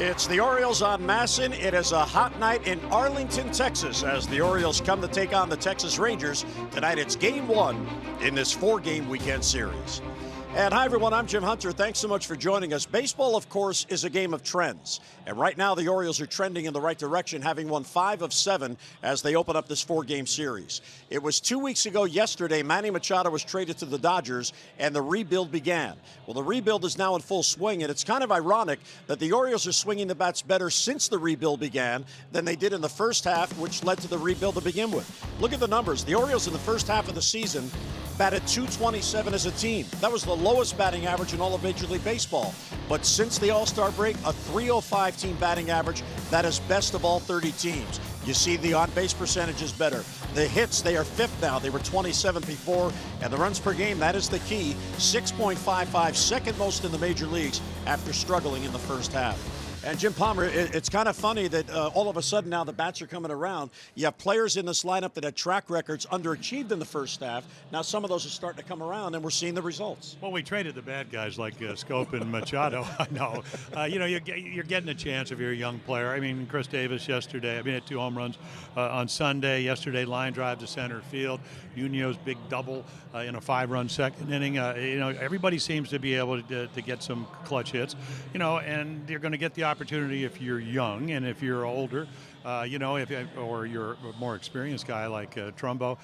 It's the Orioles on Masson. It is a hot night in Arlington, Texas, as the Orioles come to take on the Texas Rangers. Tonight it's game one in this four-game weekend series. And hi, everyone. I'm Jim Hunter. Thanks so much for joining us. Baseball, of course, is a game of trends. And right now, the Orioles are trending in the right direction, having won 5 of 7 as they open up this four-game series. It was 2 weeks ago yesterday, Manny Machado was traded to the Dodgers, and the rebuild began. Well, the rebuild is now in full swing, and it's kind of ironic that the Orioles are swinging the bats better since the rebuild began than they did in the first half, which led to the rebuild to begin with. Look at the numbers. The Orioles in the first half of the season batted .227 as a team. That was the lowest batting average in all of Major League Baseball. But since the All-Star break, a .305 team batting average. That is best of all 30 teams. You see the on-base percentage is better. The hits, they are 5th now. They were 27th before. And the runs per game, that is the key. 6.55, second most in the major leagues after struggling in the first half. And Jim Palmer, it's kind of funny that all of a sudden now the bats are coming around. You have players in this lineup that had track records underachieved in the first half. Now some of those are starting to come around, and we're seeing the results. Well, we traded the bad guys like Scope and Machado. I know. You're getting a chance if you're a young player. I mean, Chris Davis yesterday, had 2 home runs on Sunday. Yesterday, line drive to center field. Munoz, big double in a 5-run second inning. Everybody seems to be able to get some clutch hits, and you're going to get the opportunity if you're young, and if you're older, or you're a more experienced guy like Trumbo,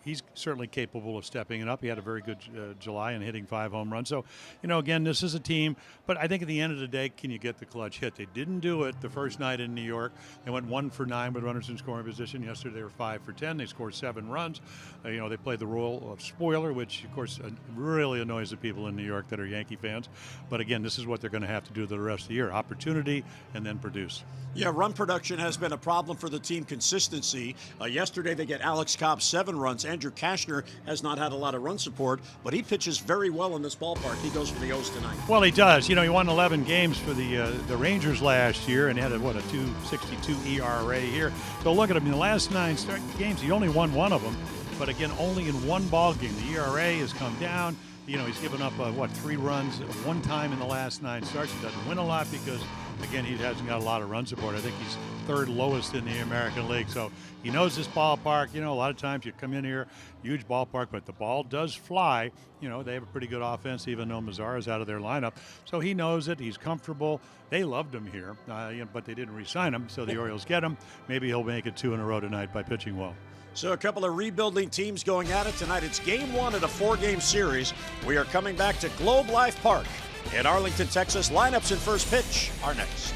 he's certainly capable of stepping it up. He had a very good July and hitting 5 home runs. So, again, this is a team, but I think at the end of the day, can you get the clutch hit? They didn't do it the first night in New York. They went 1 for 9 with runners in scoring position. Yesterday they were 5 for 10. They scored 7 runs. They played the role of spoiler, which of course really annoys the people in New York that are Yankee fans. But again, this is what they're going to have to do the rest of the year: opportunity and then produce. Yeah, run production has been a problem for the team. Consistency. Yesterday they get Alex Cobb 7 runs. Andrew Kashner has not had a lot of run support, but he pitches very well in this ballpark. He goes for the O's tonight. Well, he does. He won 11 games for the Rangers last year and had a 2.62 ERA here. So look at him in the last 9 games. He only won 1 of them, but again, only in 1 ball game. The ERA has come down. He's given up 3 runs 1 time in the last 9 starts. He doesn't win a lot because, again, he hasn't got a lot of run support. I think he's 3rd lowest in the American League. So he knows this ballpark. A lot of times you come in here, huge ballpark, but the ball does fly. They have a pretty good offense, even though Mazara's out of their lineup. So he knows it. He's comfortable. They loved him here, but they didn't re-sign him. So the Orioles get him. Maybe he'll make it 2 in a row tonight by pitching well. So a couple of rebuilding teams going at it tonight. It's game 1 of a 4-game series. We are coming back to Globe Life Park in Arlington, Texas. Lineups and first pitch are next.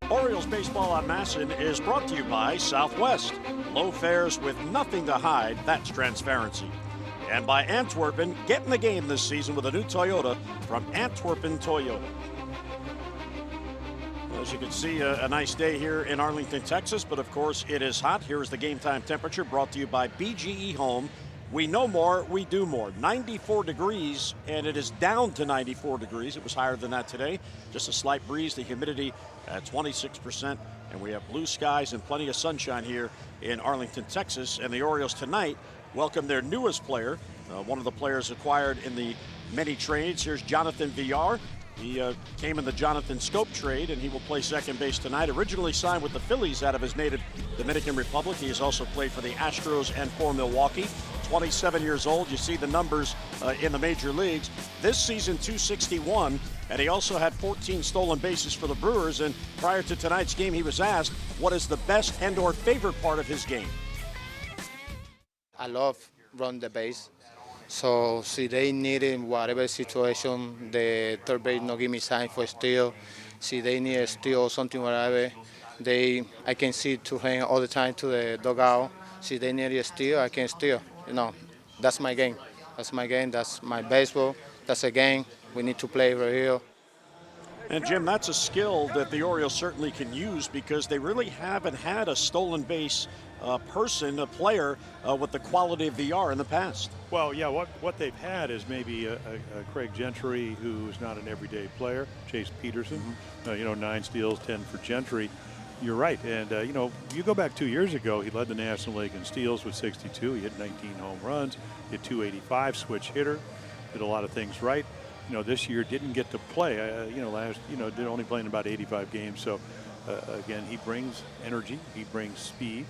Orioles Baseball on Masson is brought to you by Southwest. Low fares with nothing to hide, that's transparency. And by Antwerpen, get in the game this season with a new Toyota from Antwerpen Toyota. As you can see, a nice day here in Arlington, Texas, but of course it is hot. Here is the game time temperature brought to you by BGE Home. We know more, we do more. 94 degrees, and it is down to 94 degrees. It was higher than that today. Just a slight breeze, the humidity at 26%, and we have blue skies and plenty of sunshine here in Arlington, Texas. And the Orioles tonight welcome their newest player, one of the players acquired in the many trades. Here's Jonathan Villar. He came in the Jonathan Scope trade, and he will play second base tonight. Originally signed with the Phillies out of his native Dominican Republic. He has also played for the Astros and for Milwaukee. 27 years old. You see the numbers in the major leagues. This season, 261, and he also had 14 stolen bases for the Brewers. And prior to tonight's game, he was asked what is the best and/or favorite part of his game. I love run the base. So see they need in whatever situation, the third base no give me sign for steal. See they need a steal or something, whatever. I can see to hang all the time to the dugout. See they need a steal, I can steal. You know, that's my game. That's my game. That's my baseball. That's a game we need to play right here. And Jim, that's a skill that the Orioles certainly can use because they really haven't had a stolen base person, a player with the quality of VR in the past. Well, yeah, what they've had is maybe a Craig Gentry, who's not an everyday player, Chase Peterson, 9 steals, 10 for Gentry. You're right, and you go back 2 years ago, he led the National League in steals with 62. He hit 19 home runs, hit 285, switch hitter, did a lot of things right. This year didn't get to play. Did only play in about 85 games. So again, he brings energy, he brings speed,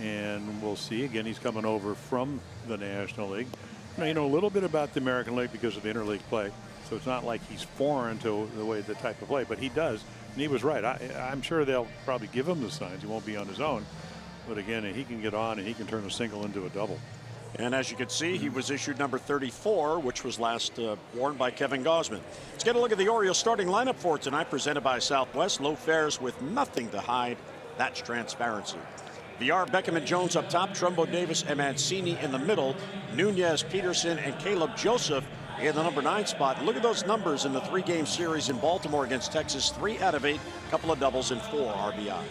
and we'll see. Again, he's coming over from the National League. Now, a little bit about the American League because of interleague play. So it's not like he's foreign to the type of play, but he does. And he was right. I'm sure they'll probably give him the signs. He won't be on his own. But again, he can get on and he can turn a single into a double. And as you can see, he was issued number 34, which was last worn by Kevin Gausman. Let's get a look at the Orioles starting lineup for tonight, presented by Southwest. Low fares with nothing to hide. That's transparency. VR, Beckham, and Jones up top. Trumbo, Davis, and Mancini in the middle. Nunez, Peterson, and Caleb Joseph in the number 9 spot. Look at those numbers in the 3-game series in Baltimore against Texas. 3 out of 8, a couple of doubles and 4 RBIs.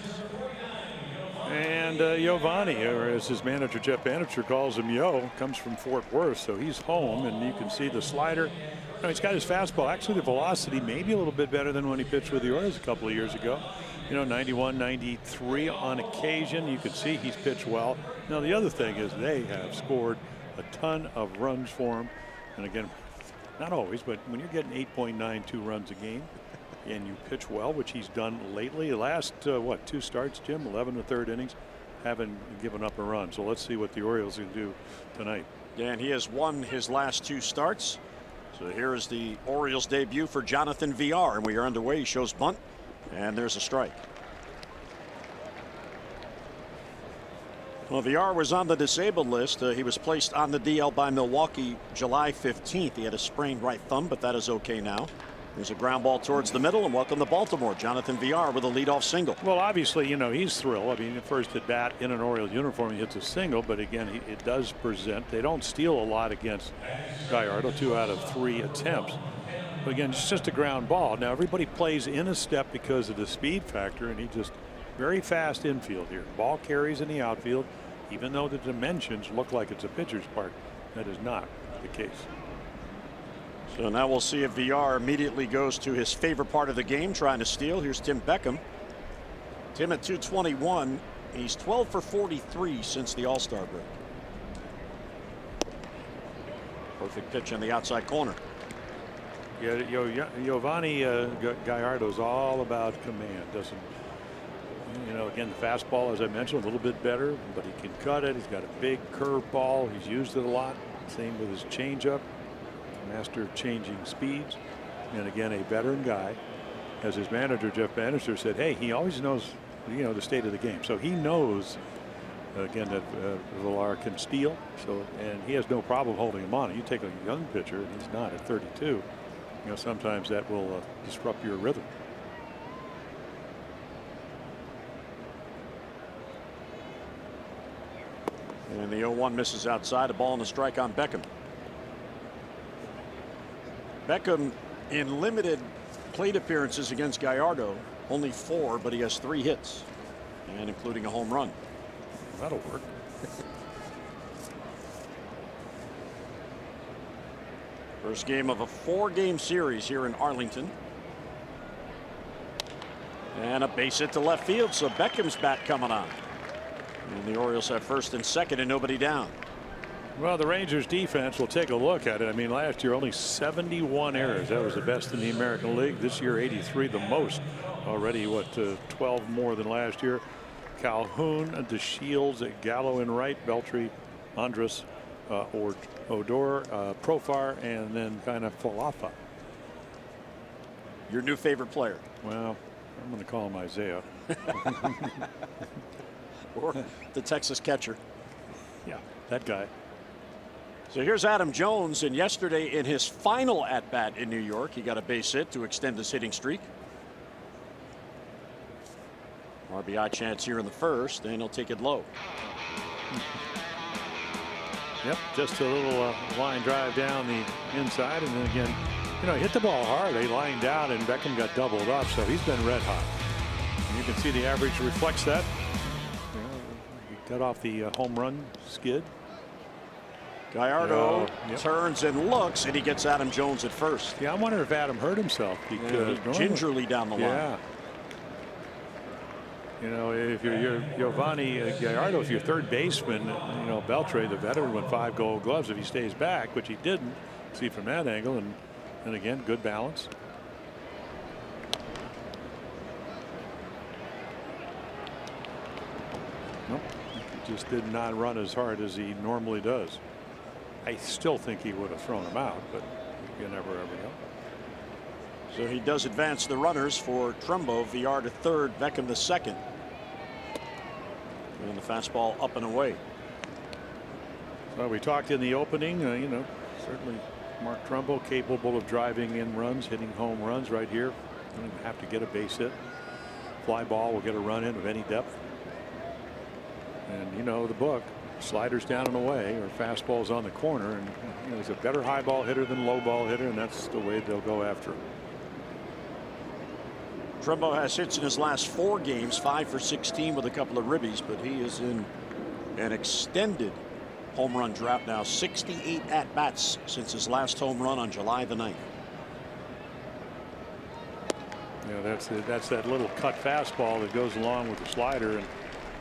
And Giovanni, or as his manager Jeff Bannister calls him, comes from Fort Worth, so he's home, and you can see the slider. He's got his fastball. Actually, the velocity maybe a little bit better than when he pitched with the Orioles a couple of years ago. 91, 93 on occasion. You can see he's pitched well. Now, the other thing is they have scored a ton of runs for him. And again, not always, but when you're getting 8.92 runs a game and you pitch well, which he's done lately, the last, 2 starts, Jim, 11 to third innings, haven't given up a run. So let's see what the Orioles can do tonight. Yeah, and he has won his last 2 starts. So here is the Orioles debut for Jonathan Villar, and we are underway. He shows bunt, and there's a strike. Well, Villar was on the disabled list. He was placed on the DL by Milwaukee July 15th. He had a sprained right thumb, but that is okay now. There's a ground ball towards the middle, and welcome to Baltimore. Jonathan Villar with a leadoff single. Well, obviously, he's thrilled. I mean, first at bat in an Orioles uniform, he hits a single, but again, it does present. They don't steal a lot against Gallardo, 2 out of 3 attempts. But again, it's just a ground ball. Now, everybody plays in a step because of the speed factor, and he just very fast infield here. Ball carries in the outfield, even though the dimensions look like it's a pitcher's park. That is not the case. So now we'll see if Villar immediately goes to his favorite part of the game, trying to steal. Here's Tim Beckham. Tim at 221. He's 12 for 43 since the All-Star break. Perfect pitch on the outside corner. Yeah, Giovanni Gallardo's all about command. Doesn't, again, the fastball, as I mentioned, a little bit better, but he can cut it. He's got a big curveball. He's used it a lot. Same with his changeup. Master of changing speeds, and again, a veteran guy. As his manager Jeff Bannister said, hey, he always knows the state of the game, so he knows again that Villar can steal, and he has no problem holding him on. You take a young pitcher, and he's not at 32, sometimes that will disrupt your rhythm. And the 0-1 misses outside. A ball and a strike on Beckham. Beckham in limited plate appearances against Gallardo, only 4, but he has 3 hits, and including a home run. That'll work. First game of a 4-game series here in Arlington. And a base hit to left field, so Beckham's bat coming on. And the Orioles have first and second and nobody down. Well, the Rangers defense will take a look at it. I mean, last year only 71 errors. That was the best in the American League. This year 83, the most. Already, what, 12 more than last year. Calhoun, DeShields, Gallo in right, Beltry, Andrus, Odor, Profar, and then kind of Falafa. Your new favorite player? Well, I'm going to call him Isaiah. Or the Texas catcher. Yeah, that guy. So here's Adam Jones, and yesterday in his final at-bat in New York, he got a base hit to extend his hitting streak. RBI chance here in the first, and he'll take it low. Yep, just a little line drive down the inside, and then again, you know, he hit the ball hard. He lined out, and Beckham got doubled up, so he's been red hot. And you can see the average reflects that. You know, he got off the home run skid. Gallardo turns and looks, and he gets Adam Jones at first. Yeah, I'm wondering if Adam hurt himself because gingerly down the line. Yeah. You know, if you're Giovanni Gallardo, if you're third baseman, you know, Beltre, the veteran, won 5 Gold Gloves if he stays back, which he didn't. See from that angle, and again, good balance. Nope, he just did not run as hard as he normally does. I still think he would have thrown him out, but you never ever know. So he does advance the runners for Trumbo. VR to third, Beckham to second. And the fastball up and away. So we talked in the opening, you know, certainly Mark Trumbo capable of driving in runs, hitting home runs right here. Don't even have to get a base hit. Fly ball will get a run in of any depth. And you know the book. Sliders down and away, or fastballs on the corner, and you know, he's a better high ball hitter than low ball hitter, and that's the way they'll go after him. Trumbo has hits in his last 4 games, 5 for 16 with a couple of ribbies, but he is in an extended home run drought now. 68 at bats since his last home run on July the 9th. Yeah, that's that little cut fastball that goes along with the slider. And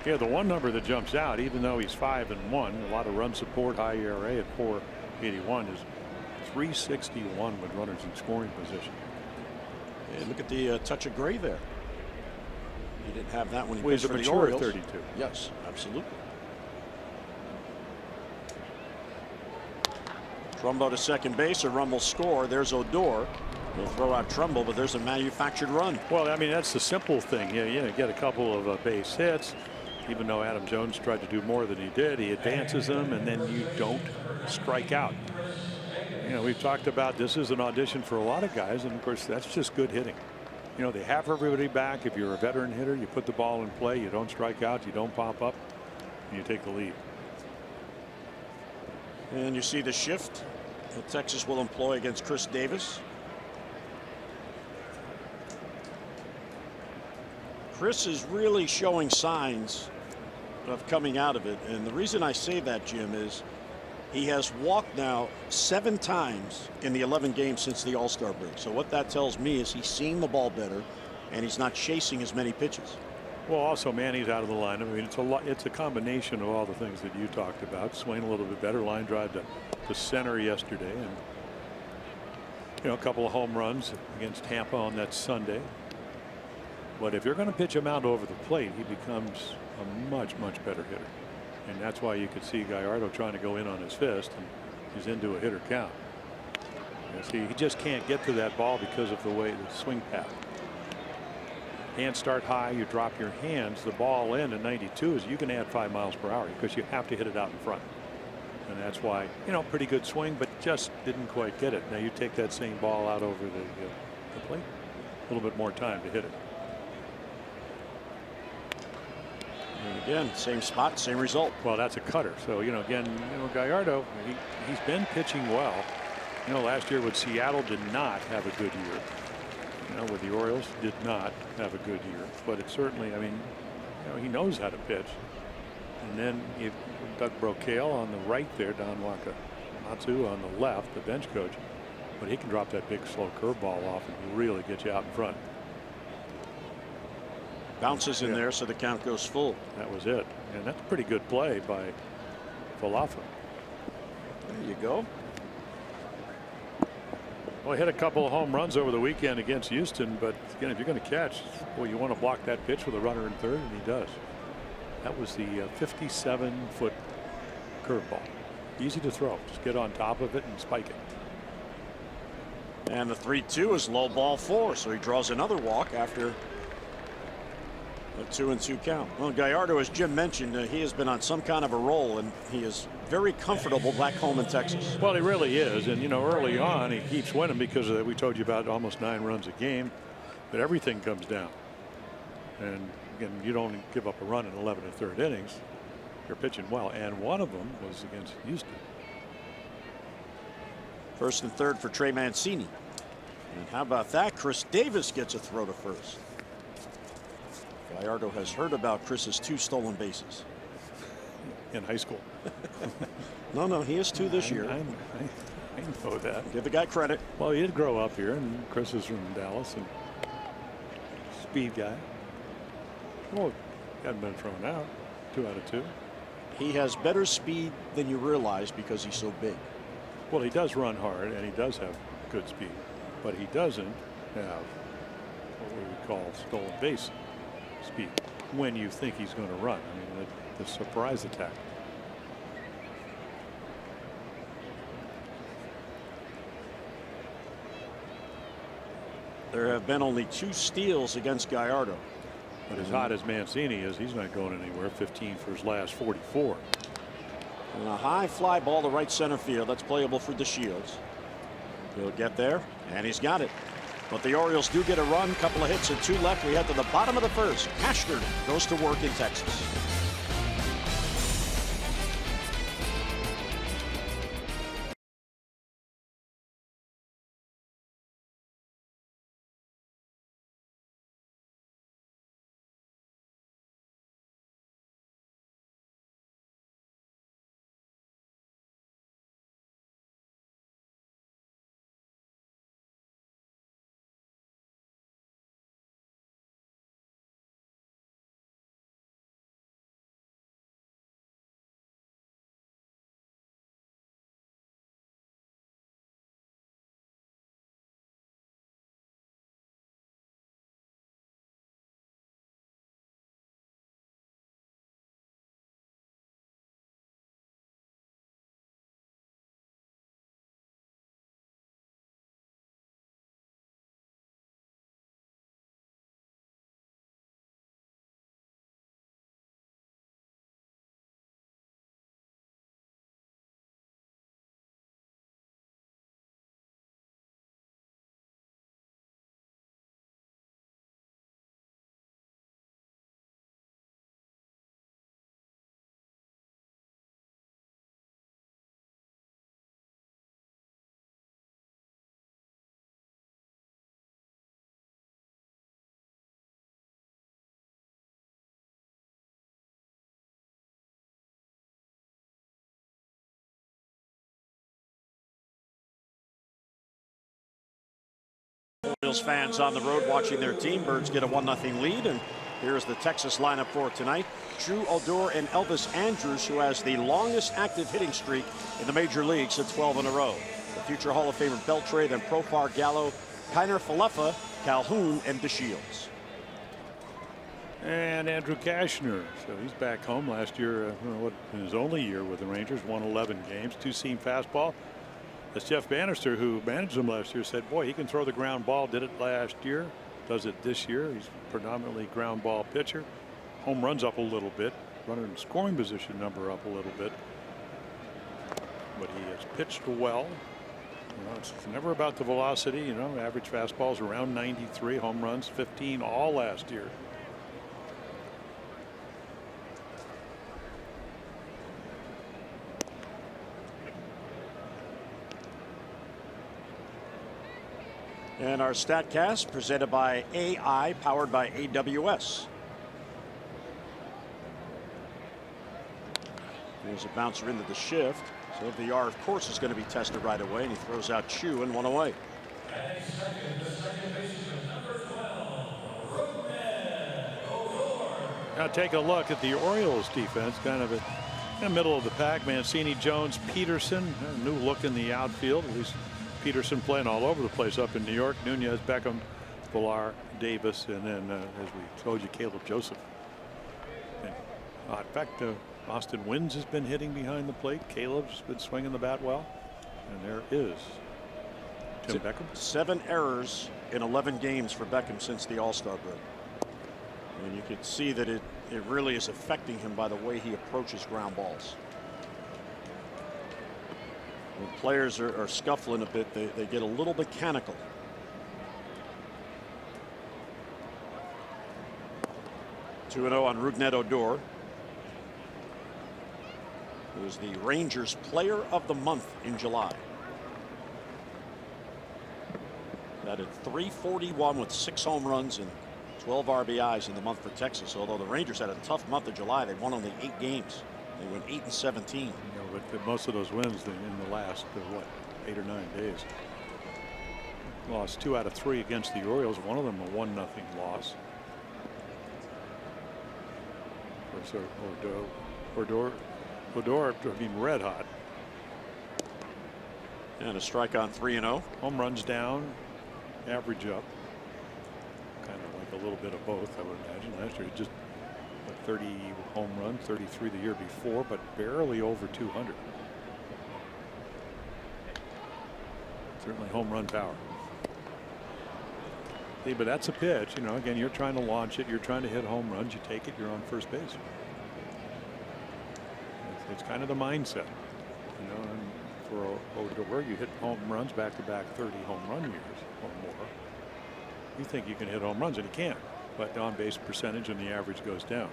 yeah, the one number that jumps out, even though he's 5-1, a lot of run support, high ERA at 4.81, is 361 with runners in scoring position. And look at the touch of gray there. He didn't have that when he pitched for the Orioles. 32. Yes, absolutely. Trumbo to second base. A run will score. There's Odor. He'll throw out Trumbo, but there's a manufactured run. Well, I mean, that's the simple thing. Yeah, get a couple of base hits. Even though Adam Jones tried to do more than he did, he advances them, and then you don't strike out. You know, we've talked about this is an audition for a lot of guys, and of course that's just good hitting. You know, they have everybody back. If you're a veteran hitter, you put the ball in play, you don't strike out, you don't pop up, and you take the lead. And you see the shift that Texas will employ against Chris Davis. Chris is really showing signs of coming out of it, and the reason I say that, Jim, is he has walked now 7 times in the 11 games since the All-Star break. So what that tells me is he's seeing the ball better, and he's not chasing as many pitches. Well, also Manny's out of the line. I mean, it's a combination of all the things that you talked about. Swing a little bit better, line drive to center yesterday, and you know, a couple of home runs against Tampa on that Sunday. But if you're going to pitch him out over the plate, he becomes a much better hitter. And that's why you could see Gallardo trying to go in on his fist, and he's into a hitter count. You see, he just can't get to that ball because of the way the swing path. Hands start high, you drop your hands, the ball in at 92 is you can add 5 miles per hour because you have to hit it out in front. And that's why, you know, pretty good swing, but just didn't quite get it. Now you take that same ball out over the plate, a little bit more time to hit it. And Again, same spot, same result. Well, that's a cutter. So, again, Gallardo, he's been pitching well. Last year with Seattle did not have a good year. With the Orioles did not have a good year. But it certainly, he knows how to pitch. And then you Doug Brocail on the right there, Don Wakamatsu on the left, the bench coach. But he can drop that big slow curveball off and really get you out in front. Bounces in there, so the count goes full. That was it. And that's a pretty good play by Falafa. There you go. Well, he hit a couple of home runs over the weekend against Houston, but again, if you're going to catch, well, you want to block that pitch with a runner in third, and he does. That was the 57-foot curveball. Easy to throw. Just get on top of it and spike it. And the 3-2 is low ball 4, so he draws another walk after a 2-2 count. Well, Gallardo, as Jim mentioned, he has been on some kind of a roll, and he is very comfortable back home in Texas. Well, he really is. And, early on, he keeps winning because we told you about almost 9 runs a game. But everything comes down. And, again, you don't give up a run in 11 1/3 innings. You're pitching well. And one of them was against Houston. First and third for Trey Mancini. And how about that? Chris Davis gets a throw to first. Gallardo has heard about Chris's 2 stolen bases. In high school. No, he has 2 this year. I know that. Give the guy credit. Well, he did grow up here, and Chris is from Dallas, and speed guy. Well, hadn't been thrown out. 2 out of 2. He has better speed than you realize because he's so big. Well, he does run hard, and he does have good speed, but he doesn't have what we would call stolen base speed when you think he's going to run. The surprise attack. There have been only 2 steals against Gallardo. But as hot as Mancini is, he's not going anywhere. 15 for his last 44. And a high fly ball to right center field. That's playable for DeShields. He'll get there, and he's got it. But the Orioles do get a run. Couple of hits and 2 left. We head to the bottom of the first. Hastert goes to work in Texas. Orioles fans on the road watching their team. Birds get a 1-0 lead, and here's the Texas lineup for tonight. Drew Odor and Elvis Andrus, who has the longest active hitting streak in the major leagues at 12 in a row. The future Hall of Famer Beltre, then Profar, Gallo, Kiner Falefa, Calhoun, and DeShields. And Andrew Kashner, so he's back home last year, in his only year with the Rangers, won 11 games, 2-seam fastball. As Jeff Bannister, who managed him last year, said, boy, he can throw the ground ball. Did it last year, does it this year. He's predominantly ground ball pitcher. Home runs up a little bit, runner in scoring position number up a little bit. But he has pitched well. It's never about the velocity. Average fastballs around 93, home runs 15 all last year. And our StatCast presented by AI, powered by AWS. There's a bouncer into the shift. So VR, of course, is going to be tested right away, and he throws out Chu and one away. Now take a look at the Orioles defense, kind of in the middle of the pack. Mancini, Jones, Peterson, a new look in the outfield. At least Peterson playing all over the place up in New York. Nunez, Beckham, Villar, Davis, and then, as we told you, Caleb Joseph. And, in fact, Austin Wynns has been hitting behind the plate. Caleb's been swinging the bat well. And there is Tim Beckham. 7 errors in 11 games for Beckham since the All-Star break. And you can see that it really is affecting him by the way he approaches ground balls. When players are scuffling a bit, they get a little mechanical. Two 2-0 on Rougned Odor, who is the Rangers Player of the Month in July. Batted .341 with 6 home runs and 12 RBIs in the month for Texas. Although the Rangers had a tough month of July, they won only 8 games. They went 8-17. You know, but most of those wins in the last 8 or 9 days. Lost 2 out of 3 against the Orioles. One of them a 1-0 loss. Of course, Odor being red hot. And a strike on 3-0. Home runs down, average up. Kind of like a little bit of both, I would imagine. Last year, just 30 home runs, 33 the year before, but barely over 200. Certainly home run power. Hey, but that's a pitch. You know, again, you're trying to launch it. You're trying to hit home runs. You take it, you're on first base. It's kind of the mindset. You know, and for Odor, you hit home runs back-to-back 30 home run years or more. You think you can hit home runs, and you can't. But the on-base percentage and the average goes down.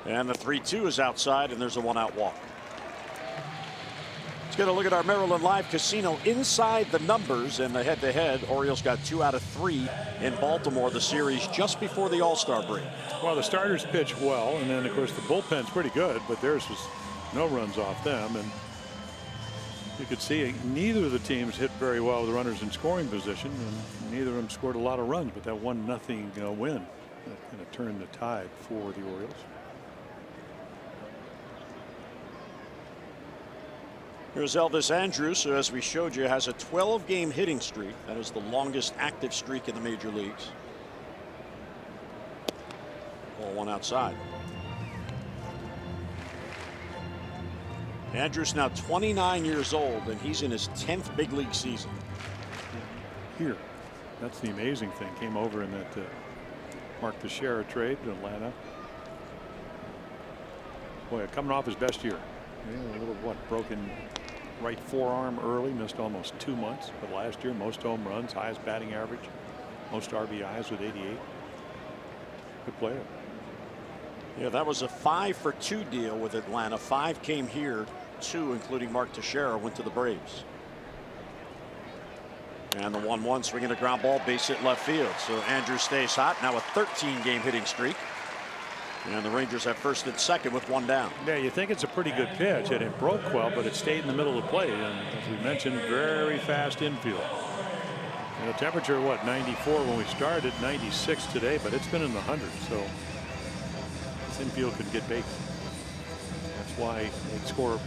And the 3-2 is outside, and there's a 1-out walk. Let's get a look at our Maryland Live Casino inside the numbers and the head-to-head. Orioles got 2 out of 3 in Baltimore, the series just before the All-Star break. Well, the starters pitched well, and then, of course, the bullpen's pretty good, but theirs was no runs off them. And you could see neither of the teams hit very well with runners in scoring position, and neither of them scored a lot of runs, but that 1-0 win that kind of turned the tide for the Orioles. Here's Elvis Andrus, who, as we showed you, has a 12-game hitting streak. That is the longest active streak in the major leagues. Ball 1 outside. Andrus now 29 years old, and he's in his 10th big league season. Here, that's the amazing thing. Came over in that Mark Teixeira trade to Atlanta. Boy, coming off his best year. A little broken right forearm early, missed almost 2 months, but last year most home runs, highest batting average, most RBIs with 88. Good player. Yeah, that was a 5-for-2 deal with Atlanta. 5 came here, 2, including Mark Teixeira, went to the Braves. And the 1-1 swinging a ground ball, base hit left field. So Andrews stays hot. Now a 13-game hitting streak. And the Rangers have first and second with 1 down. Yeah, you think it's a pretty good pitch, and it broke well, but it stayed in the middle of the plate. And as we mentioned, very fast infield. And the temperature, 94 when we started, 96 today, but it's been in the hundreds. So this infield could get baked. That's why they score a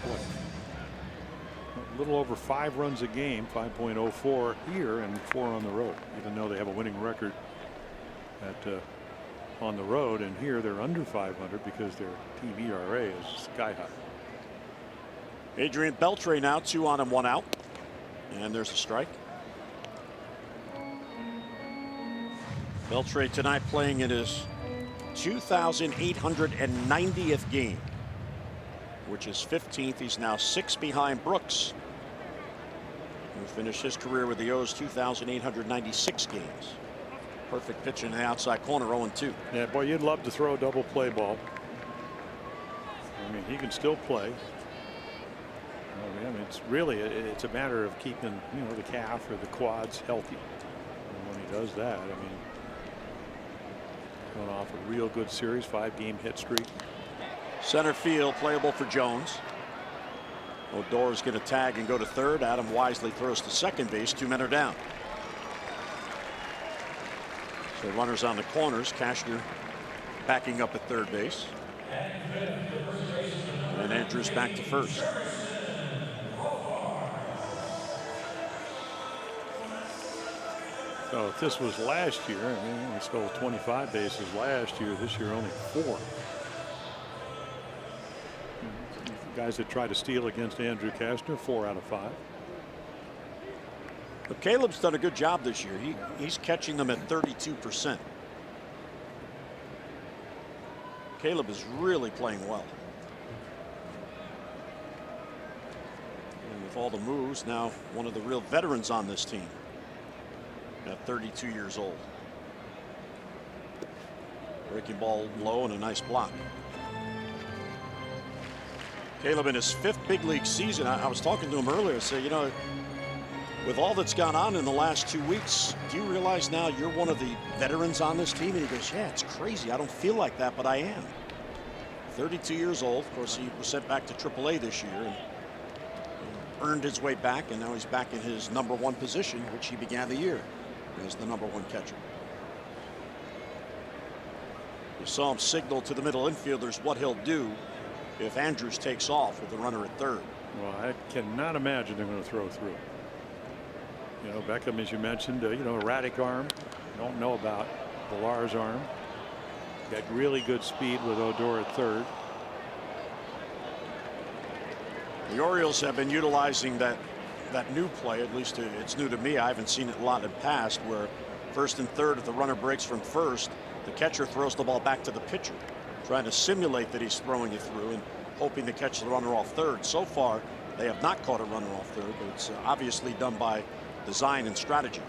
little over 5 runs a game, 5.04 here and 4 on the road, even though they have a winning record at on the road, and here they're under 500 because their team ERA is sky high. Adrian Beltre now 2 on and 1 out, and there's a strike. Beltre tonight playing in his 2,890th game, which is 15th. He's now 6 behind Brooks, who finished his career with the O's 2,896 games. Perfect pitch in the outside corner, 0-2. Yeah, boy, you'd love to throw a double play ball. I mean, he can still play. I mean, it's really it's a matter of keeping, the calf or the quads healthy. does that. I mean, going off a real good series, 5-game hit streak. Center field playable for Jones. Odor's going to tag and go to third. Adam wisely throws to second base. 2 men are down. So runners on the corners. Cashner backing up at third base. And Andrews back to first. So if this was last year, I mean, he stole 25 bases last year. This year only 4. Guys that try to steal against Andrew Cashner, 4 out of 5. But Caleb's done a good job this year. He's catching them at 32%. Caleb is really playing well. And with all the moves, now one of the real veterans on this team at 32 years old. Breaking ball low and a nice block. Caleb in his 5th big league season. I was talking to him earlier. Say, you know, with all that's gone on in the last 2 weeks, do you realize now you're one of the veterans on this team? And he goes, yeah, it's crazy. I don't feel like that, but I am. 32 years old. Of course, he was sent back to AAA this year and earned his way back, and now he's back in his #1 position, which he began the year as the #1 catcher. You saw him signal to the middle infielders what he'll do if Andrews takes off with the runner at third. Well, I cannot imagine they're going to throw through. You know, Beckham, as you mentioned, you know, erratic arm. Don't know about Villar's arm. Got really good speed with Odor at third. The Orioles have been utilizing that new play. At least it's new to me. I haven't seen it a lot in the past, where first and third, if the runner breaks from first, the catcher throws the ball back to the pitcher, trying to simulate that he's throwing it through and hoping to catch the runner off third. So far, they have not caught a runner off third, but it's obviously done by design and strategy.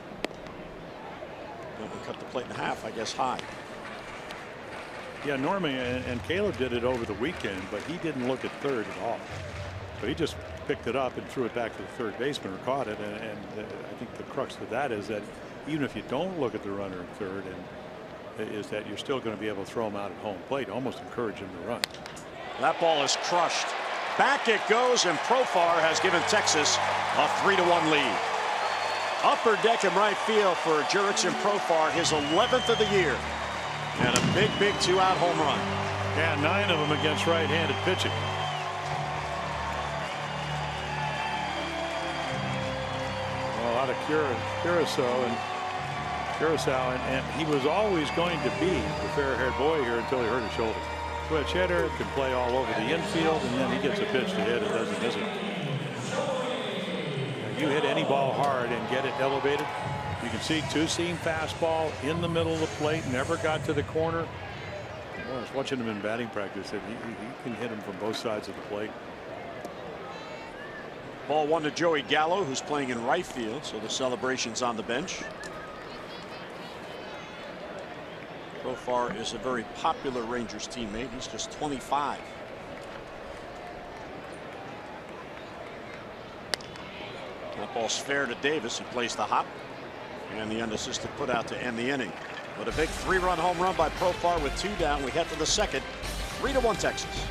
Cut the plate in half, I guess, high. Yeah, Norman and Caleb did it over the weekend, but he didn't look at third at all. So he just picked it up and threw it back to the third baseman, or caught it. And I think the crux of that is that even if you don't look at the runner at third, is that you're still going to be able to throw him out at home plate, almost encourage him to run. That ball is crushed. Back it goes, and Profar has given Texas a 3-1 lead. Upper deck in right field for Jurickson Profar, his 11th of the year. And a big 2-out home run. Yeah, 9 of them against right-handed pitching. Well, out of Curacao, and he was always going to be the fair-haired boy here until he hurt his shoulder. Switch hitter, can play all over the infield, and then he gets a pitch to hit and doesn't miss it. You hit any ball hard and get it elevated. You can see 2-seam fastball in the middle of the plate, never got to the corner. Well, I was watching him in batting practice, and he can hit him from both sides of the plate. Ball 1 to Joey Gallo, who's playing in right field, so the celebration's on the bench. Profar is a very popular Rangers teammate. He's just 25. That ball's fair to Davis. He plays the hop, and the unassisted put out to end the inning. But a big 3-run home run by Profar with 2 down. We head to the second. 3-1 Texas.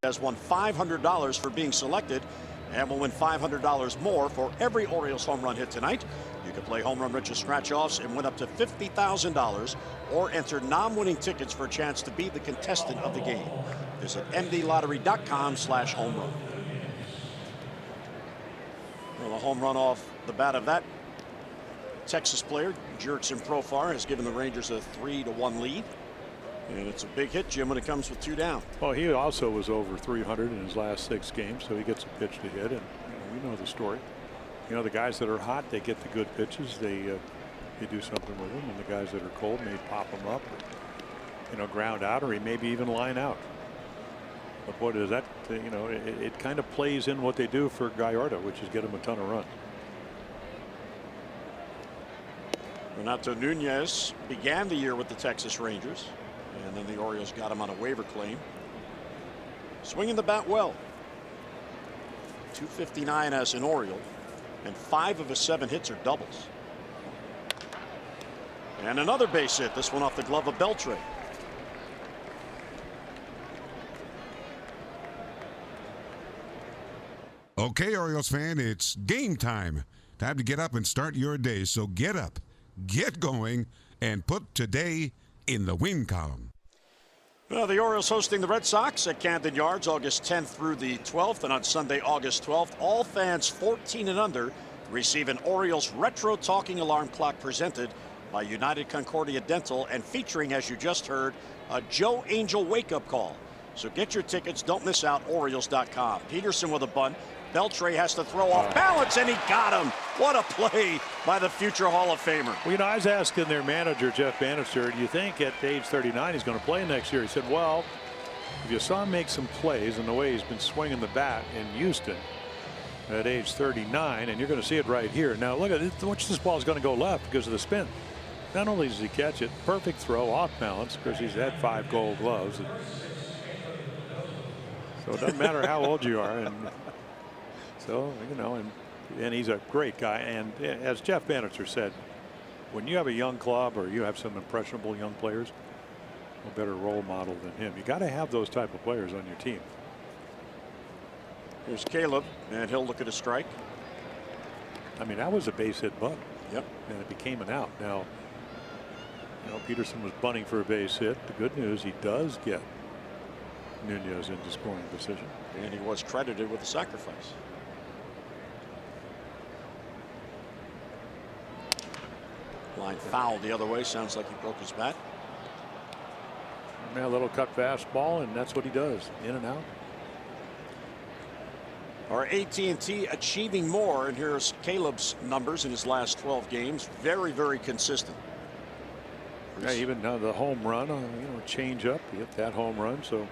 has won $500 for being selected and will win $500 more for every Orioles home run hit tonight. You can play Home Run Rich's scratch-offs and win up to $50,000 or enter non-winning tickets for a chance to be the contestant of the game. Visit mdlottery.com/home run. Well, a home run off the bat of that Texas player, Jurickson Profar, has given the Rangers a 3-1 lead. And it's a big hit, Jim, when it comes with 2 down. Well, he also was over 300 in his last 6 games, so he gets a pitch to hit, and you know the story. You know, the guys that are hot, they get the good pitches. They do something with them, and the guys that are cold may pop them up, or, you know, ground out, or he maybe even line out. But boy, does that, you know, it kind of plays in what they do for Gallardo, which is get him a ton of runs. Renato Nunez began the year with the Texas Rangers, and then the Orioles got him on a waiver claim. Swinging the bat well. .259 as an Oriole, and 5 of his 7 hits are doubles. And another base hit, this one off the glove of Beltre. Okay, Orioles fan, it's game time. Time to get up and start your day. So get up, get going, and put today in the win column. Well, the Orioles hosting the Red Sox at Camden Yards August 10th through the 12th, and on Sunday, August 12th, all fans 14 and under receive an Orioles retro talking alarm clock presented by United Concordia Dental and featuring, as you just heard, a Joe Angel wake-up call. So get your tickets. Don't miss out. Orioles.com. Peterson with a bunt. Beltre has to throw off balance, and he got him. What a play by the future Hall of Famer. Well, you know, I was asking their manager, Jeff Bannister, do you think at age 39 he's going to play next year? He said, well, if you saw him make some plays and the way he's been swinging the bat in Houston at age 39, and you're going to see it right here. Now, look at it. Watch, this ball is going to go left because of the spin. Not only does he catch it, perfect throw, off balance, because he's had 5 gold gloves. So it doesn't matter how old you are. And so, you know, and he's a great guy. And as Jeff Bannister said, when you have a young club or you have some impressionable young players, no better role model than him. You got to have those type of players on your team. Here's Caleb, and he'll look at a strike. I mean, that was a base hit bunt. Yep. And it became an out. Now, you know, Peterson was bunting for a base hit. The good news, he does get Nunez into scoring position. And he was credited with a sacrifice. Line foul the other way. Sounds like he broke his bat. A little cut fastball, and that's what he does. In and out. Our AT&T achieving more, and here's Caleb's numbers in his last 12 games. Very, very consistent. Yeah, even now the home run, you know, change up, you get that home run. So,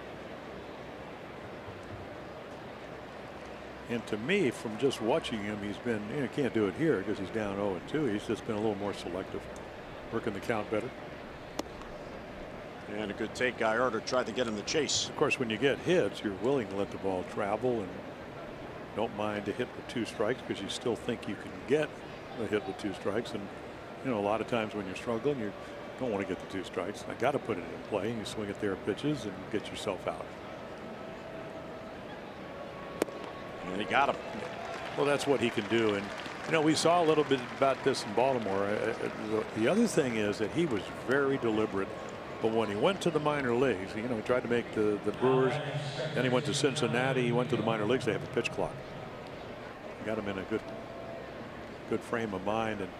and to me, from just watching him, he's been, you know, can't do it here because he's down 0-2. He's just been a little more selective, working the count better. And a good take. Gallardo tried to get him the chase. Of course, when you get hits, you're willing to let the ball travel and don't mind a hit with 2 strikes because you still think you can get a hit with 2 strikes. And, you know, a lot of times when you're struggling, you don't want to get the 2 strikes. I got to put it in play, and you swing at their pitches and get yourself out. And he got him. Well, that's what he can do. And, you know, we saw a little bit about this in Baltimore. The other thing is that he was very deliberate. But when he went to the minor leagues, you know, he tried to make the Brewers. Then he went to Cincinnati. He went to the minor leagues. They have a pitch clock. Got him in a good frame of mind. And,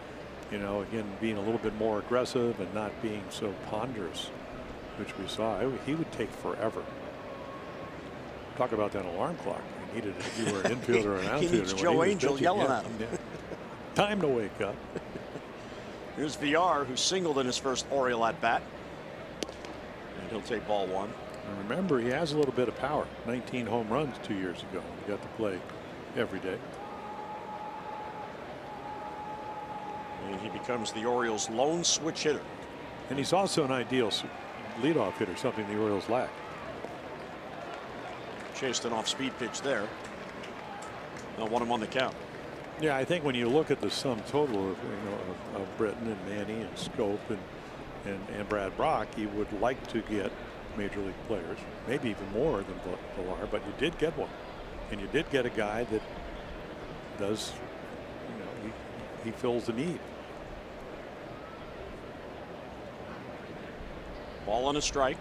you know, again, being a little bit more aggressive and not being so ponderous, which we saw. He would take forever. Talk about that alarm clock. He needed it if you were an infielder or an outfielder. He needs Joe Angel yelling at him. Yeah. Time to wake up. Here's VR, who singled in his first Oriole at bat. And he'll take ball 1. And remember, he has a little bit of power. 19 home runs 2 years ago. He got to play every day. And he becomes the Orioles' lone switch hitter. And he's also an ideal leadoff hitter, something the Orioles lack. Chased an off-speed pitch there. Now 1-1 the count. Yeah, I think when you look at the sum total of, you know, of Britton and Manny and Scope and Brad Brock, you would like to get major league players, maybe even more than Villar, but you did get one. And you did get a guy that does, he fills the need. Ball on a strike.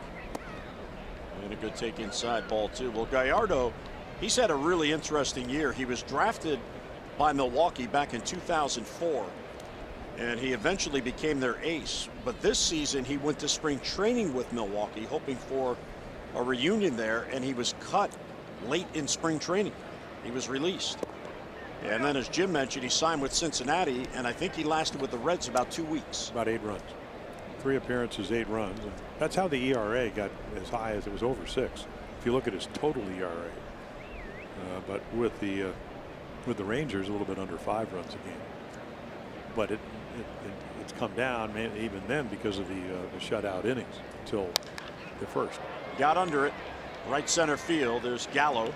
And a good take inside, ball two. Well, Gallardo, he's had a really interesting year. He was drafted by Milwaukee back in 2004, and he eventually became their ace. But this season, he went to spring training with Milwaukee, hoping for a reunion there, and he was cut late in spring training. He was released. And then, as Jim mentioned, he signed with Cincinnati, and I think he lasted with the Reds about 2 weeks. About 8 runs. 3 appearances, 8 runs. And that's how the ERA got as high as it was over 6. If you look at his total ERA, but with the Rangers, a little bit under 5 runs a game. But it's come down even then because of the shutout innings until the first. Got under it, right center field. There's Gallo.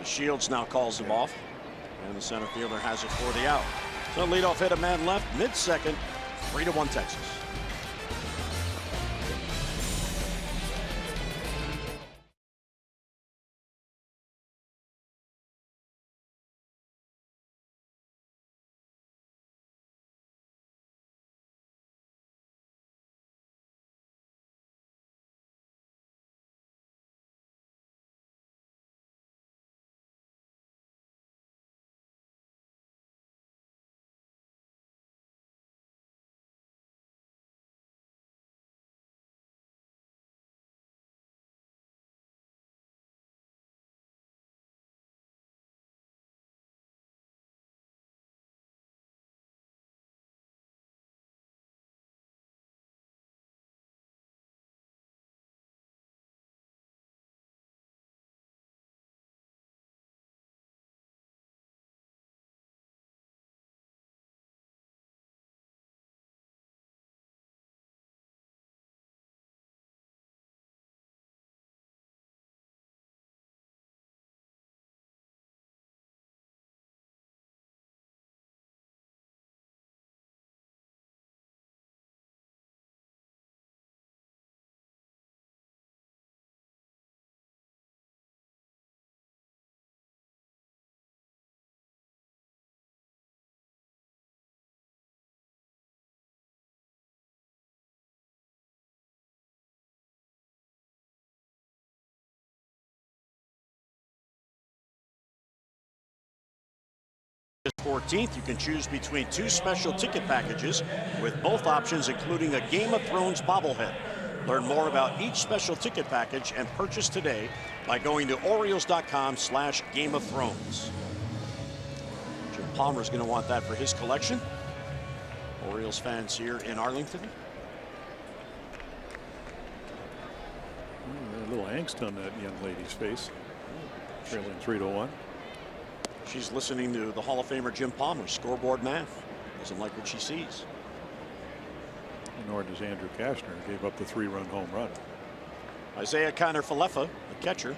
Shields now calls him off, and the center fielder has it for the out. So leadoff hit, a man left, mid-second, 3-1 Texas. August 14th, you can choose between 2 special ticket packages with both options including a Game of Thrones bobblehead. Learn more about each special ticket package and purchase today by going to Orioles.com/Game of Thrones. Jim Palmer's going to want that for his collection. Orioles fans here in Arlington. A little angst on that young lady's face. Trailing 3-1. She's listening to the Hall of Famer Jim Palmer's scoreboard math. Doesn't like what she sees. Nor does Andrew Kashner. Gave up the 3-run home run. Isaiah Kiner-Falefa, the catcher.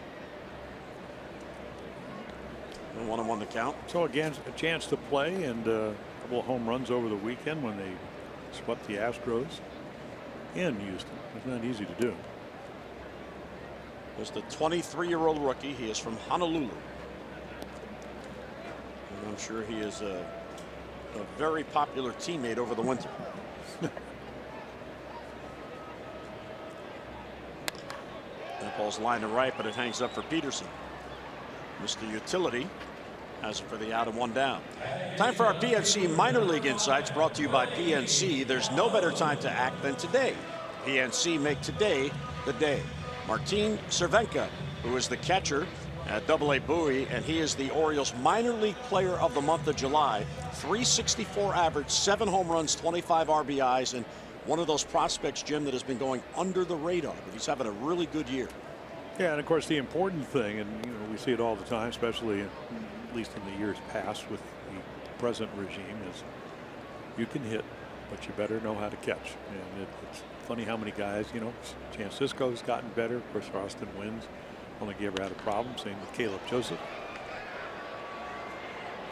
1-1 the count. So again, a chance to play and a couple of home runs over the weekend when they swept the Astros in Houston. It's not easy to do. There's the 23-year-old rookie. He is from Honolulu. And I'm sure he is a very popular teammate over the winter. That ball's lined to right, but it hangs up for Peterson. Mr. Utility has it for the out and 1 down. Time for our PNC Minor League Insights, brought to you by PNC. There's no better time to act than today. PNC, make today the day. Martin Cervenka, who is the catcher at AA Bowie, and he is the Orioles Minor League Player of the month of July. .364 average, 7 home runs, 25 RBIs, and one of those prospects, Jim, that has been going under the radar, but he's having a really good year. Yeah, and of course the important thing, and we see it all the time, especially at least in the years past with the present regime, is you can hit, but you better know how to catch. And it's funny how many guys, Chance Sisco's gotten better. Of course, Austin Wynns, I don't think he ever had a problem. Same with Caleb Joseph.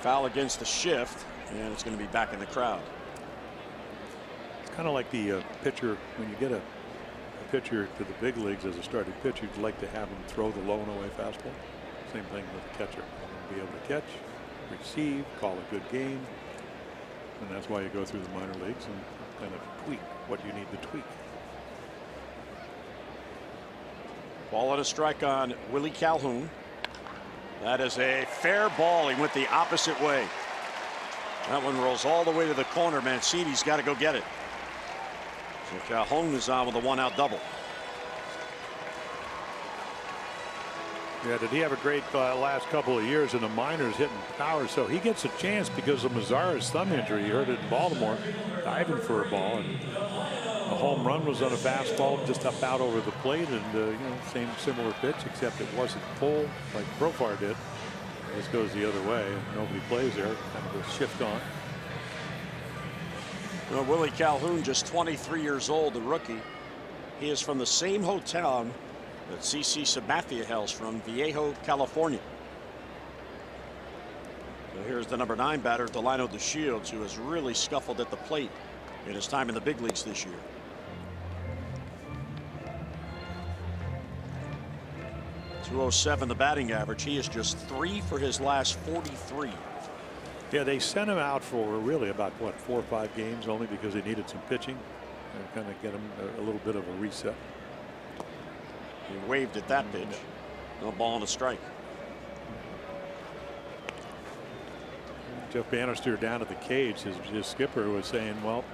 Foul against the shift, and it's going to be back in the crowd. Kind of like the pitcher, when you get a pitcher to the big leagues as a starting pitcher, you'd like to have him throw the low and away fastball. Same thing with the catcher. Be able to catch, receive, call a good game. And that's why you go through the minor leagues and kind of tweak what you need to tweak. Ball and a strike on Willie Calhoun. That is a fair ball. He went the opposite way. That one rolls all the way to the corner. Mancini's got to go get it. So Calhoun is on with a 1-out double. Yeah, did he have a great last couple of years in the minors hitting power? So he gets a chance because of Mazara's thumb injury. He hurt it in Baltimore, diving for a ball, and the home run was on a fastball just up out over the plate, and you know, similar pitch, except it wasn't pulled like Profar did. This goes the other way, and nobody plays there. Kind of a shift on. Well, Willie Calhoun, just 23 years old, the rookie. He is from the same hometown that CC Sabathia hails from, Viejo, California. So here's the number 9 batter, Delino DeShields, who has really scuffled at the plate in his time in the big leagues this year. .207 the batting average. He is just 3 for his last 43. Yeah, they sent him out for really about what, 4 or 5 games, only because they needed some pitching and kind of get him a little bit of a reset. He waved at that pitch. No ball and a strike. Jeff Bannister down at the cage, his skipper was saying, well,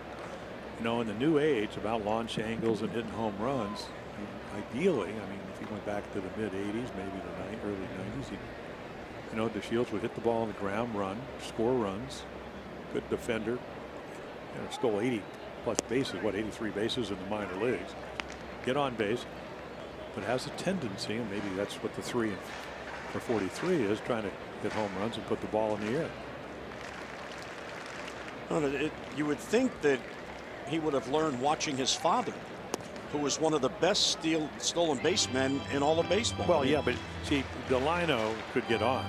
you know, in the new age about launch angles and hitting home runs, ideally, I mean, if he went back to the mid 80s, maybe the early 90s, you know, DeShields would hit the ball on the ground, run, score runs, good defender, and stole 80 plus bases, what, 83 bases in the minor leagues, get on base, but has a tendency, and maybe that's what the 3 for 43 is, trying to hit home runs and put the ball in the air. Well, you would think that he would have learned watching his father, who was one of the best stolen basemen in all of baseball. Well, yeah, but see, Delino could get on,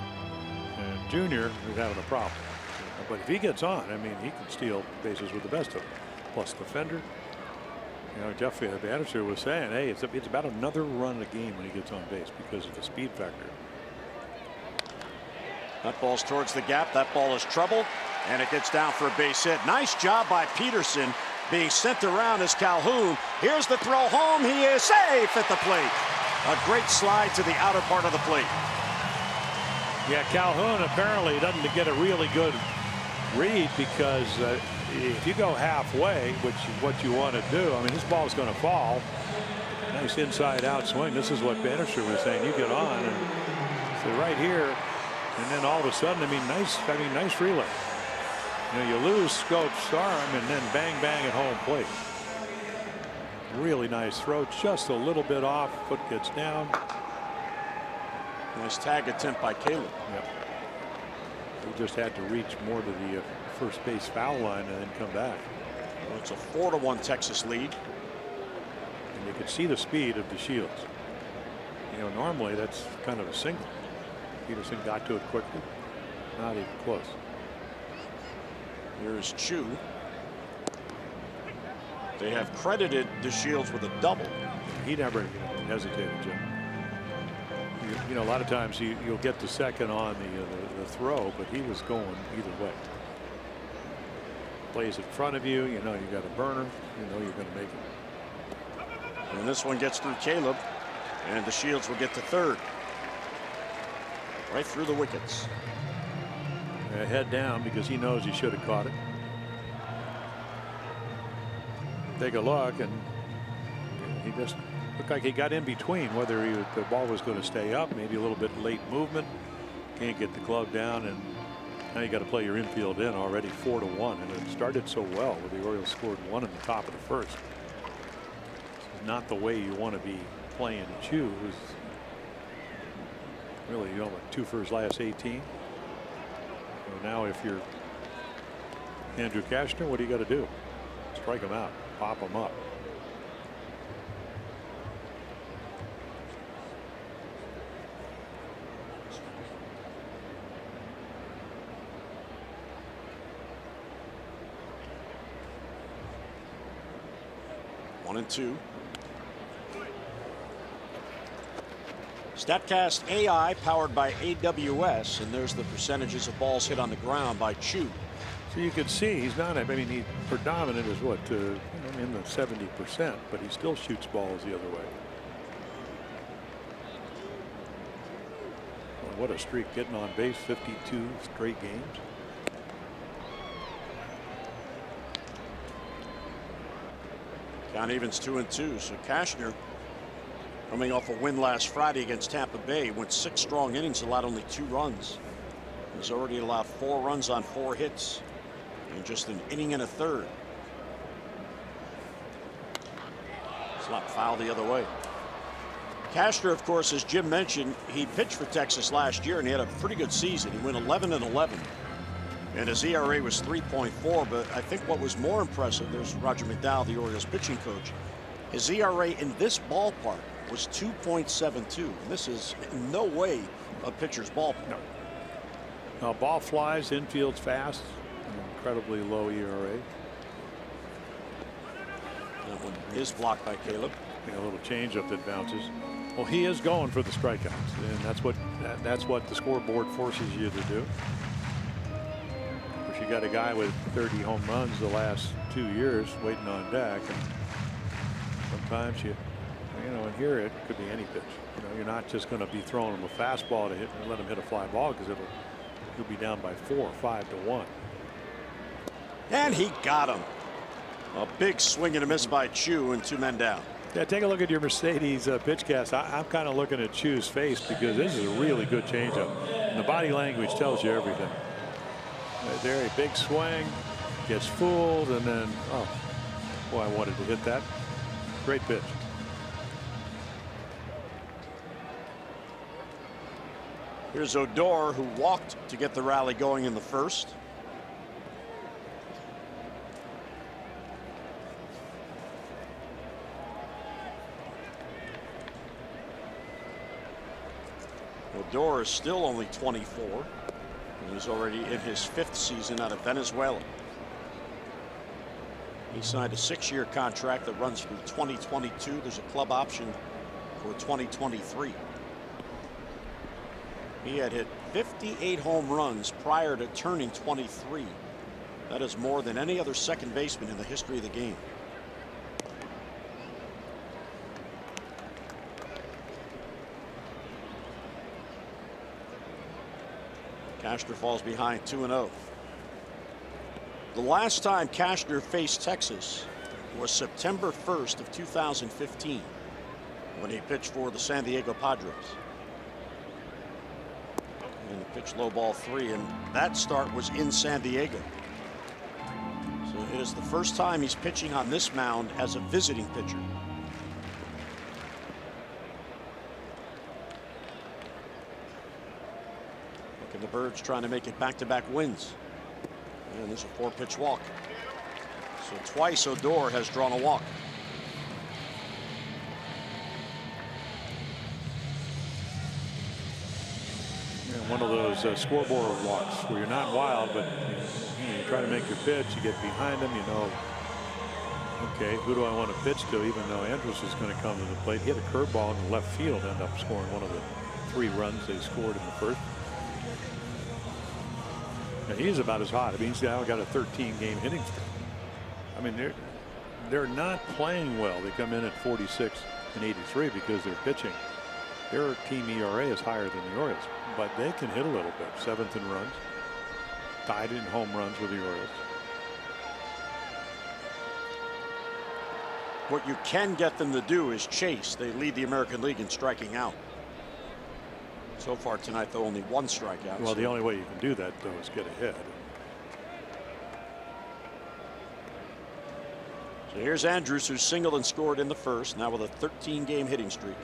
and Junior is having a problem. But if he gets on, I mean, he can steal bases with the best of them. Plus defender. You know, Jeff Bannister was saying, hey, it's about another run a game when he gets on base because of the speed factor. That ball's towards the gap. That ball is trouble, and it gets down for a base hit. Nice job by Peterson, being sent around as Calhoun. Here's the throw home. He is safe at the plate. A great slide to the outer part of the plate. Yeah, Calhoun apparently doesn't get a really good read because if you go halfway, which is what you want to do, I mean, this ball is going to fall. Nice inside out swing. This is what Bannister was saying. You get on, and so right here, and then all of a sudden, I mean, nice relay. You know, you lose Scope's arm, and then bang, bang at home plate. Really nice throw, just a little bit off. Foot gets down. Nice tag attempt by Caleb. Yep. He just had to reach more to the first base foul line and then come back. Well, it's a 4-1 Texas lead. And you could see the speed of DeShields. You know, normally that's kind of a single. Peterson got to it quickly. Not even close. Here's Chu. They have credited DeShields with a double. He never hesitated, Jim. You know, a lot of times you'll get the second on the throw, but he was going either way. Plays in front of you, you know you got a burner, you know you're going to make it. And this one gets through Caleb, and DeShields will get to third. Right through the wickets. Head down because he knows he should have caught it. Take a look, and he just looked like he got in between whether the ball was going to stay up, maybe a little bit late movement. Can't get the glove down, and now you got to play your infield in already 4-1, and it started so well where the Orioles scored 1 in the top of the first. This is not the way you want to be playing Chu, who's really, you know, like 2 for his last 18. So now if you're Andrew Kashner, what do you got to do? Strike him out, pop him up. One and two. StatCast AI powered by AWS, and there's the percentages of balls hit on the ground by Chu. So you can see he's not, I mean, he predominant is what, in the 70%, but he still shoots balls the other way. Well, what a streak, getting on base 52 straight games. Count evens 2-2. So Cashner, coming off a win last Friday against Tampa Bay, went 6 strong innings, allowed only 2 runs. He's already allowed 4 runs on 4 hits in just an inning and a third. Slap foul the other way. Cashner, of course, as Jim mentioned, he pitched for Texas last year and he had a pretty good season. He went 11-11. And his ERA was 3.4, but I think what was more impressive, there's Roger McDowell, the Orioles pitching coach. His ERA in this ballpark was 2.72. And this is in no way a pitcher's ballpark. No. Now, ball flies, infield's fast, incredibly low ERA. That one is blocked by Caleb. A little changeup that bounces. Well, he is going for the strikeouts, and that's what the scoreboard forces you to do. You got a guy with 30 home runs the last 2 years waiting on deck, and sometimes you know, and here it could be any pitch. You're not just going to be throwing him a fastball to hit and let him hit a fly ball, because he'll be down by 4 or 5 to 1. And he got him. A big swing and a miss by Chu, and 2 men down. Yeah, take a look at your Mercedes pitch cast. I'm kind of looking at Chu's face, because this is a really good changeup, and the body language tells you everything. There, a big swing, gets fooled, and then, oh, boy, I wanted to hit that. Great pitch. Here's Odor, who walked to get the rally going in the first. Odor is still only 24. He's already in his 5th season out of Venezuela. He signed a 6-year contract that runs through 2022. There's a club option for 2023. He had hit 58 home runs prior to turning 23. That is more than any other second baseman in the history of the game. Cashner falls behind 2-0. The last time Cashner faced Texas was September 1st of 2015, when he pitched for the San Diego Padres. And he pitched low ball 3, and that start was in San Diego. So it is the first time he's pitching on this mound as a visiting pitcher. And the Birds trying to make it back-to-back wins. And there's a 4-pitch walk. So twice Odor has drawn a walk. Yeah, one of those scoreboard walks where you're not wild, but you try to make your pitch, you get behind them, okay, who do I want to pitch to, even though Andrus is going to come to the plate. He hit a curveball in the left field, end up scoring one of the 3 runs they scored in the first. And he's about as hot. I mean, he's now got a 13-game hitting streak. I mean, they're not playing well. They come in at 46 and 83 because they're pitching. Their team ERA is higher than the Orioles, but they can hit a little bit. 7th in runs, tied in home runs with the Orioles. What you can get them to do is chase. They lead the American League in striking out. So far tonight, though, only 1 strikeout. Well, the only way you can do that, though, is get ahead. So here's Andrus, who singled and scored in the first, now with a 13-game hitting streak.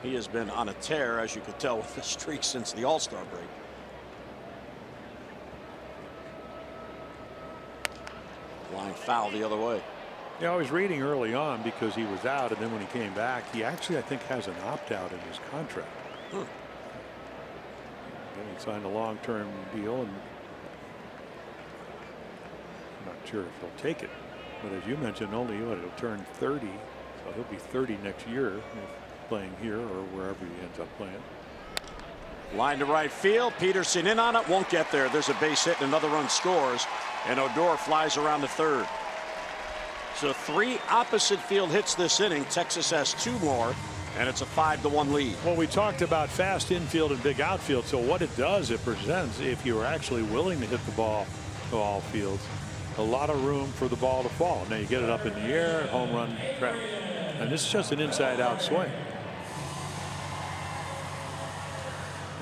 He has been on a tear, as you could tell, with the streak since the All-Star break. Line foul the other way. Yeah, I was reading early on because he was out, and then when he came back, he actually, I think, has an opt-out in his contract. And he signed a long-term deal, and I'm not sure if he'll take it. But as you mentioned, only he'll turn 30, so he'll be 30 next year. playing here or wherever he ends up playing. Line to right field. Peterson in on it. Won't get there. There's a base hit and another run scores. And Odor flies around to third. So 3 opposite field hits this inning. Texas has 2 more. And it's a 5-1 lead. Well, we talked about fast infield and big outfield. So what it does, it presents, if you're actually willing to hit the ball to all fields, a lot of room for the ball to fall. Now you get it up in the air, home run trap. And this is just an inside-out swing.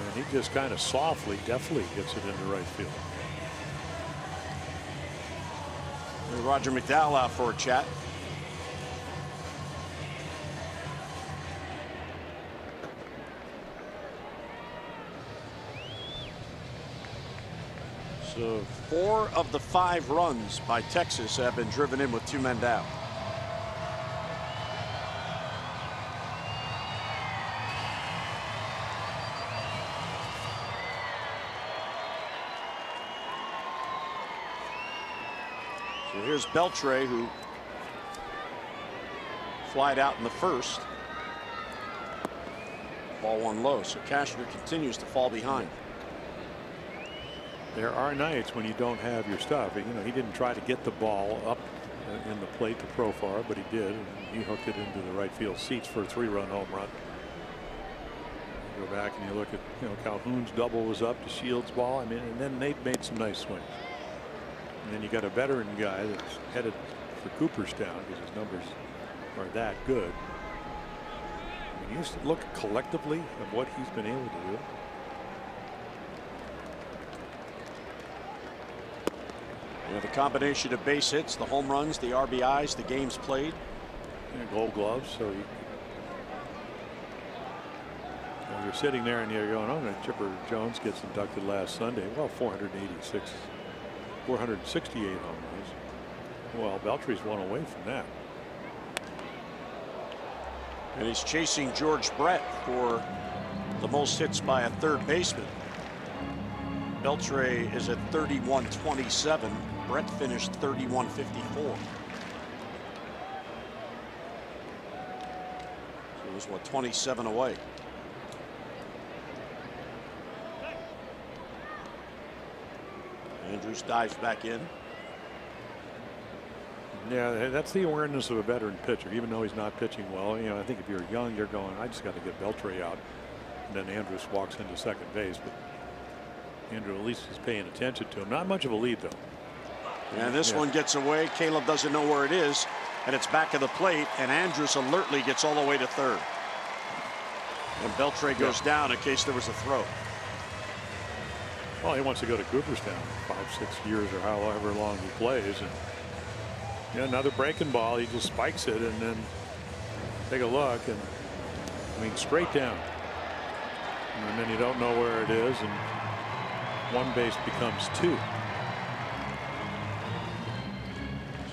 And he just kind of softly, deftly gets it into right field. Roger McDowell out for a chat. So 4 of the 5 runs by Texas have been driven in with 2 men down. So here's Beltre, who flied out in the first. Ball 1 low. So Cashner continues to fall behind. There are nights when you don't have your stuff. You know, he didn't try to get the ball up in the plate to Profar, but he did. And he hooked it into the right field seats for a 3-run home run. You go back and you look at, you know, Calhoun's double was up to Shields' ball. I mean, and then Nate made some nice swings. And then you got a veteran guy that's headed for Cooperstown because his numbers are that good. I mean, you just look collectively at what he's been able to do. You know, the combination of base hits, the home runs, the RBIs, the games played. And Gold Gloves, so you're sitting there and you're going, oh, Chipper Jones gets inducted last Sunday. Well, 468 home runs. Well, Beltre's 1 away from that. And he's chasing George Brett for the most hits by a third baseman. Beltre is at 31-27. Brett finished 31-54. So it was, what, 27 away. Andrews dives back in. Yeah, that's the awareness of a veteran pitcher, even though he's not pitching well. You know, I think if you're young, you're going, I just got to get Beltre out. And then Andrews walks into second base. But Andrew at least is paying attention to him. Not much of a lead, though. And this one gets away. Caleb doesn't know where it is. And it's back of the plate. And Andrews alertly gets all the way to third. And Beltre goes down in case there was a throw. Well, he wants to go to Cooperstown 5-6 years or however long he plays. And yeah, another breaking ball. He just spikes it and then take a look. And I mean, straight down. And then you don't know where it is. And one base becomes 2.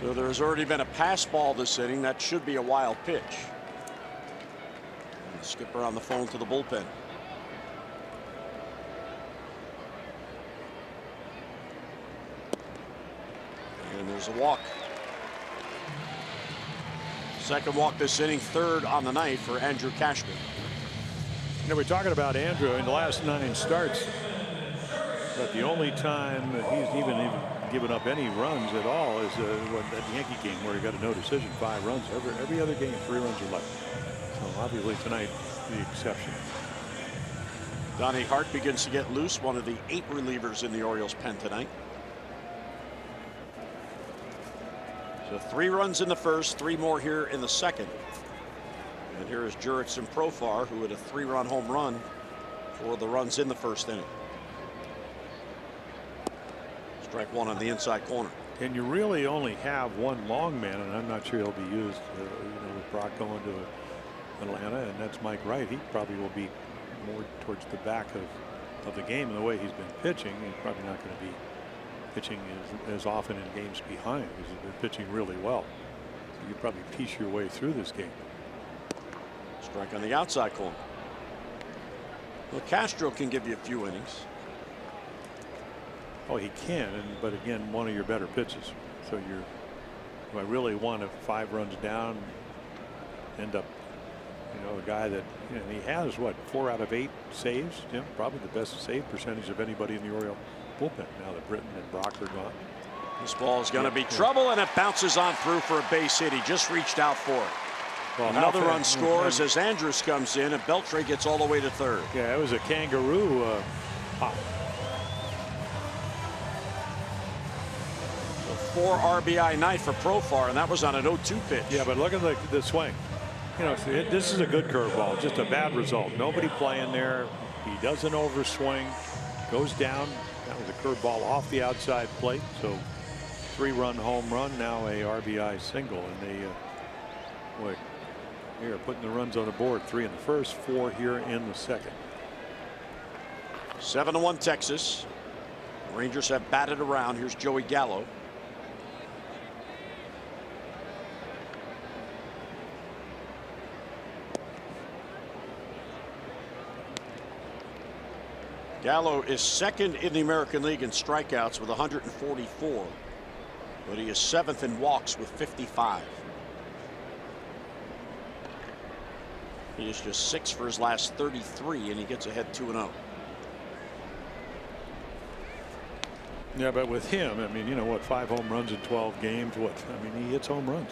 So there's already been a pass ball this inning. That should be a wild pitch. And the skipper on the phone to the bullpen. And there's a walk. Second walk this inning, 3rd on the night for Andrew Cashman. You know, we're talking about Andrew in the last 9 starts. But the only time that he's even given up any runs at all is that Yankee game where he got a no decision, 5 runs. Every other game, 3 runs or less. So obviously tonight, the exception. Donnie Hart begins to get loose, one of the 8 relievers in the Orioles pen tonight. So 3 runs in the first, 3 more here in the second. And here is Jurickson Profar, who had a 3-run home run for the runs in the first inning. Strike 1 on the inside corner. And you really only have one long man, and I'm not sure he'll be used. You know, with Brock going to Atlanta, and that's Mike Wright. He probably will be more towards the back of the game. And the way he's been pitching, he's probably not going to be pitching as often in games behind because he's been pitching really well. So you probably piece your way through this game. Strike on the outside corner. Well, Castro can give you a few innings. Oh, he can, but again, one of your better pitches. So do I really want to 5 runs down, end up You know, a guy that, you know, he has what, 4 out of 8 saves. Jim, probably the best save percentage of anybody in the Oriole bullpen now that Britton and Brock are gone. This ball is going to be trouble, and it bounces on through for a base hit. He just reached out for it. Well, another run scores as Andrus comes in, and Beltre gets all the way to third. Yeah, it was a kangaroo pop. 4 RBI night for Profar, and that was on an 0-2 pitch. Yeah, but look at the swing. You know, this is a good curveball, just a bad result. Nobody playing there. He doesn't overswing, goes down. That was a curveball off the outside plate. So 3-run home run, now a RBI single, and they boy, they are putting the runs on the board. 3 in the first, 4 here in the second. 7-1 Texas. Rangers have batted around. Here's Joey Gallo. Gallo is second in the American League in strikeouts with 144, but he is 7th in walks with 55. He is just 6 for his last 33, and he gets ahead 2-0. Yeah, but with him, I mean, you know what, 5 home runs in 12 games. What, I mean, he hits home runs.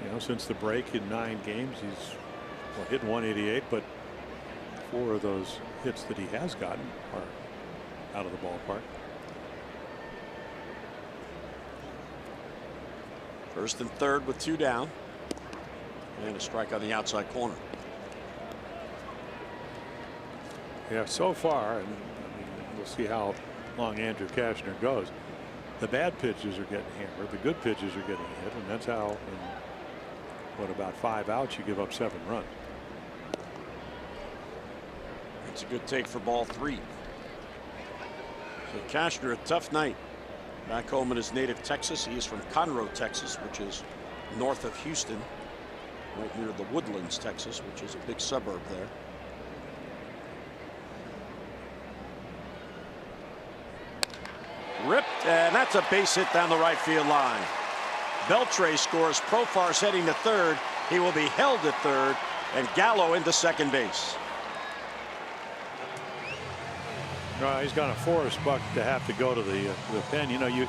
You know, since the break in 9 games, he's hitting 188, but 4 of those hits that he has gotten are out of the ballpark. First and third with 2 down, and a strike on the outside corner. Yeah, so far, and I mean, we'll see how long Andrew Cashner goes. The bad pitches are getting hammered. The good pitches are getting hit, and that's how in what, about 5 outs, you give up 7 runs. It's a good take for ball 3. So Cashner, a tough night back home in his native Texas. He is from Conroe, Texas, which is north of Houston, right near the Woodlands, Texas, which is a big suburb there. Ripped, and that's a base hit down the right field line. Beltre scores. Profar's heading to third. He will be held at third, and Gallo into second base. He's going to force Buck to have to go to the pen. You know, you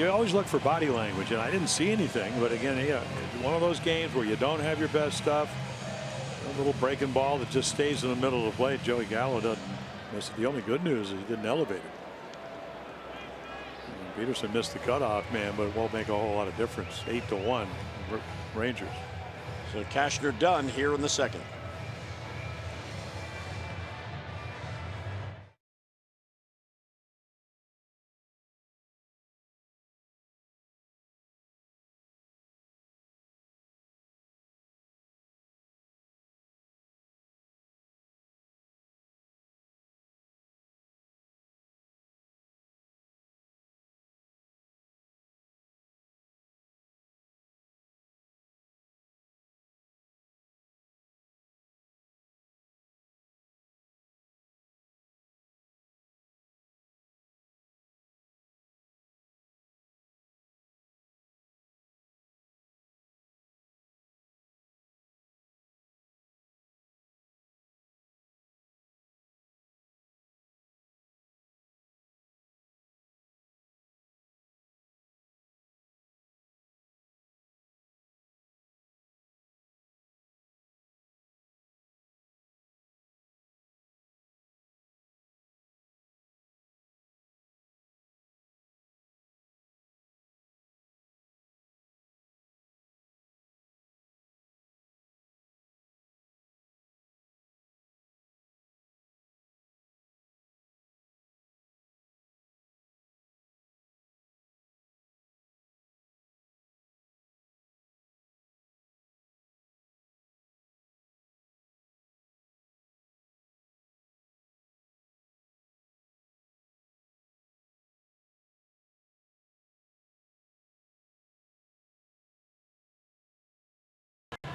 always look for body language, and I didn't see anything. But again, yeah, it's one of those games where you don't have your best stuff. A little breaking ball that just stays in the middle of the plate. Joey Gallo doesn't miss it. The only good news is he didn't elevate it. Peterson missed the cutoff man, but it won't make a whole lot of difference. 8-1 Rangers. So Cashner done here in the second.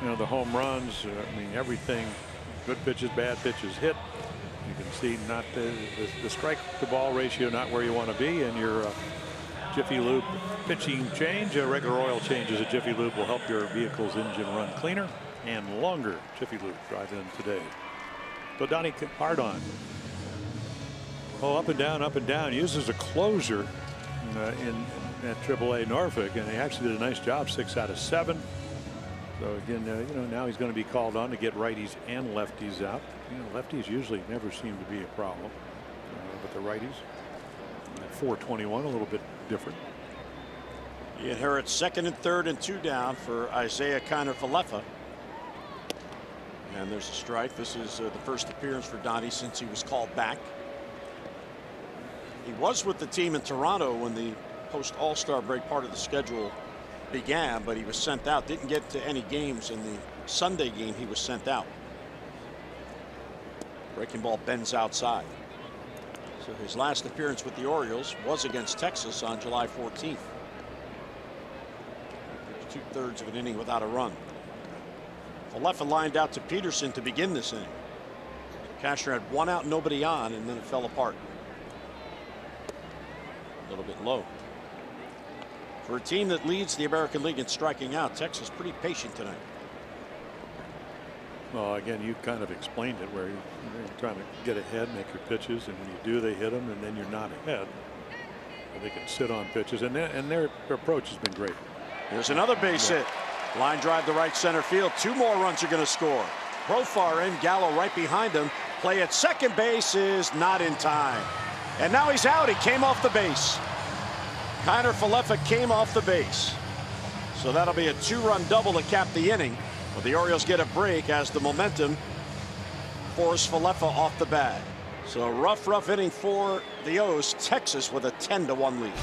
You know, the home runs, I mean, everything, good pitches, bad pitches hit. You can see not the strike to ball ratio not where you want to be, and your Jiffy Lube pitching change, regular oil changes at Jiffy Lube will help your vehicle's engine run cleaner. and longer. Jiffy Lube drive in today. So Donnie hard on. Oh, up and down. Uses a closer at AAA Norfolk, and he actually did a nice job. 6 out of 7. So again, you know, now he's going to be called on to get righties and lefties out. You know, lefties usually never seem to be a problem, but the righties at 421 a little bit different. He inherits 2nd and 3rd and 2 down for Isaiah Kiner-Falefa. And there's a strike. This is the first appearance for Donnie since he was called back. He was with the team in Toronto when the post All-Star break part of the schedule began, but he was sent out. Didn't get to any games. In the Sunday game he was sent out. Breaking ball bends outside. So his last appearance with the Orioles was against Texas on July 14th. 2/3 of an inning without a run. Falefa lined out to Peterson to begin this inning. Cashner had 1 out, nobody on, and then it fell apart. A little bit low. For a team that leads the American League in striking out, Texas pretty patient tonight. Well, again, you kind of explained it, where you're trying to get ahead, make your pitches, and when you do, they hit them, and then you're not ahead. And they can sit on pitches, and their approach has been great. Here's another base hit. Line drive to right center field. 2 more runs are going to score. Profar in, Gallo right behind him. Play at second base is not in time. And now he's out. He came off the base. Kiner-Falefa came off the base. So that'll be a 2-run double to cap the inning. But the Orioles get a break as the momentum forced Falefa off the bag. So a rough inning for the O's. Texas with a 10-1 lead.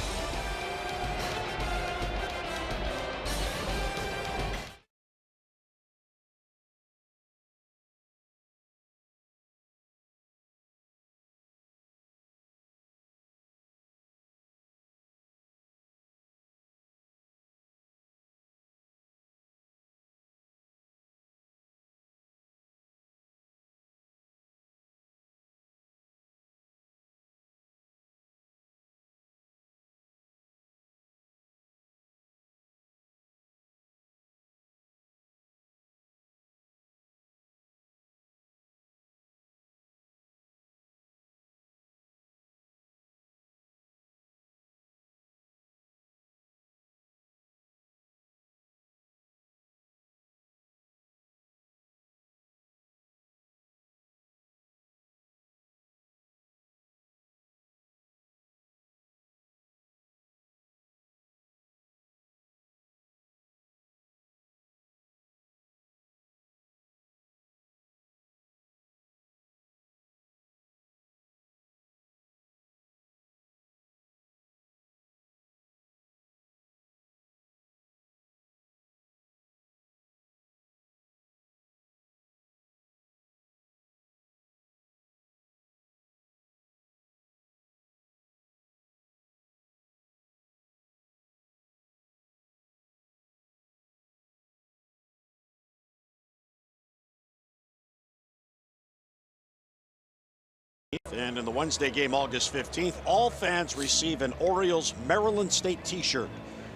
And in the Wednesday game, August 15th, all fans receive an Orioles Maryland State t-shirt.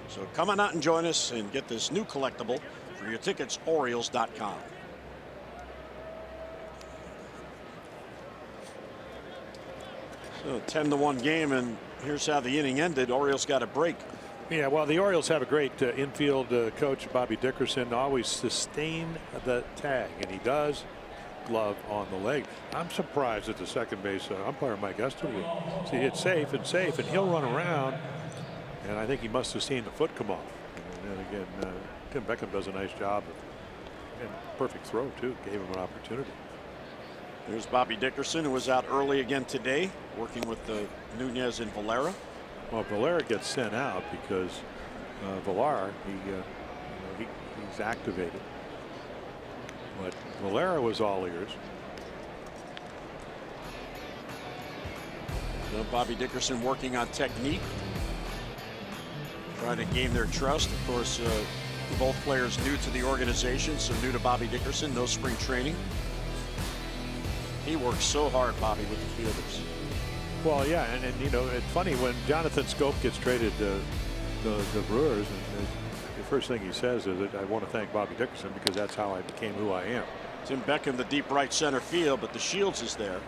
So come on out and join us and get this new collectible. For your tickets, Orioles.com. So 10-1 game, and here's how the inning ended. Orioles got a break. Yeah, well, the Orioles have a great infield coach, Bobby Dickerson, always sustain the tag, and he does. Glove on the leg. I'm surprised that the second base umpire Mike Esterwood. See, it's safe, and he'll run around, and I think he must have seen the foot come off. And then again, Tim Beckham does a nice job, and perfect throw too. Gave him an opportunity. There's Bobby Dickerson, who was out early again today, working with Nunez and Valera. Well, Valera gets sent out because Villar, he's activated. But Valera was all ears. So Bobby Dickerson working on technique, trying to gain their trust. Of course, both players new to the organization, so new to Bobby Dickerson, no spring training. He works so hard, Bobby, with the fielders. Well, yeah, and you know, it's funny when Jonathan Scope gets traded to the Brewers, and the first thing he says is that I want to thank Bobby Dickerson because that's how I became who I am. Tim Beckham, the deep right center field, but the Shields is there.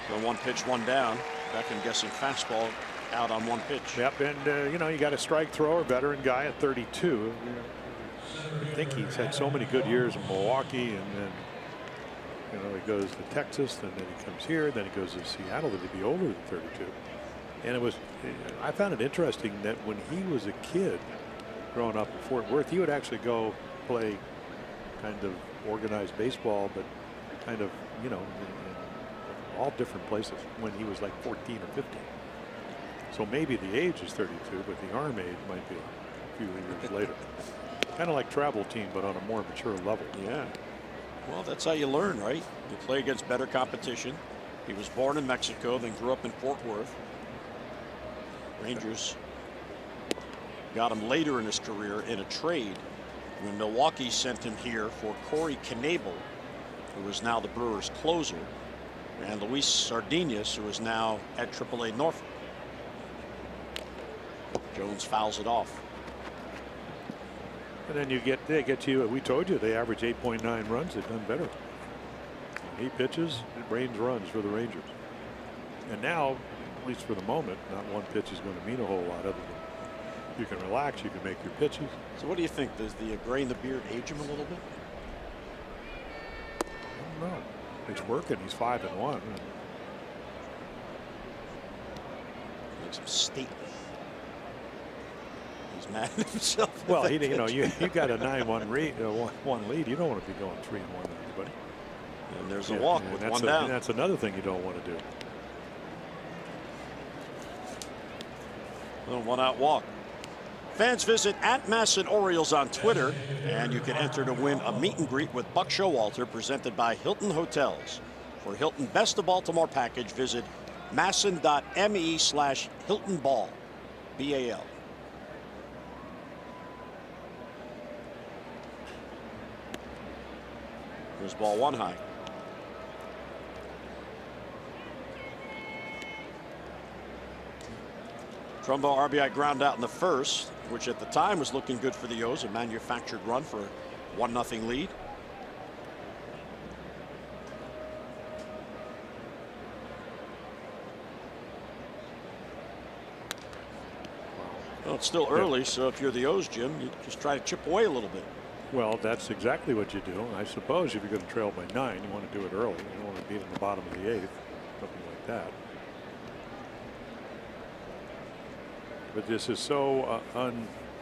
The 1 pitch, 1 down. Beckham guessing fastball out on 1 pitch. Yep, and you know, you got a strike thrower, veteran guy at 32. I think he's had so many good years in Milwaukee, and then you know he goes to Texas, and then he comes here, then he goes to Seattle. That he'd be older than 32. And I found it interesting that when he was a kid growing up in Fort Worth, he would actually go play kind of organized baseball, but kind of, you know, in all different places when he was like 14 or 15. So maybe the age is 32, but the arm age might be a few years later. Kind of like travel team, but on a more mature level. Yeah. Well, that's how you learn, right? You play against better competition. He was born in Mexico, then grew up in Fort Worth. Rangers got him later in his career in a trade when Milwaukee sent him here for Corey Knebel, who is now the Brewers closer, and Luis Sardinas, who is now at AAA Norfolk. Jones fouls it off. And then they get you. We told you they average 8.9 runs. They've done better. He pitches, it rains runs for the Rangers. And now, at least for the moment, not one pitch is going to mean a whole lot other than you can relax, you can make your pitches. So what do you think? Does the gray in the beard age him a little bit? I don't know. It's working. He's 5-1. Makes him stately. He's mad at himself. Well, you know, you got a 9-1 lead. You don't want to be going 3-1 on anybody. And there's a walk with 1 down. And that's another thing you don't want to do. A 1-out walk. Fans visit @MASSON_Orioles on Twitter, and you can enter to win a meet and greet with Buck Showalter, presented by Hilton Hotels. For Hilton Best of Baltimore package, visit masson.me/HiltonBall. BAL. Here's ball 1 high. Trumbo RBI ground out in the first, which at the time was looking good for the O's, a manufactured run for a 1-0 lead. Well, it's still early, so if you're the O's, Jim, you just try to chip away a little bit. Well, that's exactly what you do. I suppose if you're going to trail by 9, you want to do it early. You don't want to be in the bottom of the 8th, something like that. But this is so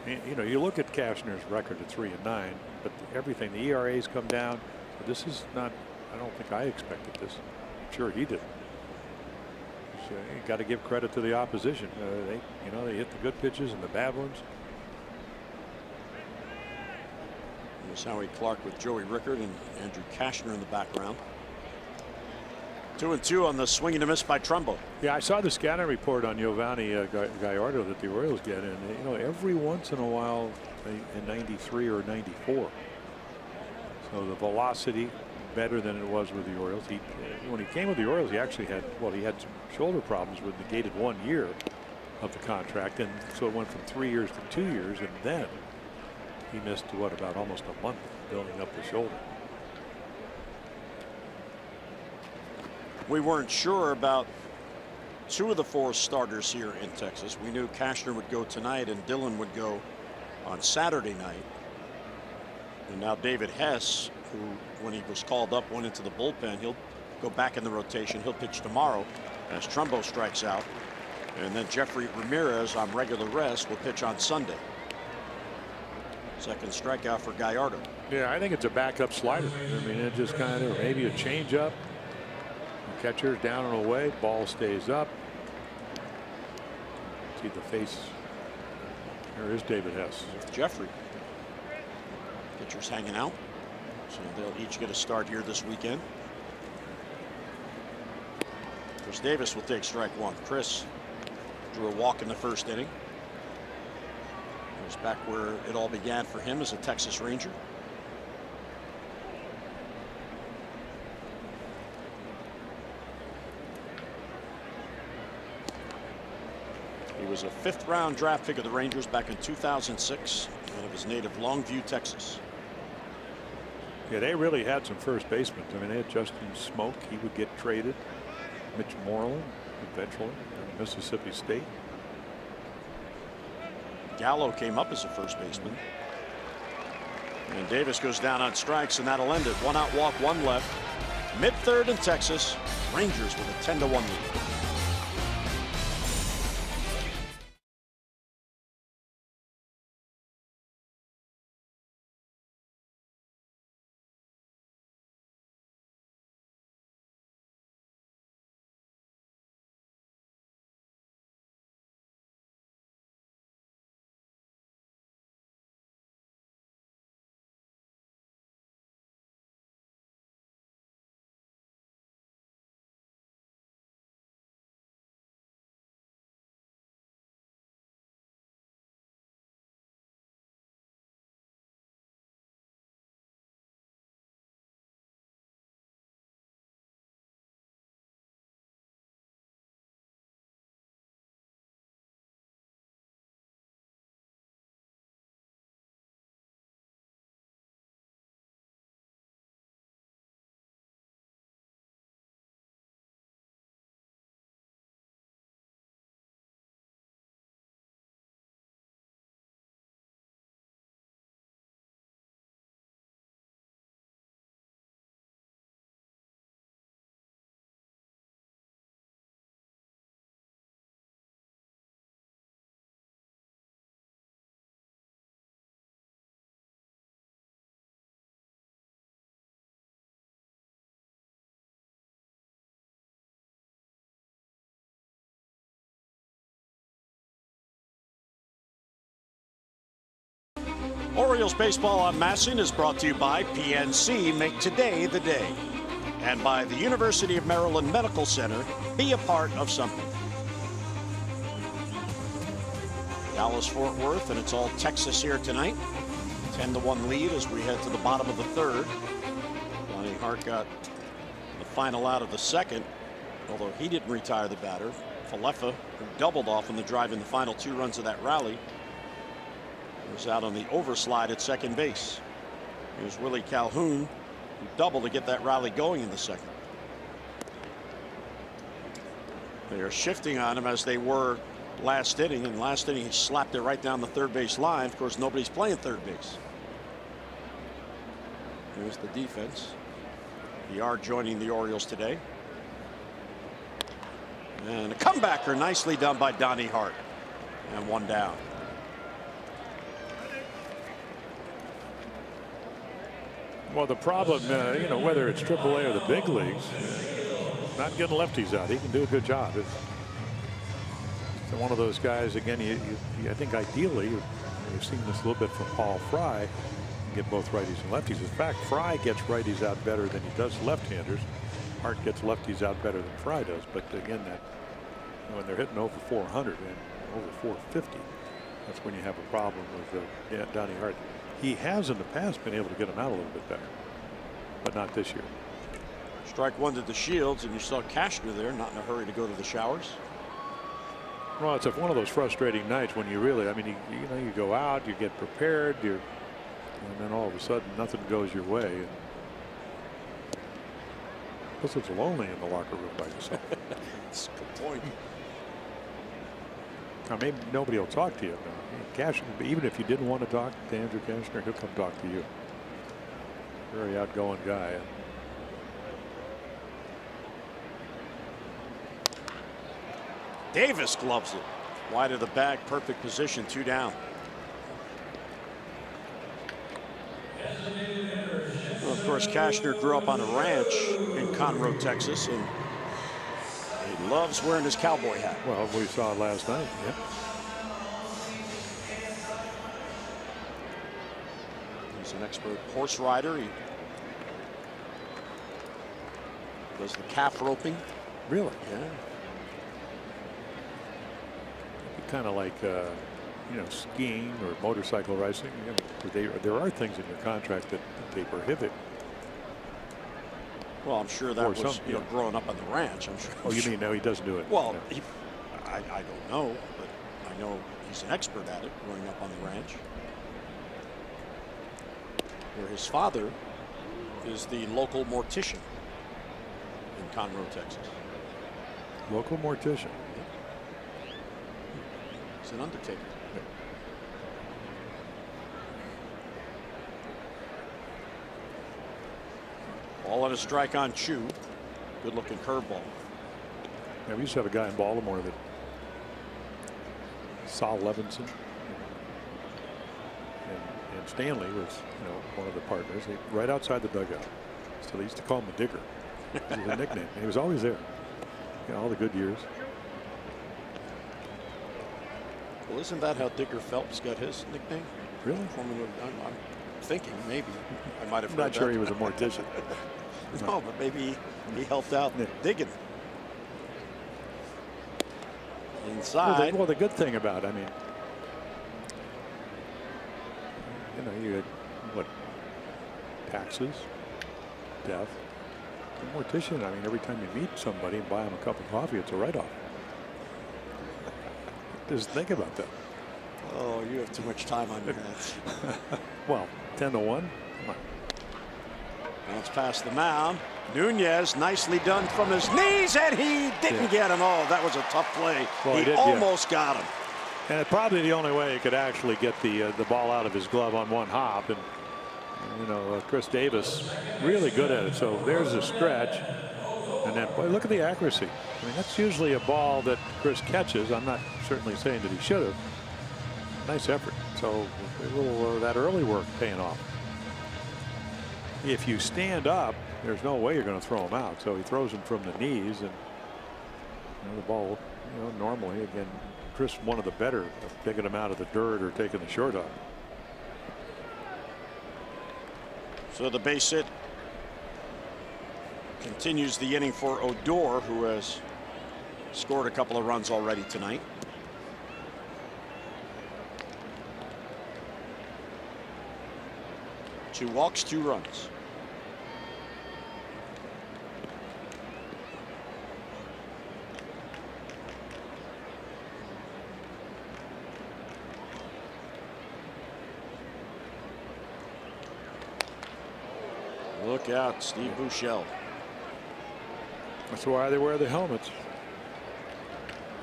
you know, you look at Cashner's record at 3-9, but everything, the ERAs come down. But this is not, I don't think I expected this. I'm sure he didn't. So you got to give credit to the opposition. They hit the good pitches and the bad ones. Here's Howie Clark with Joey Rickard and Andrew Cashner in the background. 2-2 on the swing and a miss by Trumbo. Yeah, I saw the scanner report on Giovanni Gallardo that the Orioles get, and you know, every once in a while in 93 or 94. So the velocity better than it was with the Orioles. When he came with the Orioles, he actually had some shoulder problems with negated 1 year of the contract, and so it went from 3 years to 2 years, and then he missed about almost a month building up the shoulder. We weren't sure about 2 of the 4 starters here in Texas. We knew Cashner would go tonight and Dillon would go on Saturday night. And now David Hess, who when he was called up went into the bullpen, he'll go back in the rotation. He'll pitch tomorrow as Trumbo strikes out. And then Jeffrey Ramirez on regular rest will pitch on Sunday. Second strikeout for Gallardo. Yeah, I think it's a backup slider. I mean, it just kind of maybe a changeup. Catcher's down and away, ball stays up. See the face. There is David Hess. Jeffrey. Pitchers hanging out. So they'll each get a start here this weekend. Chris Davis will take strike 1. Chris drew a walk in the first inning. It was back where it all began for him as a Texas Ranger. He was a 5th round draft pick of the Rangers back in 2006. out of his native Longview, Texas. Yeah, they really had some first basemen. I mean, they had Justin Smoke. He would get traded. Mitch Moreland eventually at Mississippi State. Gallo came up as a first baseman. And Davis goes down on strikes, and that'll end it. 1 out, walk, 1 left. Mid-third in Texas. Rangers with a 10-1 lead. Orioles baseball on Masson is brought to you by PNC. Make today the day. And by the University of Maryland Medical Center. Be a part of something. Dallas-Fort Worth, and it's all Texas here tonight. 10-1 lead as we head to the bottom of the third. Donnie Hart got the final out of the second, although he didn't retire the batter. Falefa, who doubled off in the drive in the final 2 runs of that rally, was out on the overslide at second base. Here's Willie Calhoun, who doubled to get that rally going in the second. They are shifting on him as they were last inning. And last inning, he slapped it right down the third base line. Of course, nobody's playing third base. Here's the defense. They are joining the Orioles today. And a comebacker nicely done by Donnie Hart. And 1 down. Well, the problem, you know, whether it's AAA or the big leagues, not getting lefties out. He can do a good job. It's one of those guys, again, I think ideally, you've seen this a little bit from Paul Fry, get both righties and lefties. In fact, Fry gets righties out better than he does left-handers. Hart gets lefties out better than Fry does. But again, that when they're hitting over 400 and over 450, that's when you have a problem with Donnie Hart. He has in the past been able to get him out a little bit better, but not this year. Strike 1 to the Shields, and you saw Cashner there, not in a hurry to go to the showers. Well, it's one of those frustrating nights when you really, I mean, you know, you go out, you get prepared, and then all of a sudden nothing goes your way. And plus, it's lonely in the locker room by yourself. That's a good point. Now, maybe nobody will talk to you. Cashner, even if you didn't want to talk to Andrew Cashner, he'll come talk to you. Very outgoing guy. Davis gloves it. Wide of the bag, perfect position, 2 down. Well, of course, Cashner grew up on a ranch in Conroe, Texas, and he loves wearing his cowboy hat. Well, we saw it last night. Yeah. He's an expert horse rider. He does the calf roping. Really? Yeah. Kind of like you know, skiing or motorcycle racing. You know, there are things in your contract that they prohibit. Well, I'm sure that was you know, growing up on the ranch. I'm sure. Oh, you mean now he doesn't do it? Well, yeah. I don't know, but I know he's an expert at it growing up on the ranch. where his father is the local mortician in Conroe, Texas. Local mortician. He's an undertaker. Ball on a strike on Chu. Good looking curveball. Yeah, we used to have a guy in Baltimore that Saul Levinson and Stanley was, one of the partners. Right outside the dugout. So they used to call him the Digger. It was a nickname. He was always there. All the good years. Well, isn't that how Digger Phelps got his nickname? Really? I'm thinking maybe. I might have heard I'm not sure that. he was a mortician. No, but maybe he helped out digging. Inside. Well, the good thing about it, you had what? Taxes, death. The mortician, every time you meet somebody and buy them a cup of coffee, it's a write-off. Just think about that. Oh, you have too much time on your hands. Well, 10-1. Come on. Now it's past the mound. Nunez, nicely done from his knees, and he didn't get him. Oh, that was a tough play. Well, he almost got him. And it's probably the only way he could actually get the ball out of his glove on one hop. And Chris Davis really good at it. So there's a stretch. And then, boy, look at the accuracy. That's usually a ball that Chris catches. I'm not certainly saying that he should have. Nice effort. So a little that early work paying off. If you stand up, there's no way you're going to throw him out. So he throws him from the knees, and the ball, normally, again, Chris one of the better of picking him out of the dirt or taking the short up. So the base hit continues the inning for Odor, who has scored a couple of runs already tonight. Two walks, 2 runs. Look out, Steve Buechele. That's why they wear the helmets.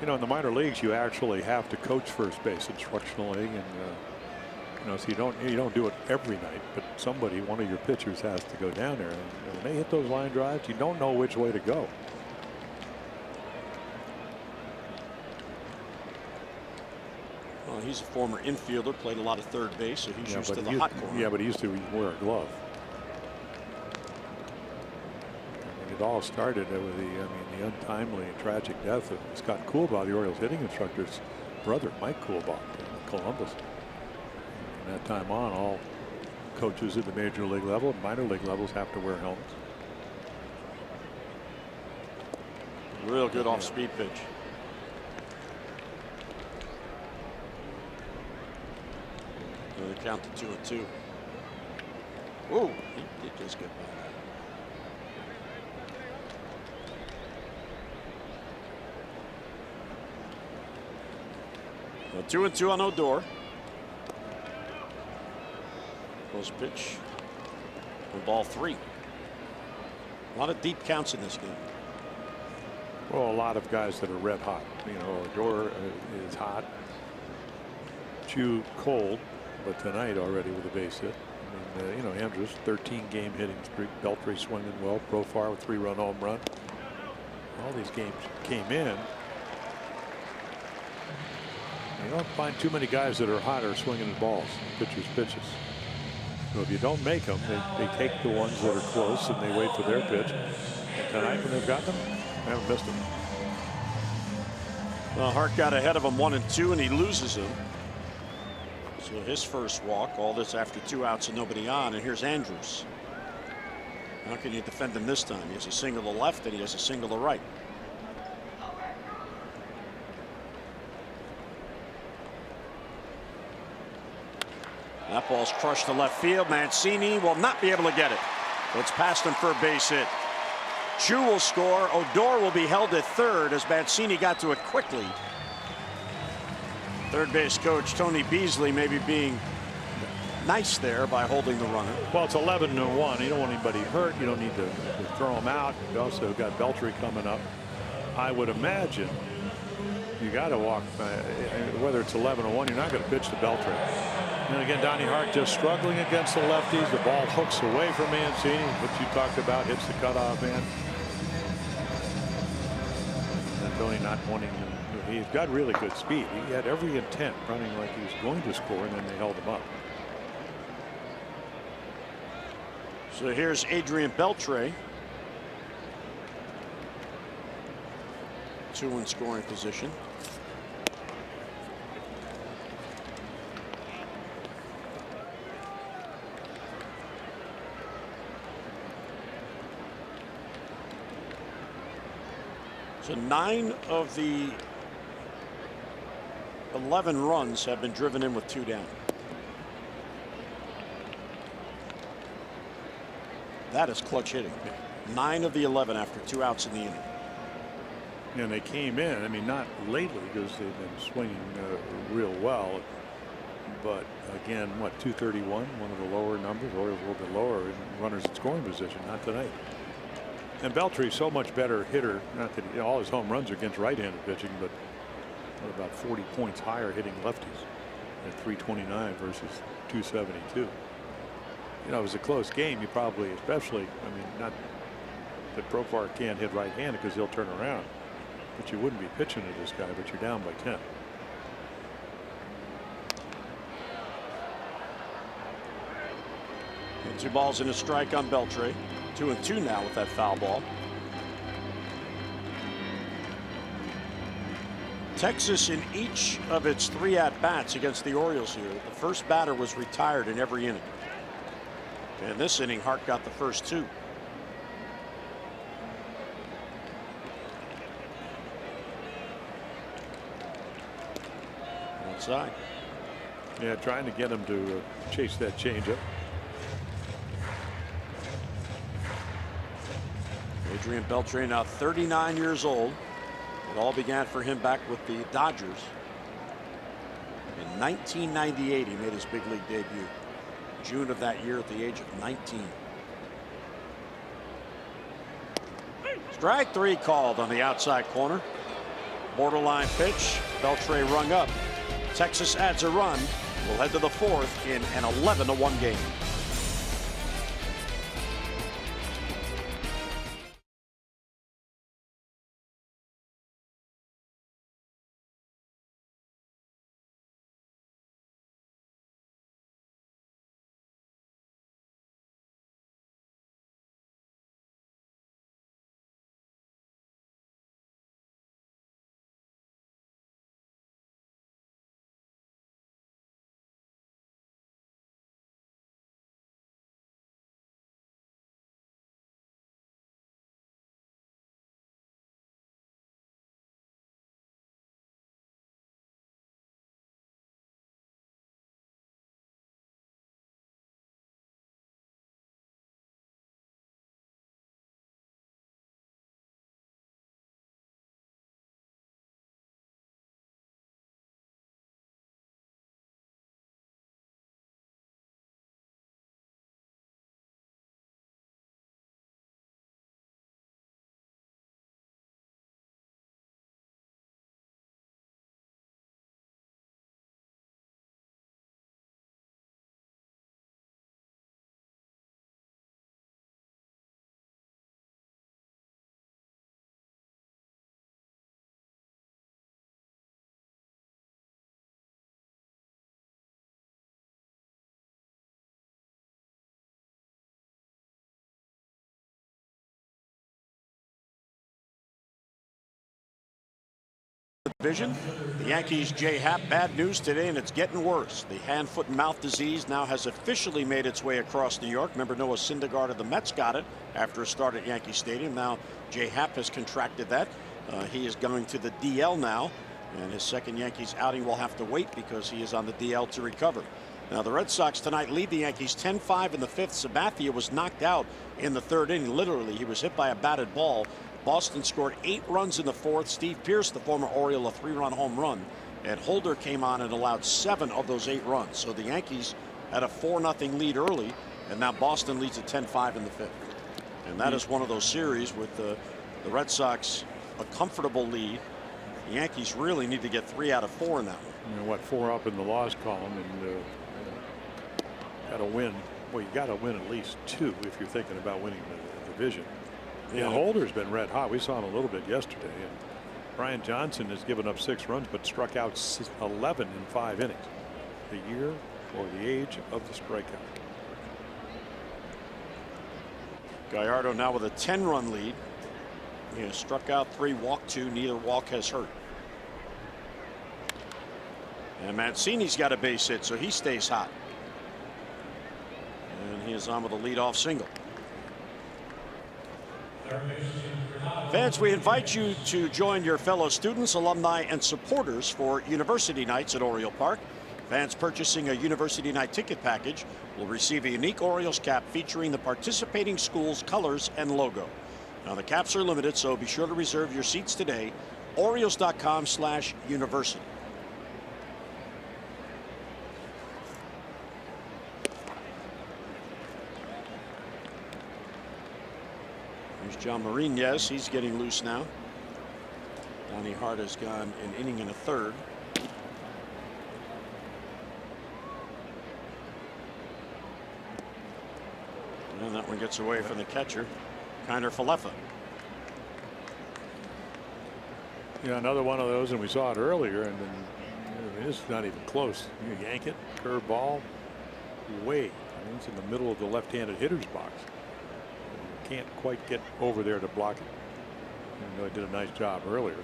In the minor leagues, you actually have to coach first base instructionally, and so you don't do it every night, but somebody, one of your pitchers, has to go down there. And when they hit those line drives, you don't know which way to go. Well, he's a former infielder, played a lot of third base, so he's used to the hot corner. Yeah, but he used to wear a glove. It all started with the untimely and tragic death of Scott Coolbaugh, the Orioles hitting instructor's brother, Mike Coolbaugh, in Columbus. From that time on, all coaches at the major league level and minor league levels have to wear helmets. Real good off-speed pitch. So they count to 2-2. Whoa, he did just get by. So 2-2 on Odor. Close pitch for ball 3. A lot of deep counts in this game. Well, a lot of guys that are red hot. Odor is hot. Chu cold, but tonight already with a base hit. Andrews 13-game hitting streak. Beltry swinging well. Profar with 3-run home run. All these games came in. You don't find too many guys that are hot or swinging at balls, pitchers' pitches. So if you don't make them, they take the ones that are close and they wait for their pitch. And tonight, when they've got them, they haven't missed them. Well, Hart got ahead of him 1-2, and he loses him. So his first walk, all this after 2 outs and nobody on. And here's Andrews. How can you defend him this time? He has a single to left and he has a single to right. That ball's crushed to left field. Mancini will not be able to get it. It's past him for a base hit. Chu will score. Odor will be held at third as Mancini got to it quickly. Third base coach Tony Beasley maybe being nice there by holding the runner. Well, it's 11-1. You don't want anybody hurt. You don't need to throw them out. You also got Beltry coming up. I would imagine you got to walk. Whether it's 11-1, you're not going to pitch to Beltry. And again, Donnie Hart just struggling against the lefties. The ball hooks away from Mancini, which you talked about, hits the cutoff man. And Tony not wanting him. He's got really good speed. He had every intent running like he was going to score, and then they held him up. So here's Adrian Beltre. 2 in scoring position. So 9 of the 11 runs have been driven in with 2 down. That is clutch hitting. 9 of the 11 after 2 outs in the inning. And they came in, I mean, not lately because they've been swinging real well. But again, what, 231, one of the lower numbers, or a little bit lower in runners in scoring position, not tonight. And Beltry's so much better hitter, not that all his home runs are against right-handed pitching, but about 40 points higher hitting lefties at 329 versus 272. You know, it was a close game. You probably, especially, I mean, not that Profar can't hit right-handed because he'll turn around, but you wouldn't be pitching to this guy, but you're down by 10. And 2 balls and a strike on Beltre. 2-2 now with that foul ball. Texas, in each of its 3 at-bats against the Orioles here, the first batter was retired in every inning. And this inning, Hart got the first 2. Outside. Yeah, trying to get him to chase that changeup. Adrian Beltre, now 39 years old. It all began for him back with the Dodgers. In 1998, he made his big league debut. June of that year at the age of 19. Strike 3 called on the outside corner. Borderline pitch. Beltre rung up. Texas adds a run. We'll head to the 4th in an 11-1 game. Division. The Yankees, Jay Happ, bad news today, and it's getting worse. The hand, foot, and mouth disease now has officially made its way across New York. Remember, Noah Syndergaard of the Mets got it after a start at Yankee Stadium. Now Jay Happ has contracted that. He is going to the DL now, and his second Yankees outing will have to wait because he is on the DL to recover. Now the Red Sox tonight lead the Yankees 10-5 in the 5th. Sabathia was knocked out in the 3rd inning. Literally, he was hit by a batted ball. Boston scored 8 runs in the 4th. Steve Pearce, the former Oriole, a 3-run home run. And Holder came on and allowed 7 of those 8 runs. So the Yankees had a 4-0 lead early, and now Boston leads at 10-5 in the 5th. And that is one of those series with the Red Sox a comfortable lead. The Yankees really need to get 3 out of 4 in that one. You know what, 4 up in the loss column, and got to win. Well, you got to win at least 2 if you're thinking about winning the division. Yeah, Holder's been red hot. We saw him a little bit yesterday. And Brian Johnson has given up 6 runs, but struck out 11 in 5 innings. The year or the age of the strikeout. Gallardo now with a 10-run lead. He has struck out 3, walked 2. Neither walk has hurt. And Mancini's got a base hit, so he stays hot. And he is on with a leadoff single. Fans, we invite you to join your fellow students, alumni, and supporters for University Nights at Oriole Park. Fans purchasing a University Night ticket package will receive a unique Orioles cap featuring the participating school's colors and logo. Now, the caps are limited, so be sure to reserve your seats today. Orioles.com/university. Here's John Marinez. He's getting loose now. Donnie Hart has gone an inning and a third. And that one gets away from the catcher, Kiner Falefa. Yeah, another one of those, and we saw it earlier, and then it's not even close. You yank it, curve ball, way. I mean, it's in the middle of the left-handed hitter's box. You can't quite get over there to block it. Even though he did a nice job earlier.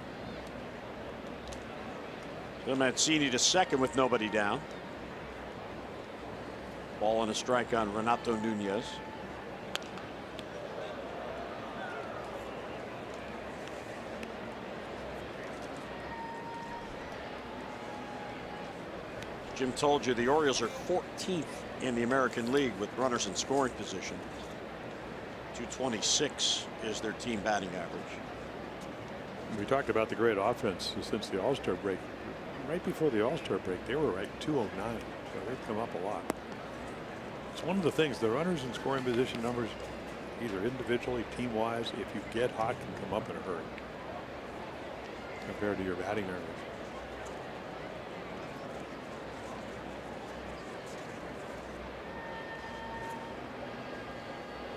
So Mancini to second with nobody down. Ball and a strike on Renato Nunez. Jim told you the Orioles are 14th in the American League with runners in scoring position. 226 is their team batting average. We talked about the great offense since the All-Star break. Right before the All-Star break, they were at 209, so they've come up a lot. It's one of the things, the runners in scoring position numbers, either individually, team-wise, if you get hot, can come up in a hurry compared to your batting average.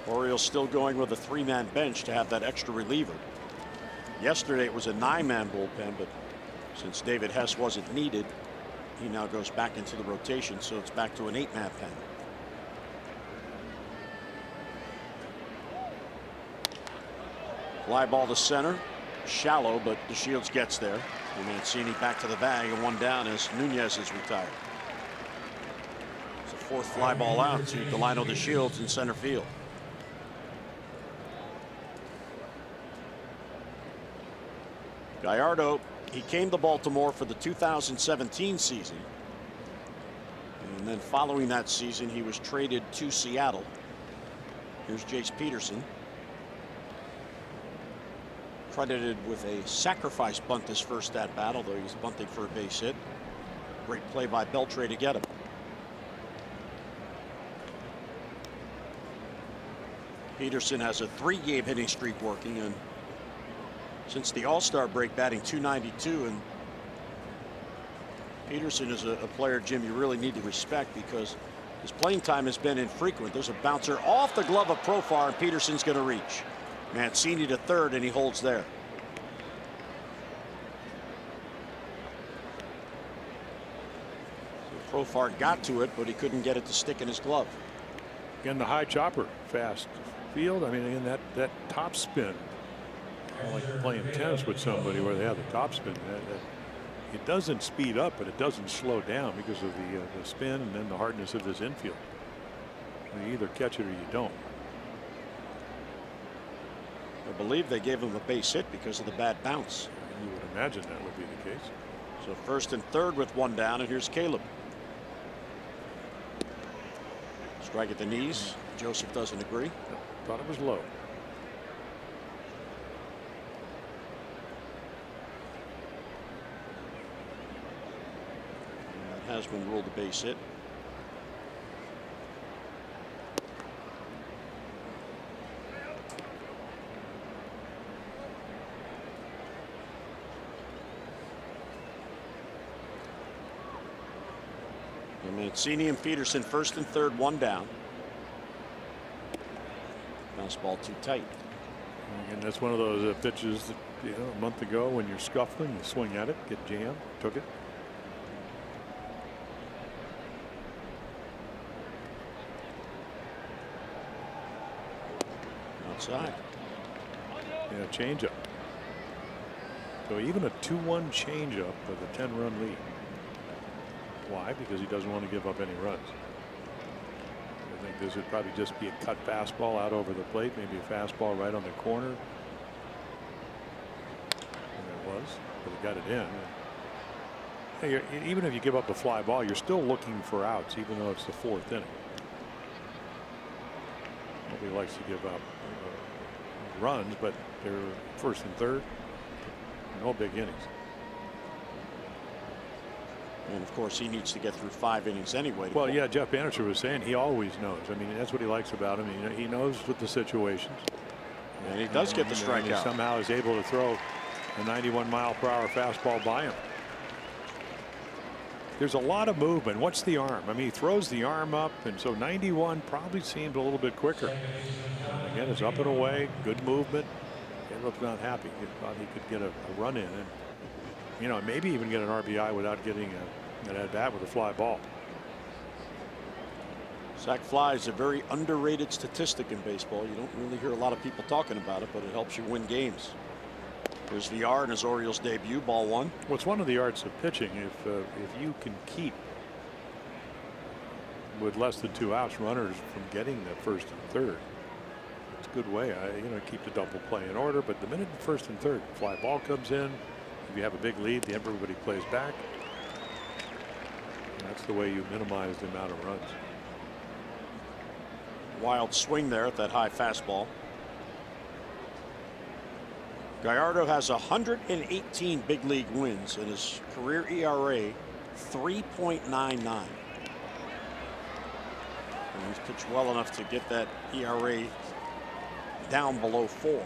Orioles still going with a 3-man bench to have that extra reliever. Yesterday it was a 9-man bullpen, but since David Hess wasn't needed, he now goes back into the rotation, so it's back to an 8-man pen. Fly ball to center, shallow, but DeShields gets there. And Mancini back to the bag, and 1 down as Nunez is retired. It's a 4th fly ball out to Delino DeShields in center field. Gallardo, he came to Baltimore for the 2017 season. And then following that season, he was traded to Seattle. Here's Jace Peterson. Credited with a sacrifice bunt his first at bat, although he's bunting for a base hit. Great play by Beltre to get him. Peterson has a 3-game hitting streak working, and since the All-Star break batting .292, and Peterson is a player, Jim, you really need to respect because his playing time has been infrequent. There's a bouncer off the glove of Profar, and Peterson's going to reach. Mancini to third, and he holds there. So Profar got to it, but he couldn't get it to stick in his glove. Again, the high chopper, fast field. I mean, again, that top spin. Like playing tennis with somebody where they have the top spin. It doesn't speed up, but it doesn't slow down because of the spin and then the hardness of this infield. You either catch it or you don't. I believe they gave him a base hit because of the bad bounce. You would imagine that would be the case. So first and third with 1 down, and here's Caleb. Strike at the knees. Joseph doesn't agree. Thought it was low. Has been ruled a base hit. Mancini and Peterson first and third, one down. Fastball too tight. And that's one of those pitches that, a month ago when you're scuffling, you swing at it, get jammed, took it. Outside. Yeah, changeup. So even a 2-1 changeup with a 10-run lead. Why? Because he doesn't want to give up any runs. I think this would probably just be a cut fastball out over the plate, maybe a fastball right on the corner. And it was, but he got it in. Hey, even if you give up a fly ball, you're still looking for outs, even though it's the fourth inning. Nobody likes to give up runs, but they're first and third. No big innings. And of course, he needs to get through 5 innings anyway. Well, yeah, Jeff Bannister was saying he always knows. I mean, that's what he likes about him. He knows with the situations. And he does get the strikeout. He somehow is able to throw a 91-mile-per-hour fastball by him. There's a lot of movement. What's the arm? I mean, he throws the arm up, and so 91 probably seemed a little bit quicker. Again, it's up and away, good movement. Caleb's not happy. He thought he could get a run in, and maybe even get an RBI without getting an at-bat with a fly ball. Sac fly is a very underrated statistic in baseball. You don't really hear a lot of people talking about it, but it helps you win games. There's VR in his Orioles debut, ball 1. Well, it's one of the arts of pitching. If you can keep with less than 2 outs runners from getting the first and third, it's a good way. Keep the double play in order. But the minute the first and third fly ball comes in, if you have a big lead, everybody plays back. And that's the way you minimize the amount of runs. Wild swing there at that high fastball. Gallardo has 118 big league wins, and his career ERA 3.99. And he's pitched well enough to get that ERA down below 4. Or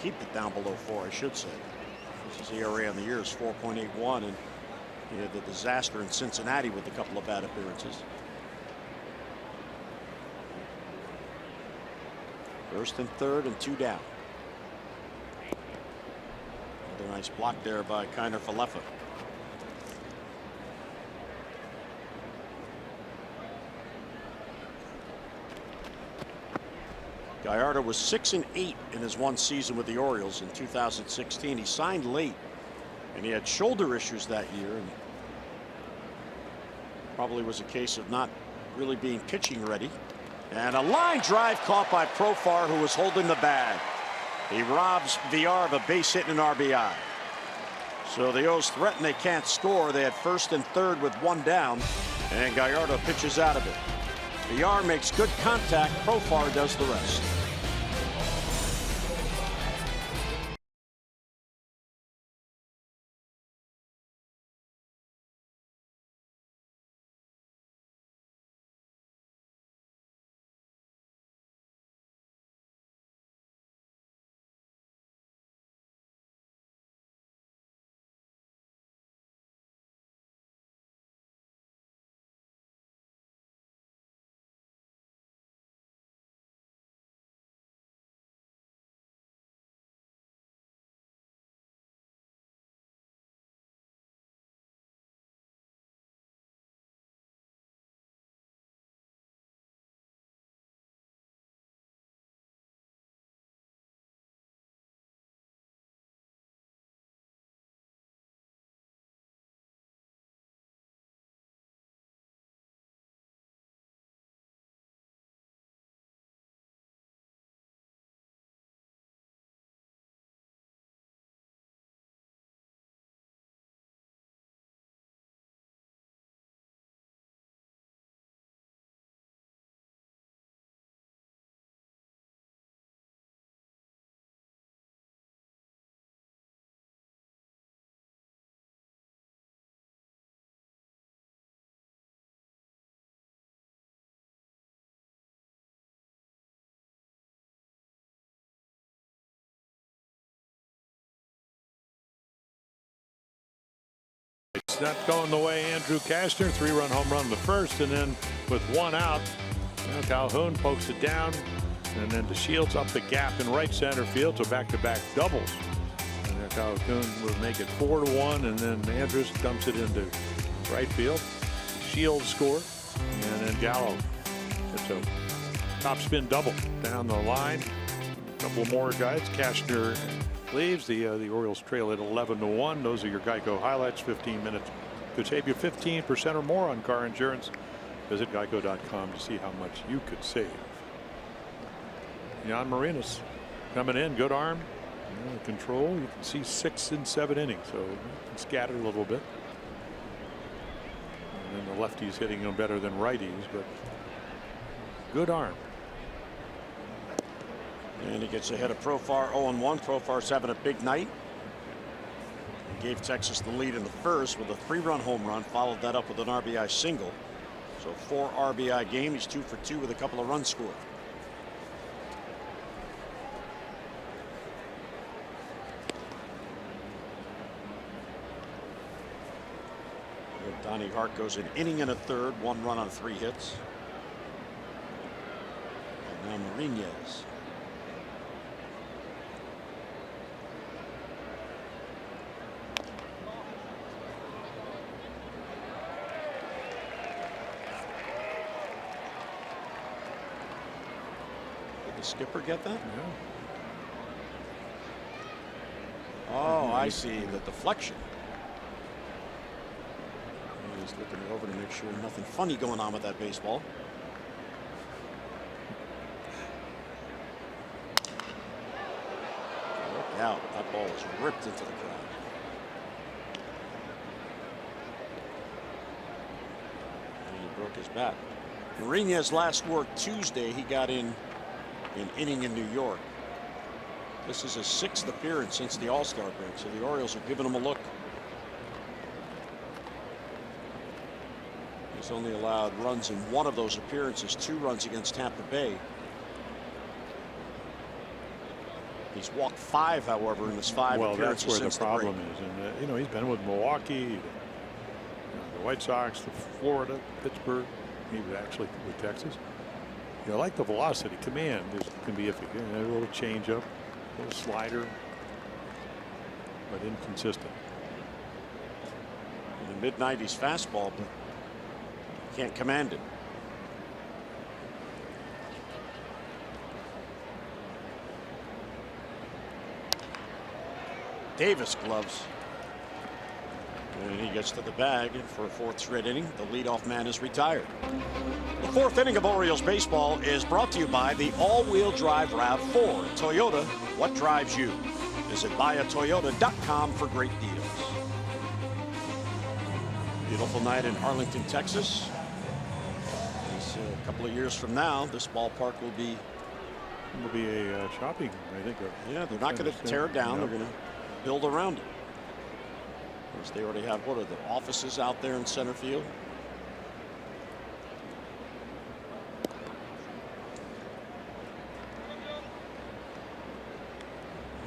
keep it down below 4, I should say. His ERA on the year is 4.81, and he had the disaster in Cincinnati with a couple of bad appearances. First and third and 2 down. Another nice block there by Kiner Falefa. Gallardo was 6-8 in his one season with the Orioles in 2016. He signed late, and he had shoulder issues that year, and probably was a case of not really being pitching ready. And a line drive caught by Profar, who was holding the bag. He robs VR of a base hit and an RBI. So the O's threaten they can't score. They had first and third with 1 down, and Gallardo pitches out of it. VR makes good contact. Profar does the rest. It's not going the way Andrew Kastner. 3-run home run in the first, and then with 1 out, Calhoun pokes it down, and then DeShields up the gap in right center field. So back-to-back doubles. And then Calhoun will make it 4-1, and then Andrews dumps it into right field. Shields score, and then Gallo. It's a top spin double down the line. A couple more guys. Kastner leaves. The Orioles trail at 11-1. Those are your Geico highlights. 15 minutes could save you 15% or more on car insurance. Visit geico.com to see how much you could save. Jan Marinas coming in, good arm, control. You can see 6 and 7 innings, so it's scattered a little bit. And then the lefties hitting them better than righties, but good arm. And he gets ahead of Profar 0-1. Profar's having a big night. He gave Texas the lead in the first with a 3-run home run, followed that up with an RBI single. So 4 RBI game. He's 2 for 2 with a couple of runs scored. Donnie Hart goes an inning and a third, 1 run on 3 hits. And now Marinez. Did the skipper get that? Yeah. Oh, I see the deflection. He's looking it over to make sure nothing funny going on with that baseball. Look out, that ball is ripped into the crowd. And he broke his bat. Marinez last worked Tuesday. He got in an inning in New York. This is his 6th appearance since the All-Star break, so the Orioles are giving him a look. He's only allowed runs in 1 of those appearances, 2 runs against Tampa Bay. He's walked 5, however, in his 5 appearances. Well, that's where the problem break. is. And, he's been with Milwaukee, the White Sox, the Florida, Pittsburgh, maybe actually with Texas. I like the velocity. Command can be iffy. A little changeup, a little slider, but inconsistent. In the mid-90s fastball, but can't command it. Davis gloves. And he gets to the bag for a 4th straight inning. The leadoff man is retired. The 4th inning of Orioles baseball is brought to you by the all-wheel drive RAV4. Toyota, what drives you? Visit buyatoyota.com for great deals. Beautiful night in Arlington, Texas. A couple of years from now, this ballpark will be a shopping, I think. Yeah, they're not going to tear it down. No. They're going to build around it. Because they already have, what are the offices out there in center field?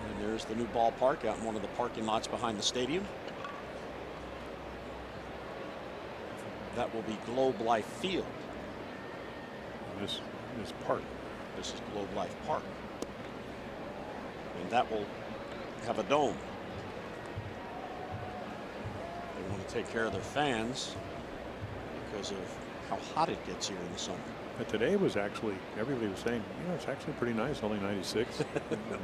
And there's the new ballpark out in one of the parking lots behind the stadium. That will be Globe Life Field. This park. This is Globe Life Park. And that will have a dome. They want to take care of their fans because of how hot it gets here in the summer. But today was actually, everybody was saying, it's actually pretty nice, only 96.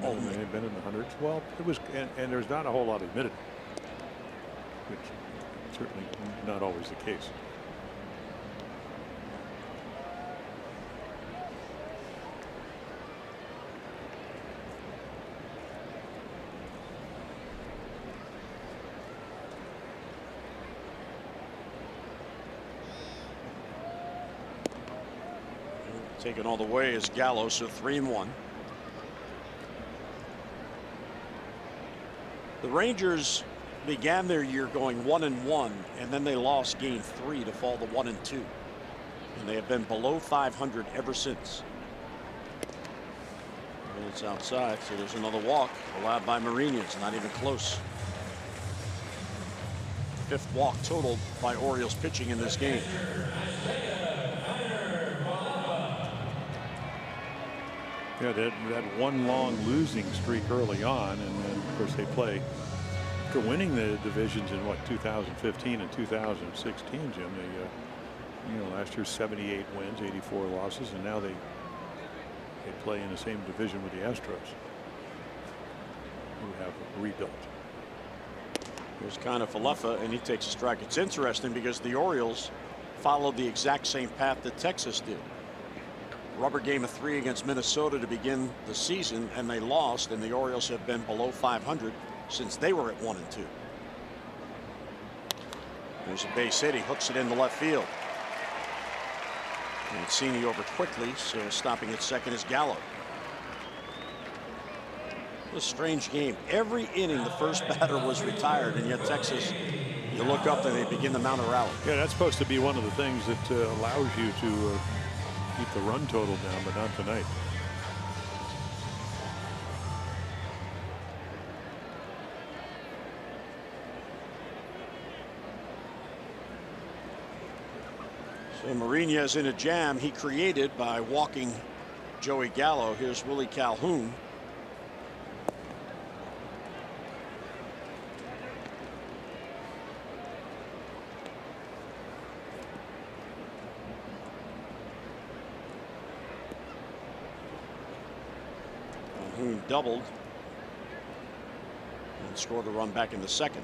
And they've been in the hundreds. Well, it was, and there's not a whole lot of humidity, which is certainly not always the case. Taken all the way is Gallo, so 3-1. The Rangers began their year going 1-1, and then they lost game 3 to fall to 1-2. And they have been below 500 ever since. And it's outside, so there's another walk allowed by Marinez, not even close. 5th walk total by Orioles pitching in this game. Yeah, that one long losing streak early on, and then of course they play after winning the divisions in what, 2015 and 2016, Jim. They last year 78 wins, 84 losses, and now they play in the same division with the Astros, who have rebuilt. Here's kind of Falefa, and he takes a strike. It's interesting because the Orioles followed the exact same path that Texas did. Rubber game of 3 against Minnesota to begin the season, and they lost, and the Orioles have been below 500 since they were at 1-2. There's a base hit. He hooks it in the left field. Mancini over quickly, so stopping at second is Gallo. A strange game. Every inning the first batter was retired, and yet Texas, you look up and they begin to mount a rally. Yeah, that's supposed to be one of the things that allows you to keep the run total down, but not tonight. So Mariñez in a jam he created by walking Joey Gallo. Here's Willie Calhoun. Calhoun doubled and scored a run back in the second.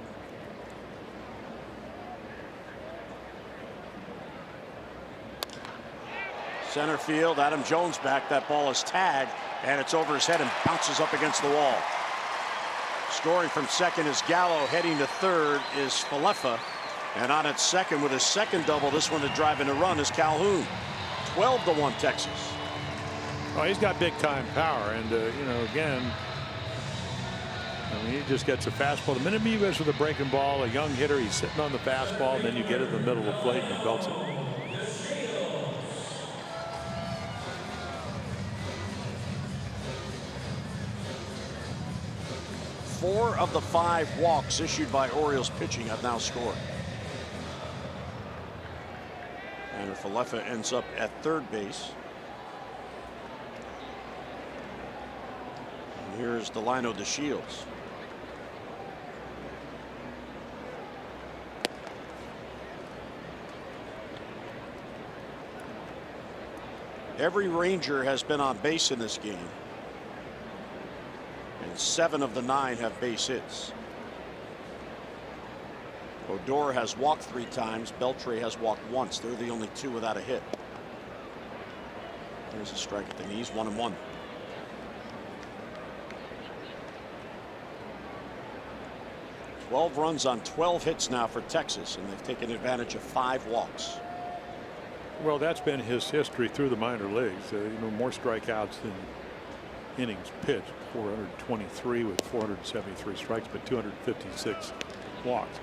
Center field, Adam Jones back. That ball is tagged, and it's over his head and bounces up against the wall. Scoring from second is Gallo. Heading to third is Falefa. And on at second with his second double, this one to drive in a run, is Calhoun. 12-1 Texas. Oh, he's got big time power, and again, I mean, he just gets a fastball. The minute he goes with a breaking ball, a young hitter, he's sitting on the fastball, and then you get it in the middle of the plate and he belts it. 4 of the 5 walks issued by Orioles pitching have now scored. And Falefa ends up at third base. And here's Delino DeShields. Every Ranger has been on base in this game. And 7 of the 9 have base hits. Odor has walked 3 times. Beltre has walked once. They're the only 2 without a hit. There's a strike at the knees, 1-1. Twelve runs on 12 hits now for Texas, and they've taken advantage of 5 walks. Well, that's been his history through the minor leagues. More strikeouts than innings pitched. 423 with 473 strikes, but 256 walks.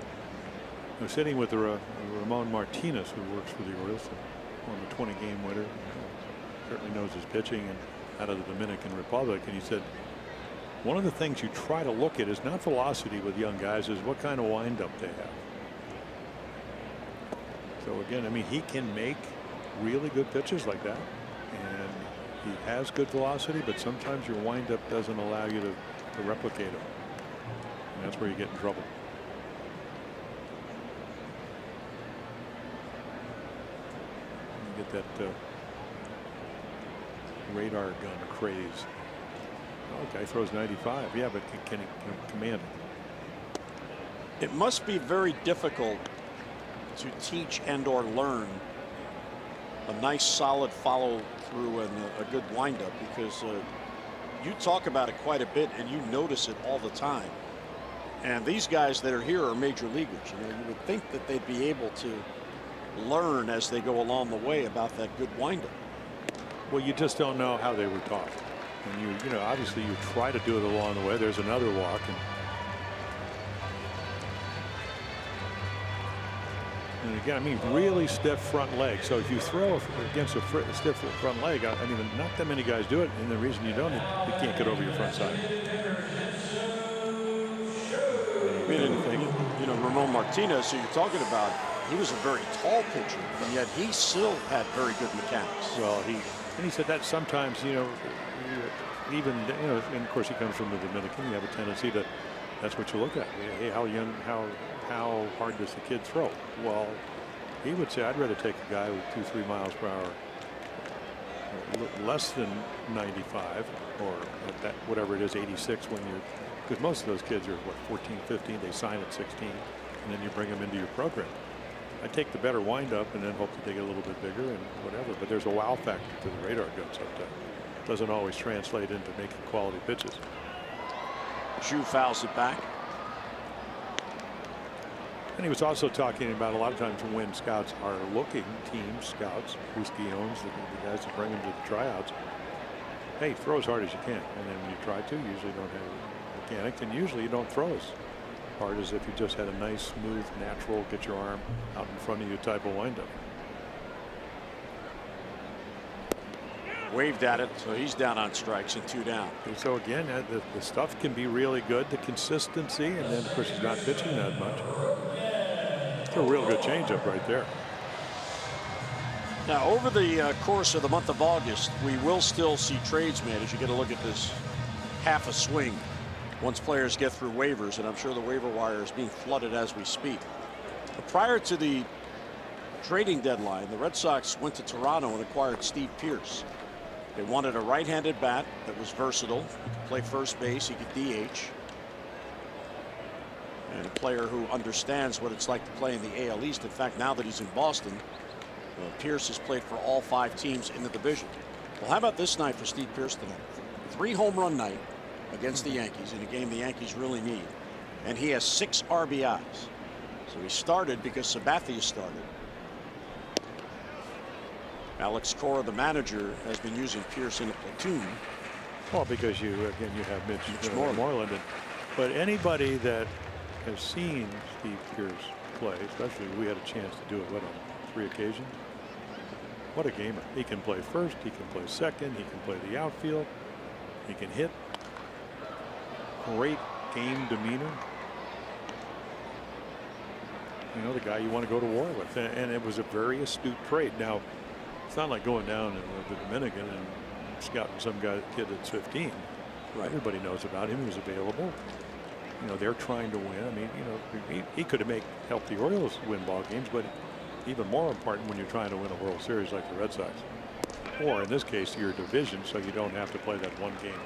Now, sitting with Ramon Martinez, who works for the Orioles, on the 20-game winner, certainly knows his pitching, and out of the Dominican Republic. And he said one of the things you try to look at is not velocity with young guys, is what kind of windup they have. So again, I mean, he can make really good pitches like that, and he has good velocity, but sometimes your windup doesn't allow you to replicate it, and that's where you get in trouble. You get that radar gun craze. Oh, guy throws 95. Yeah, but can he command it? It must be very difficult to teach and or learn a nice solid follow through and a good windup, because you talk about it quite a bit and you notice it all the time. And these guys that are here are major leaguers. You would think that they'd be able to learn as they go along the way about that good windup. Well, you just don't know how they were taught. And you know, obviously you try to do it along the way. There's another walk, and again, I mean, really stiff front leg. So if you throw against a stiff front leg, I mean, not that many guys do it, and the reason you don't, you can't get over your front side. I mean, You know, Ramon Martinez, who you're talking about, he was a very tall pitcher, and yet he still had very good mechanics. Well, he said that sometimes, you know, even, you know, and of course he comes from the Dominican. You have a tendency to, that's what you look at. Hey, how how hard does the kid throw? Well, he would say, I'd rather take a guy with 2-3 miles per hour, less than 95, or at that, whatever it is, 86 when you're, because most of those kids are what, 14, 15, they sign at 16, and then you bring them into your program. I take the better windup and then hope that they get a little bit bigger and whatever, but there's a wow factor to the radar gun sometimes. Doesn't always translate into making quality pitches. Zhu fouls it back. And he was also talking about a lot of times when scouts are looking, teams, scouts, Whiskey owns, the guys that bring them to the tryouts, hey, throw as hard as you can. And then when you try to, usually don't have mechanics, and usually you don't throw as hard as if you just had a nice, smooth, natural, get your arm out in front of you type of windup. Waved at it, so he's down on strikes and 2 down. And so again, the stuff can be really good, the consistency, and then of course he's not pitching that much. It's a real good changeup right there. Now, over the course of the month of August, we will still see trades made as you get a look at this half a swing once players get through waivers, and I'm sure the waiver wire is being flooded as we speak. But prior to the trading deadline, the Red Sox went to Toronto and acquired Steve Pearce. They wanted a right-handed bat that was versatile. He could play first base, he could DH, and a player who understands what it's like to play in the AL East. In fact, now that he's in Boston, Pearce has played for all 5 teams in the division. Well, how about this night for Steve Pearce tonight? 3 home run night against the Yankees in a game the Yankees really need, and he has 6 RBIs. So he started because Sabathia started. Alex Cora, the manager, has been using Pearce in a platoon. Well, because you have Mitch Moreland. But anybody that has seen Steve Pearce play, especially we had a chance to do it on 3 occasions. What a gamer. He can play first, he can play second, he can play the outfield, he can hit. Great game demeanor. You know, the guy you want to go to war with. And it was a very astute trade. Now, it's not like going down to the Dominican and scouting some kid that's 15. Right. Everybody knows about him. He was available. You know, they're trying to win. I mean, you know, he could have helped the Orioles win ball games, but even more important when you're trying to win a World Series like the Red Sox, or in this case, your division, so you don't have to play that 1-game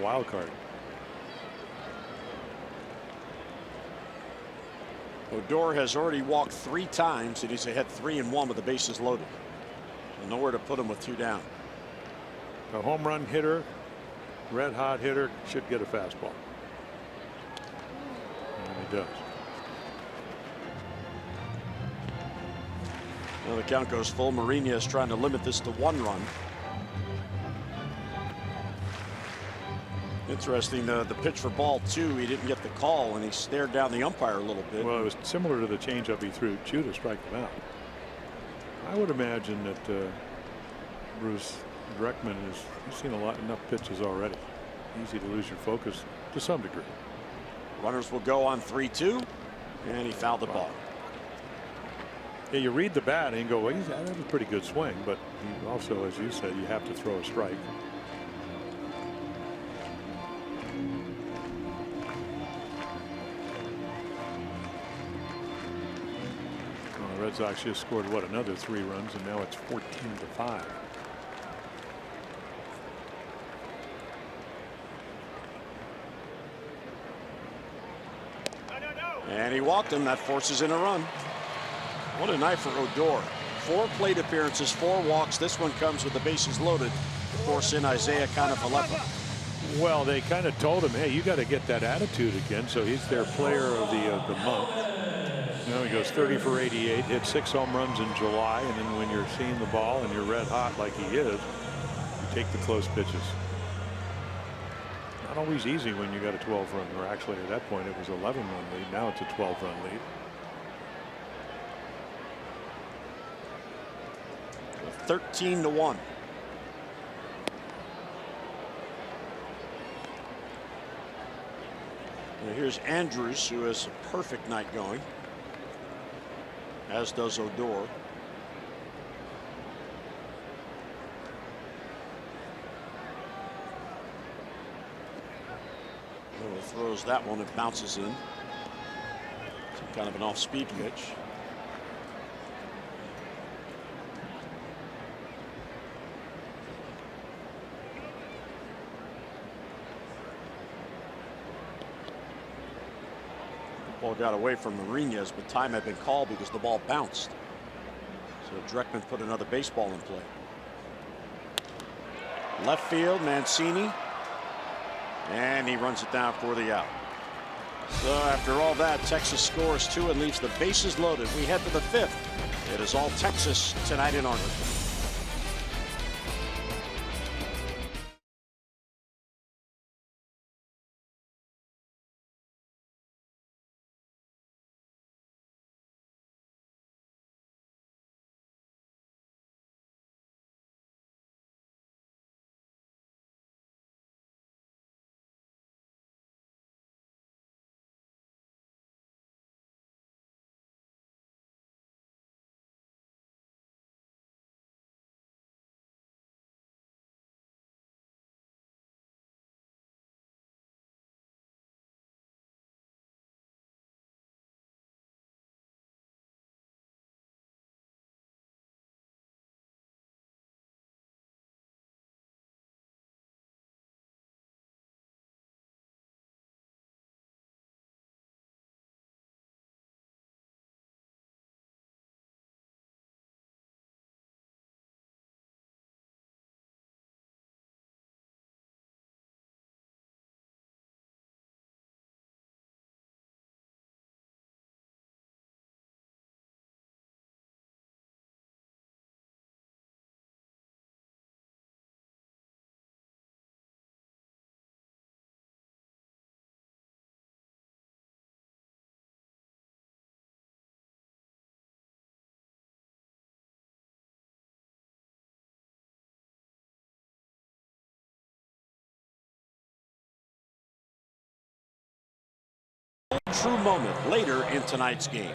wild card. Odor has already walked 3 times, and he's ahead 3-1 with the bases loaded. So nowhere to put him with 2 down. A home run hitter, red hot hitter, should get a fastball. And he does. Well, the count goes full. Mourinho is trying to limit this to 1 run. Interesting, the pitch for ball 2, he didn't get the call, and he stared down the umpire a little bit. Well, it was similar to the changeup he threw to strike him out. I would imagine that Bruce Dreckman he's seen enough pitches already. Easy to lose your focus to some degree. Runners will go on 3-2, and he fouled the ball. Yeah, you read the bat and go, well, that was a pretty good swing, but you also, as you said, you have to throw a strike. Well, the Red Sox just scored another 3 runs, and now it's 14-5. And he walked him. That forces in a run. What a night for Odor. 4 plate appearances, 4 walks. This one comes with the bases loaded to force in Isaiah Kiner-Falefa. Well, they kind of told him, hey, you got to get that attitude again. So he's their player of the month. You know, he goes 30 for 88, hit 6 home runs in July, and then when you're seeing the ball and you're red hot like he is, you take the close pitches. Not always easy when you got a 12-run, or actually at that point it was 11-run lead. Now it's a 12-run lead. 13-1. Now here's Andrews, who has a perfect night going, as does Odor. Miller throws that one, it bounces in. Some kind of an off-speed pitch. Ball got away from Marinas, but time had been called because the ball bounced. So Dreckman put another baseball in play. Left field, Mancini. And he runs it down for the out. So after all that, Texas scores 2 and leaves the bases loaded. We head to the 5th. It is all Texas tonight in Arlington. True moment later in tonight's game.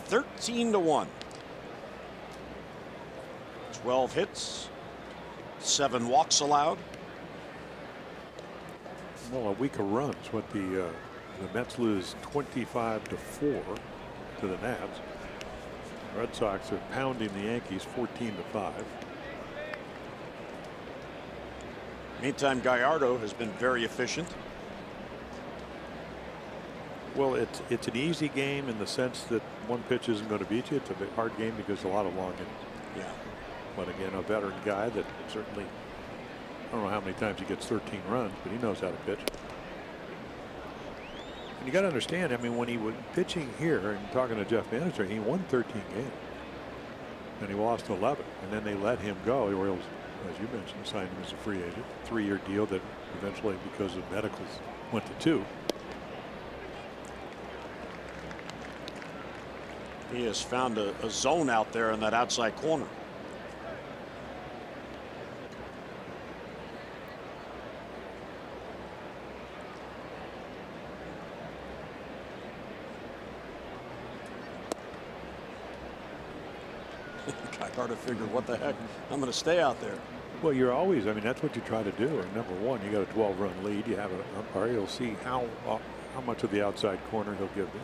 13-1. 12 hits, 7 walks allowed. Well, a week of runs. What the Mets lose 25-4 to the Nats. Red Sox are pounding the Yankees 14-5. Meantime, Gallardo has been very efficient. Well, it's an easy game in the sense that one pitch isn't going to beat you. It's a bit hard game because a lot of long innings. Yeah. But again, a veteran guy that certainly, I don't know how many times he gets 13 runs, but he knows how to pitch. And you got to understand, I mean, when he was pitching here and talking to Jeff Bannister, he won 13 games. And he lost 11. And then they let him go. The Orioles, as you mentioned, signed him as a free agent. 3-year deal that eventually, because of medicals, went to 2. He has found a zone out there in that outside corner. Hard to figure what the heck, I'm going to stay out there. Well, you're always, I mean, that's what you try to do. And number one, you got a 12-run lead. You have an umpire. You'll see how much of the outside corner he'll give you.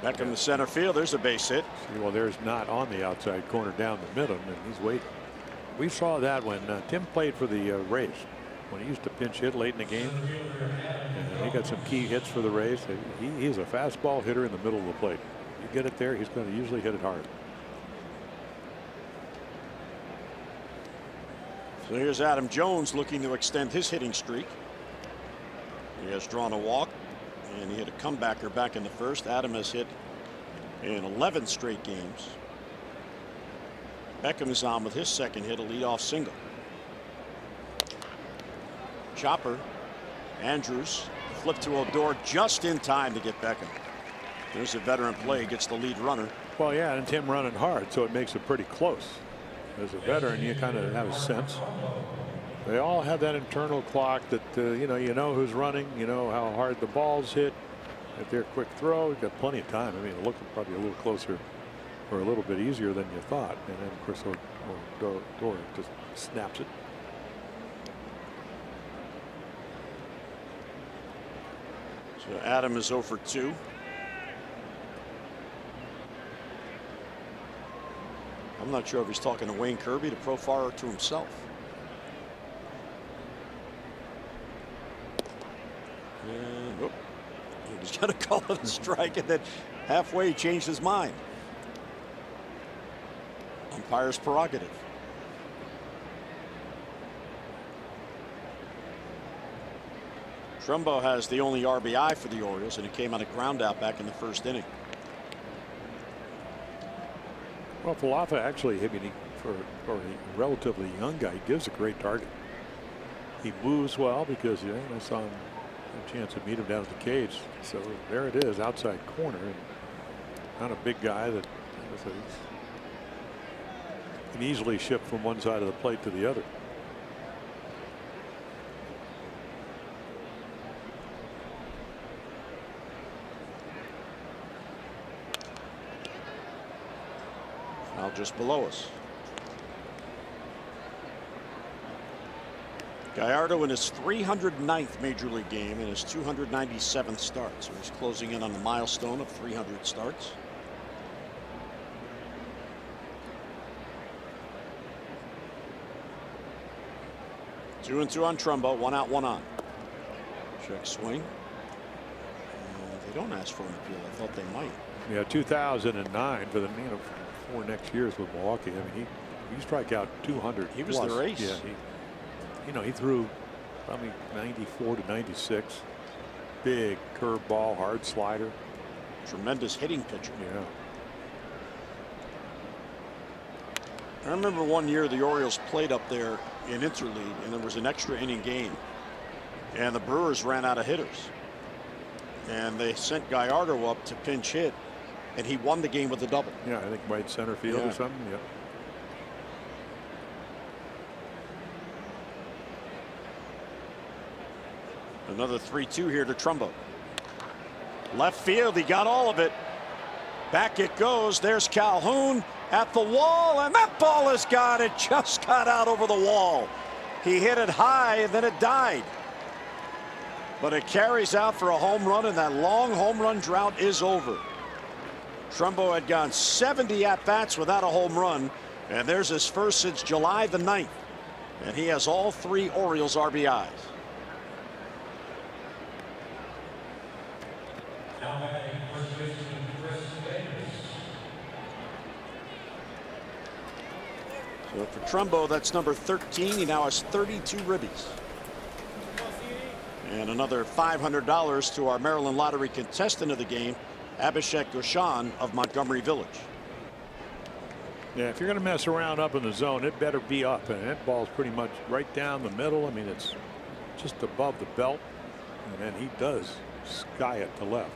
Back in the center field, there's a base hit. See, well, there's not on the outside corner down the middle, and he's waiting. We saw that when Tim played for the Rays, when he used to pinch hit late in the game. And he got some key hits for the Rays. He's a fastball hitter in the middle of the plate. You get it there, he's going to usually hit it hard. So here's Adam Jones looking to extend his hitting streak. He has drawn a walk, and he hit a comebacker back in the first. Adam has hit in 11 straight games. Beckham is on with his second hit, a leadoff single. Chopper, Andrews, flip to Odor just in time to get Beckham. There's a veteran play, gets the lead runner. Well, yeah, and Tim running hard, so it makes it pretty close. as a veteran, you kind of have a sense. They all have that internal clock that you know who's running, you know how hard the ball's hit. If they're a quick throw, you've got plenty of time. I mean, it looked probably a little closer or a little bit easier than you thought. And then, of course, Odor just snaps it. So Adam is 0 for 2. I'm not sure if he's talking to Wayne Kirby, to Profar, or to himself. And, oh, he was going to call it a strike, and then halfway he changed his mind. Umpire's prerogative. Trumbo has the only RBI for the Orioles, and it came on a ground out back in the first inning. Well, Falafa actually, I mean, for a relatively young guy, he gives a great target. He moves well because, you know, I saw him a chance to meet him down at the cage. So there it is, outside corner. And not a big guy that can easily shift from one side of the plate to the other. Foul just below us. Gallardo in his 309th major league game and his 297th start. So he's closing in on the milestone of 300 starts. Two and two on Trumbo, 1 out, 1 on. Check swing. They don't ask for an appeal. I thought they might. Yeah, 2009 for the four next years with Milwaukee. I mean, he struck out 200. He was their ace. Yeah, he threw probably 94 to 96. Big curveball, hard slider. Tremendous hitting pitcher. Yeah. I remember one year the Orioles played up there in interleague, and there was an extra inning game, and the Brewers ran out of hitters, and they sent Gallardo up to pinch hit, and he won the game with a double. Yeah, I think right center field or something. Yeah. Another 3-2 here to Trumbo. Left field, he got all of it. Back it goes. There's Calhoun at the wall, and that ball has got it. Just got out over the wall. He hit it high, and then it died. But it carries out for a home run, and that long home run drought is over. Trumbo had gone 70 at-bats without a home run, and there's his first since July the 9th. And he has all 3 Orioles RBIs. So for Trumbo, that's number 13. He now has 32 ribbies. And another $500 to our Maryland Lottery contestant of the game, Abhishek Goshan of Montgomery Village. Yeah, if you're going to mess around up in the zone, it better be up. And that ball's pretty much right down the middle. I mean, it's just above the belt. And then he does sky it to left.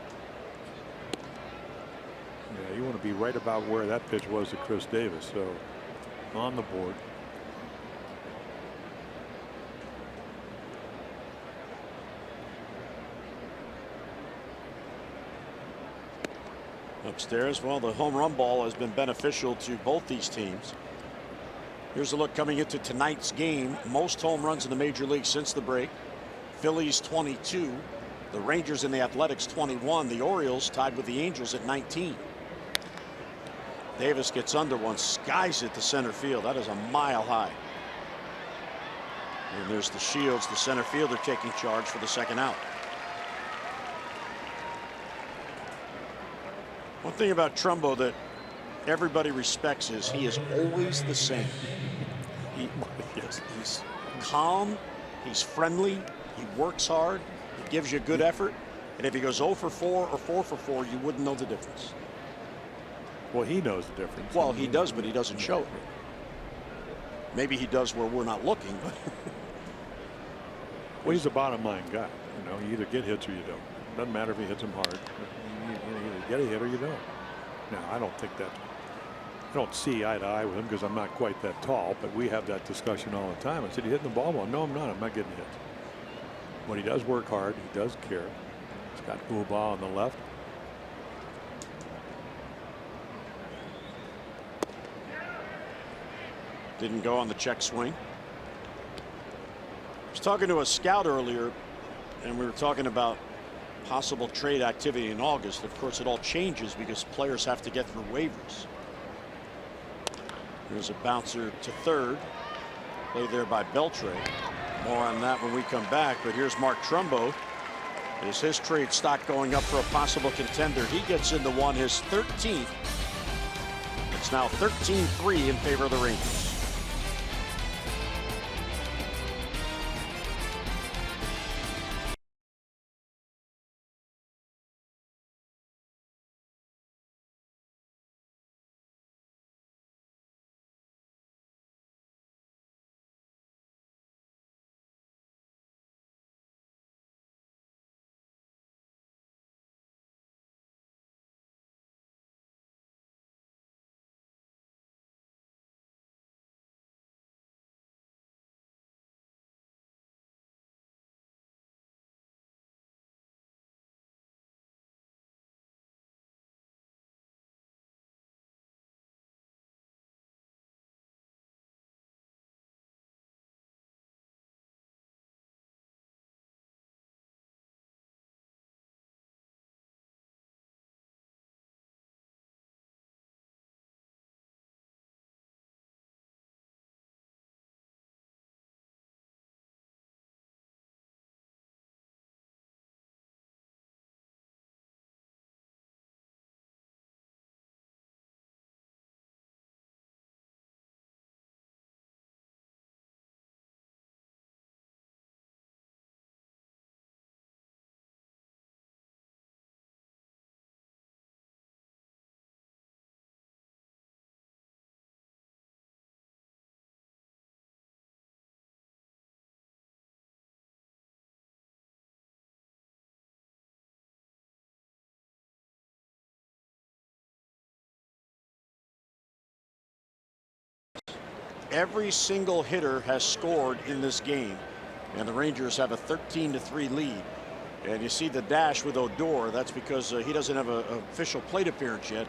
Yeah, you want to be right about where that pitch was to Chris Davis. So on the board. Upstairs, well, the home run ball has been beneficial to both these teams. Here's a look coming into tonight's game. Most home runs in the major league since the break. Phillies 22. The Rangers and the Athletics 21. The Orioles tied with the Angels at 19. Davis gets under one, skies it to center field. That is a mile high. And there's the Shields, the center fielder, taking charge for the second out. One thing about Trumbo that everybody respects is he is always the same. He's calm, he's friendly, he works hard, he gives you a good effort. And if he goes 0 for 4 or 4 for 4, you wouldn't know the difference. Well, he knows the difference. Well, he does, but he doesn't show it. Maybe he does where we're not looking, but well, he's a bottom line guy. You know, you either get hits or you don't. Doesn't matter if he hits them hard. You either get a hit or you don't. Now, I don't think that don't see eye to eye with him because I'm not quite that tall, but we have that discussion all the time. I said, "You hitting the ball well?" "No, I'm not. I'm not getting hit." But he does work hard. He does care. He's got Ball on the left. Didn't go on the check swing. I was talking to a scout earlier, and we were talking about possible trade activity in August. Of course, it all changes because players have to get through waivers. Here's a bouncer to third. Play there by Beltre. More on that when we come back. But here's Mark Trumbo. Is his trade stock going up for a possible contender? He gets into one, his 13th. It's now 13-3 in favor of the Rangers. Every single hitter has scored in this game, and the Rangers have a 13-3 lead. And you see the dash with Odor. That's because he doesn't have an official plate appearance yet.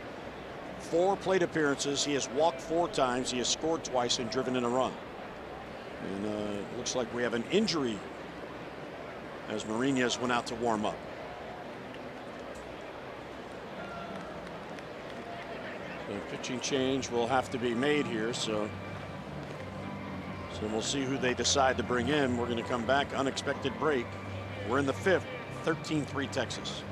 4 plate appearances. He has walked 4 times. He has scored twice and driven in a run. And it looks like we have an injury as Marinas went out to warm up. The pitching change will have to be made here, so we'll see who they decide to bring in. We're going to come back. Unexpected break. We're in the 5th. 13-3 Texas.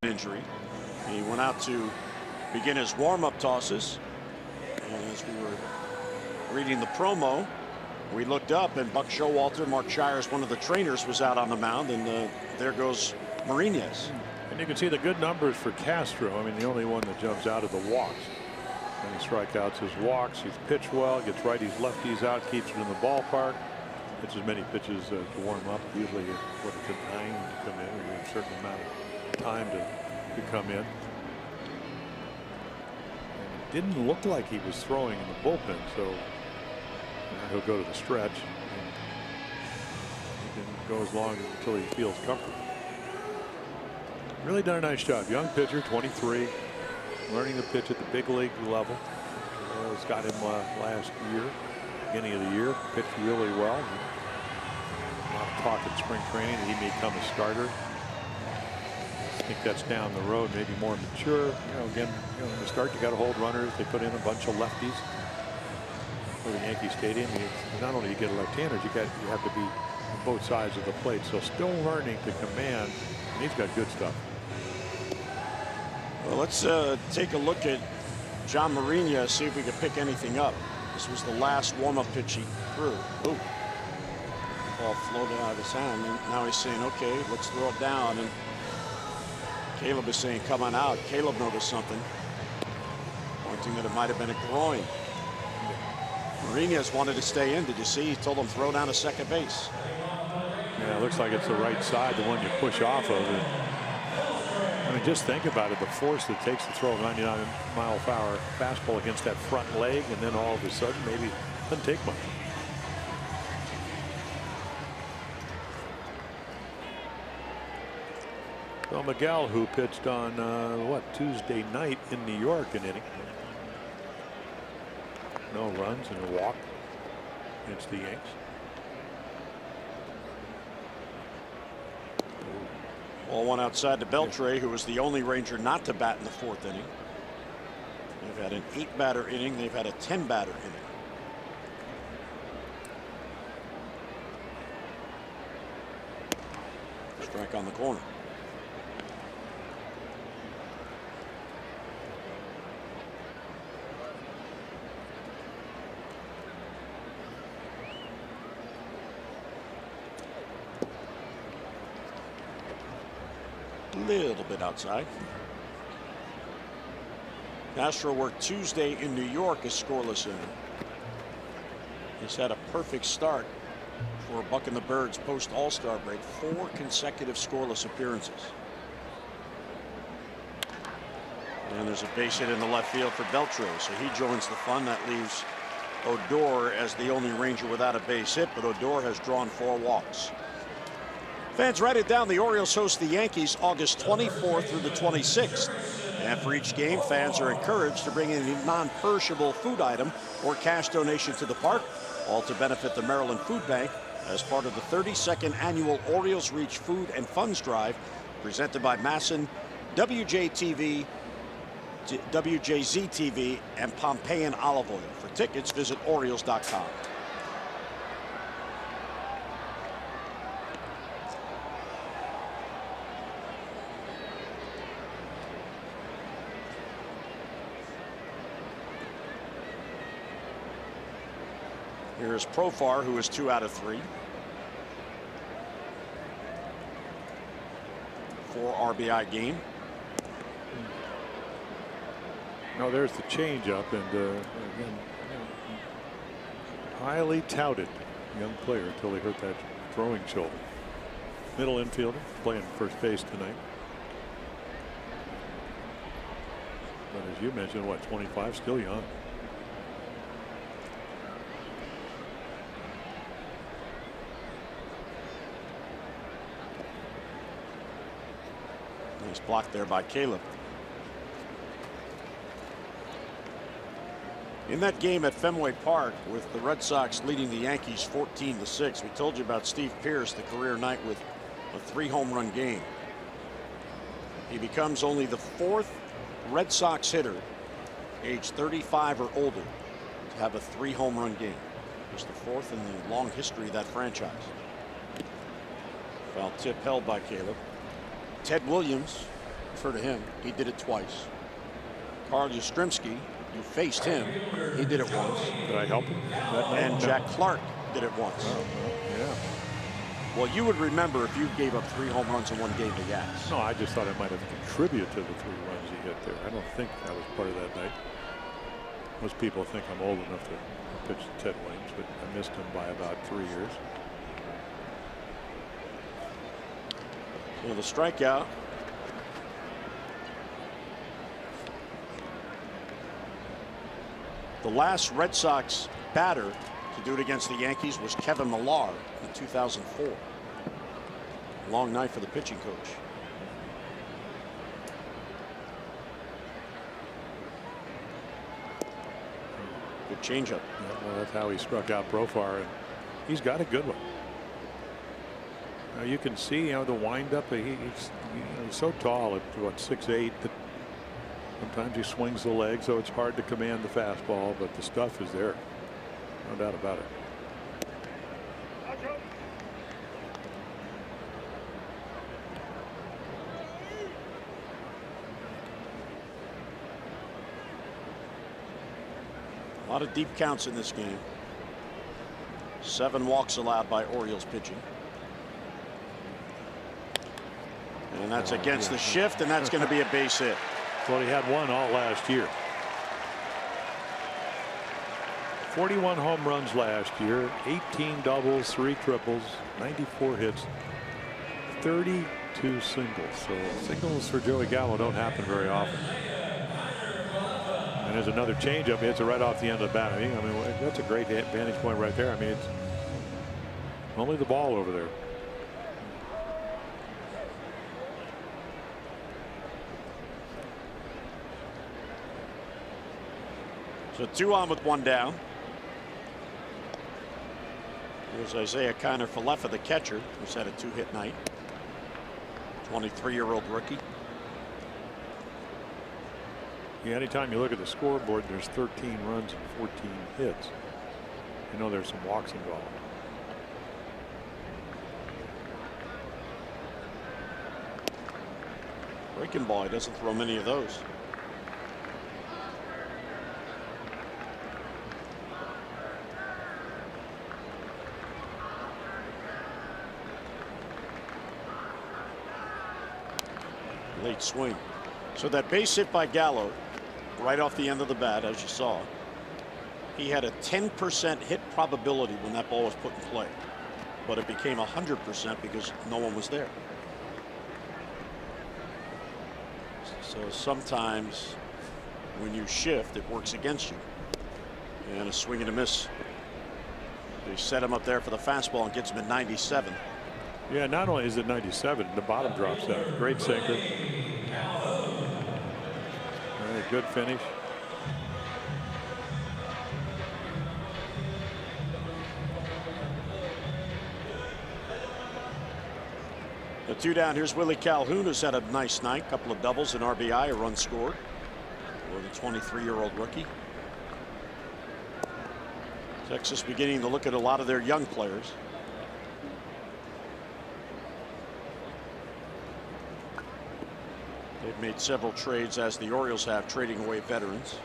Injury. He went out to begin his warm-up tosses, and as we were reading the promo, We looked up, and Buck Showalter, Mark Shires, one of the trainers, was out on the mound, and there goes Marinas. And you can see the good numbers for Castro. I mean, the only one that jumps out of the walks. Any strikeouts is walks. He's pitched well, gets righties, lefties out, keeps it in the ballpark. It's as many pitches to warm up. Usually, what is it, 9 to come in, or you have a certain amount of time to come in. And it didn't look like he was throwing in the bullpen, so he'll go to the stretch. And he can go as long until he feels comfortable. Really done a nice job. Young pitcher, 23, learning to pitch at the big league level. It's got him last year, beginning of the year, pitched really well. A lot of talk at spring training that he may become a starter. I think that's down the road, maybe more mature. Again, in the start, you got to hold runners. They put in a bunch of lefties for the Yankee Stadium. Not only you get left-handers, you have to be on both sides of the plate. So still learning to command, and he's got good stuff. Well, let's take a look at John Marinas, see if we can pick anything up. This was the last warm-up pitch he threw. Ooh. Ball floated out of his hand, and now he's saying, okay, let's throw it down. And Caleb is saying, come on out. Caleb noticed something, pointing that it might have been a groin. Marinas wanted to stay in. Did you see? He told him throw down to second base. Yeah, it looks like it's the right side, the one you push off of. I mean, just think about it, the force that takes to throw a 99-mile-per-hour fastball against that front leg, and then all of a sudden, maybe it doesn't take much. Well, Miguel, who pitched on Tuesday night in New York, an inning. No runs and a walk against the Yanks. Ball one outside to Beltre, who was the only Ranger not to bat in the 4th inning. They've had an 8-batter inning. They've had a 10-batter inning. Strike on the corner. Little bit outside. Castro worked Tuesday in New York as scoreless inning. He's had a perfect start for Buck and the Birds post All-Star break. 4 consecutive scoreless appearances. And there's a base hit in the left field for Beltre, so he joins the fun. That leaves Odor as the only Ranger without a base hit, but Odor has drawn 4 walks. Fans, write it down. The Orioles host the Yankees August 24th through the 26th. And for each game, fans are encouraged to bring in a non-perishable food item or cash donation to the park, all to benefit the Maryland Food Bank as part of the 32nd annual Orioles Reach Food and Funds Drive, presented by Masson, WJTV, WJZ-TV, and Pompeian Olive Oil. For tickets, visit Orioles.com. Here's Profar, who is 2 out of 3. 4 RBI game. Now there's the changeup, and again, highly touted young player until he hurt that throwing shoulder. Middle infielder, playing first base tonight. But as you mentioned, what, 25, still young. Nice block there by Caleb. In that game at Fenway Park, with the Red Sox leading the Yankees 14-6, we told you about Steve Pearce, the career night with a 3-home-run game. He becomes only the 4th Red Sox hitter, age 35 or older, to have a 3-home-run game. Just the 4th in the long history of that franchise. Foul tip held by Caleb. Ted Williams, you've heard of him, he did it twice. Carl Yastrzemski, you faced him, he did it once. Did I help him? And Jack Clark did it once. Oh, yeah. Well, you would remember if you gave up 3 home runs in one game to Yaz. No, I just thought I might have contributed to the 3 runs he hit there. I don't think I was part of that night. Most people think I'm old enough to pitch to Ted Williams, but I missed him by about 3 years. So the strikeout. The last Red Sox batter to do it against the Yankees was Kevin Millar in 2004. Long night for the pitching coach. Good changeup. Yeah, well, that's how he struck out Profar, and he's got a good one. Now you can see, the windup. He's so tall at what, 6'8", that sometimes he swings the leg, so it's hard to command the fastball. But the stuff is there, no doubt about it. A lot of deep counts in this game. 7 walks allowed by Orioles pitching. And that's against the shift, and that's going to be a base hit. Well, he had one all last year. 41 home runs last year, 18 doubles, 3 triples, 94 hits, 32 singles. So singles for Joey Gallo don't happen very often. And there's another changeup. He hits it right off the end of the bat. I mean, that's a great vantage point right there. I mean, it's only the ball over there. So 2 on with 1 down. Here's Isaiah Kiner-Falefa, the catcher, who's had a 2-hit night. 23-year-old rookie. Yeah, anytime you look at the scoreboard, there's 13 runs and 14 hits. You know there's some walks involved. Breaking ball, he doesn't throw many of those. Late swing. So that base hit by Gallo right off the end of the bat, as you saw, he had a 10% hit probability when that ball was put in play, but it became 100% because no one was there. So sometimes when you shift, it works against you. And a swing and a miss. They set him up there for the fastball and gets him at 97. Yeah, not only is it 97, the bottom drops out. Great sinker. Good finish. The 2 down. Here's Willie Calhoun, who's had a nice night. Couple of doubles, an RBI, a run scored for the 23-year-old rookie. Texas beginning to look at a lot of their young players. They've made several trades, as the Orioles have, trading away veterans.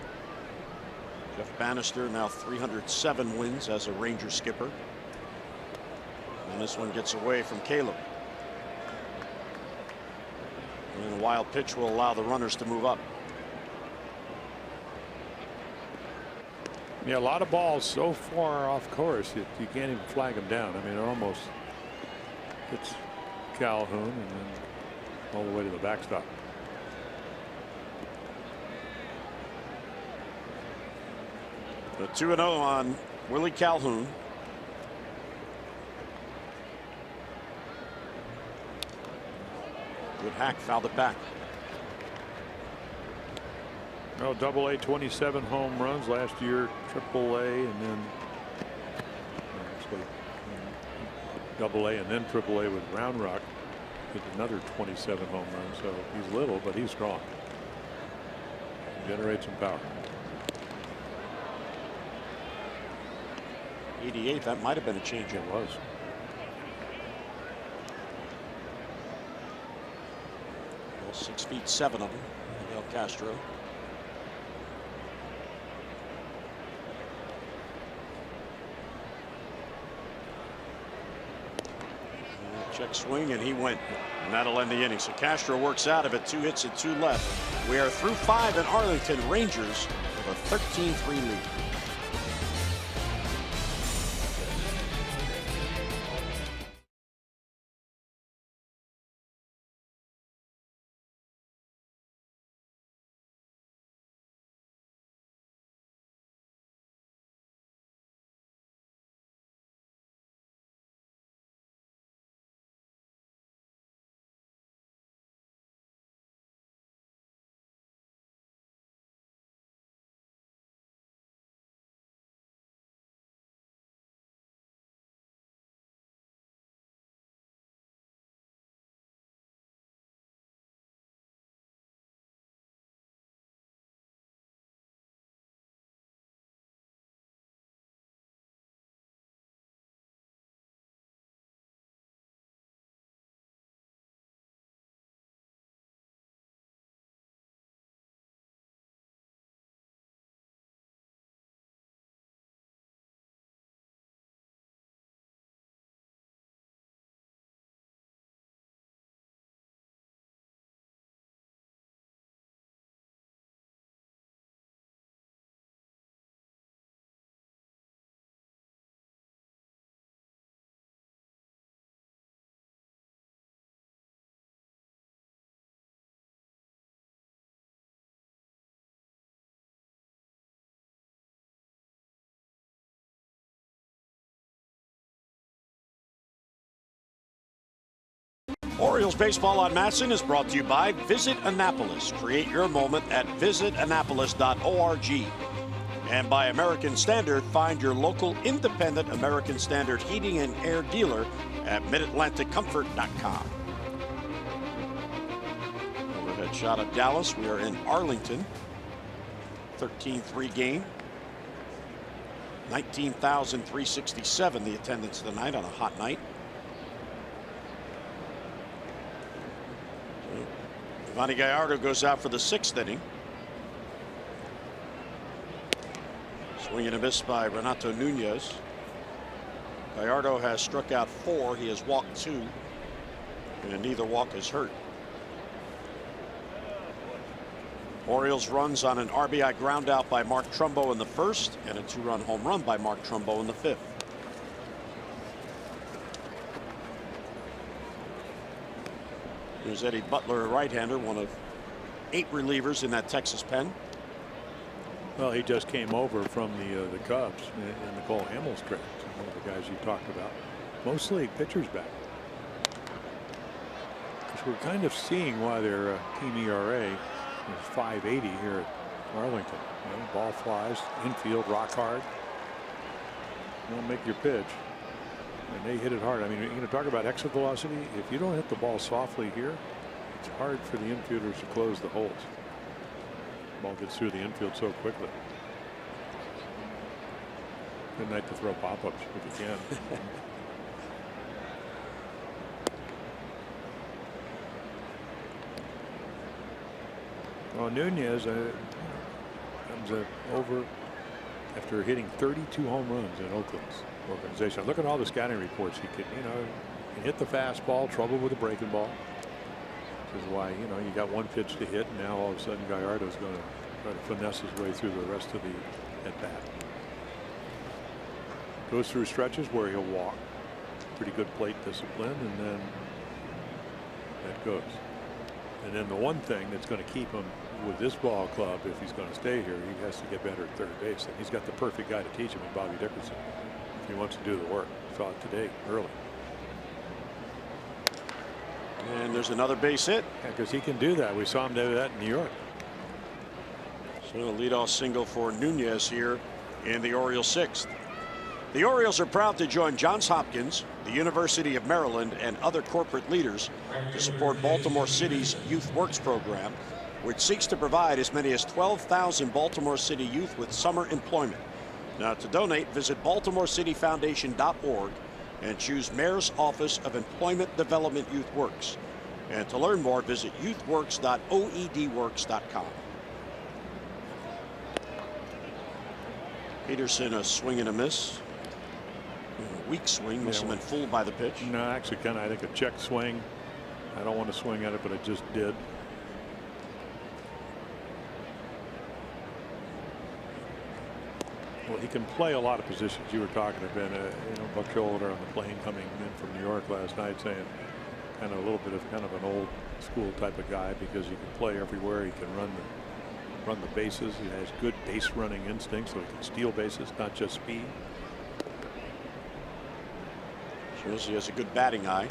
Jeff Bannister now 307 wins as a Ranger skipper. And this one gets away from Caleb. And a wild pitch will allow the runners to move up. Yeah, a lot of balls so far off course you can't even flag them down. I mean, it almost hits Calhoun and then all the way to the backstop. The 2-0 on Willie Calhoun. Good hack, fouled it back. Oh, AA, 27 home runs last year, AAA, and then AA and then AAA with Round Rock with another 27 home runs. So he's little, but he's strong. Generates some power. 88, that might have been a change. It was. Well, 6'7" of him, Miguel Castro. Check swing, and he went. And that'll end the inning. So Castro works out of it. 2 hits and 2 left. We are through 5 in Arlington. Rangers with a 13-3 lead. Orioles baseball on Masson is brought to you by Visit Annapolis. Create your moment at visitannapolis.org. And by American Standard, find your local independent American Standard heating and air dealer at midatlanticcomfort.com. Overhead shot of Dallas. We are in Arlington. 13-3 game. 19,367 the attendance tonight on a hot night. Giovanni Gallardo goes out for the 6th inning. Swing and a miss by Renato Nunez. Gallardo has struck out 4. He has walked 2. And neither walk is hurt. Orioles runs on an RBI ground out by Mark Trumbo in the 1st and a 2-run home run by Mark Trumbo in the 5th. Here's Eddie Butler, a right-hander, one of 8 relievers in that Texas pen. Well, he just came over from the Cubs in the Cole Hamels trade. One of the guys you talked about. Mostly pitchers back. Because we're kind of seeing why their team ERA is 5.80 here at Arlington. You know, ball flies, infield, rock hard. Don't make your pitch. And they hit it hard. I mean, you're going to talk about exit velocity. If you don't hit the ball softly here, it's hard for the infielders to close the holes. The ball gets through the infield so quickly. Good night to throw pop-ups if you can. Well, Nunez comes over after hitting 32 home runs in Oakland's organization. Look at all the scouting reports. He could, he hit the fastball, trouble with the breaking ball. This is why, you got one pitch to hit, and now all of a sudden Gallardo's going to try to finesse his way through the rest of the at-bat. Goes through stretches where he'll walk. Pretty good plate discipline, and then that goes. And then the one thing that's going to keep him with this ball club, if he's going to stay here, he has to get better at third base. And he's got the perfect guy to teach him in Bobby Dickerson if he wants to do the work. Saw it today early. And there's another base hit. Yeah, because he can do that. We saw him do that in New York. So a leadoff single for Nunez here in the Orioles 6th. The Orioles are proud to join Johns Hopkins, the University of Maryland, and other corporate leaders to support Baltimore City's Youth Works program, which seeks to provide as many as 12,000 Baltimore City youth with summer employment. Now, to donate, visit BaltimoreCityFoundation.org and choose Mayor's Office of Employment Development Youth Works. And to learn more, visit youthworks.oedworks.com. Peterson, a swing and a miss. Weak swing. Must have been fooled by the pitch. No, actually, kind of, I think a check swing. I don't want to swing at it, but I just did. Well, he can play a lot of positions. You were talking about, Buck Showalter on the plane coming in from New York last night, saying kind of a little bit of kind of an old school type of guy because he can play everywhere. He can run the bases. He has good base running instincts, so he can steal bases, not just speed. Shows he has a good batting eye.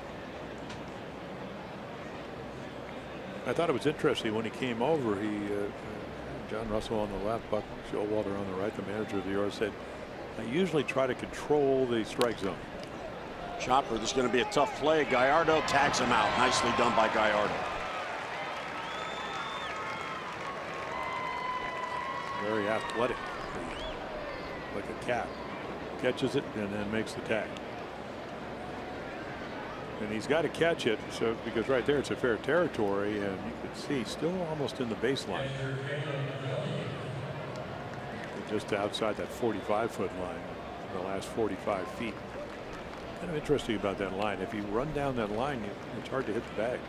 I thought it was interesting when he came over. John Russell on the left, Buck Showalter on the right. The manager of the Orioles said, "I usually try to control the strike zone." Chopper, this is going to be a tough play. Gallardo tags him out. Nicely done by Gallardo. Very athletic, like a cat. Catches it and then makes the tag. And he's got to catch it, so because right there it's a fair territory, and you can see still almost in the baseline, just outside that 45-foot line, the last 45 feet. Kind of interesting about that line. If you run down that line, it's hard to hit the bag.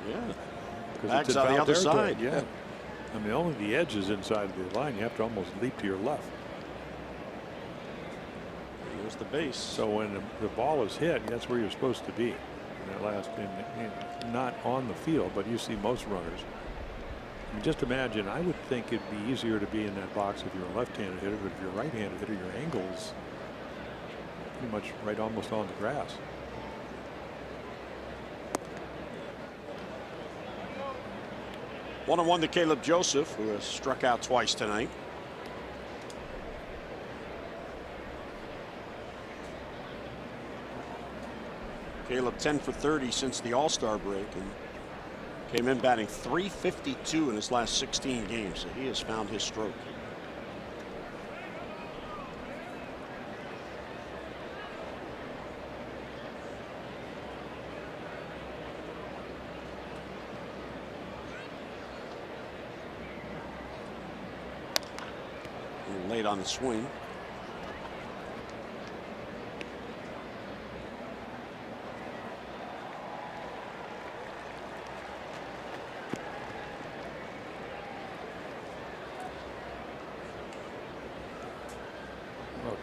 Yeah, because bag's on the other side. Yeah, I mean only the edge is inside of the line. You have to almost leap to your left. Here's the base. So when the ball is hit, that's where you're supposed to be. That last not on the field, but you see most runners. I mean, just imagine, I would think it'd be easier to be in that box if you're a left-handed hitter, but if you're a right-handed hitter, your angle is pretty much right almost on the grass. One on one to Caleb Joseph, who has struck out twice tonight. Caleb 10 for 30 since the All-Star break and came in batting .352 in his last 16 games. So he has found his stroke. A little late on the swing.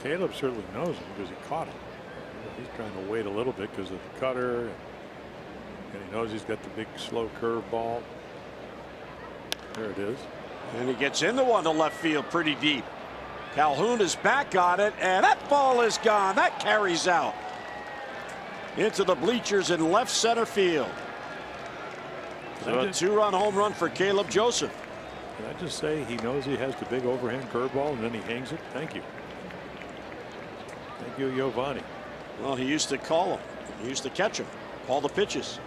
Caleb certainly knows him because he caught him. He's trying to wait a little bit because of the cutter, and he knows he's got the big slow curve ball. There it is. And he gets into one to left field pretty deep. Calhoun is back on it, and that ball is gone. That carries out into the bleachers in left center field. So a two-run home run for Caleb Joseph. Can I just say he knows he has the big overhand curveball, and then he hangs it? Thank you. Thank you, Giovanni. Well, he used to call him. He used to catch him, call the pitches.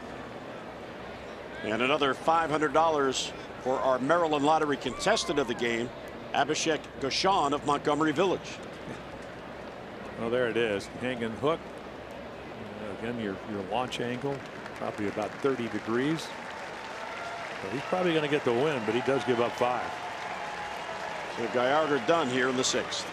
And another $500 for our Maryland Lottery contestant of the game, Abhishek Goshan of Montgomery Village. Well, there it is. Hanging hook. Again, your launch angle, probably about 30 degrees. So he's probably going to get the win, but he does give up 5. So Gallardo done here in the 6th.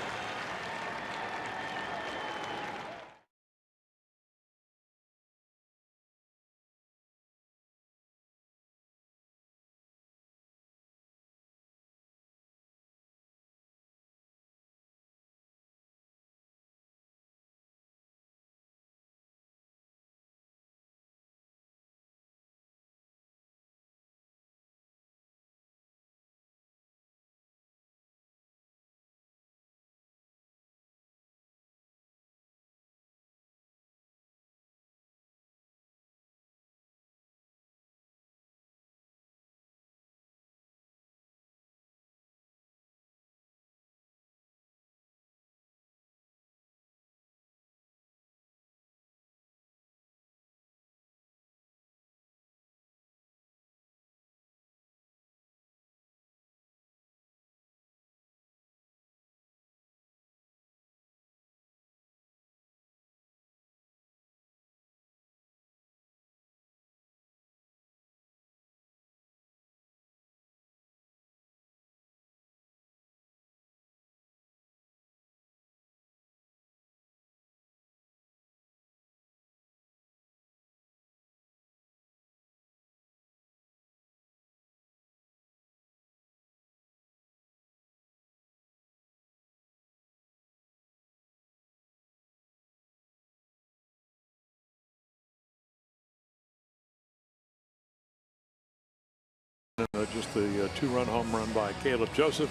just the 2-run home run by Caleb Joseph.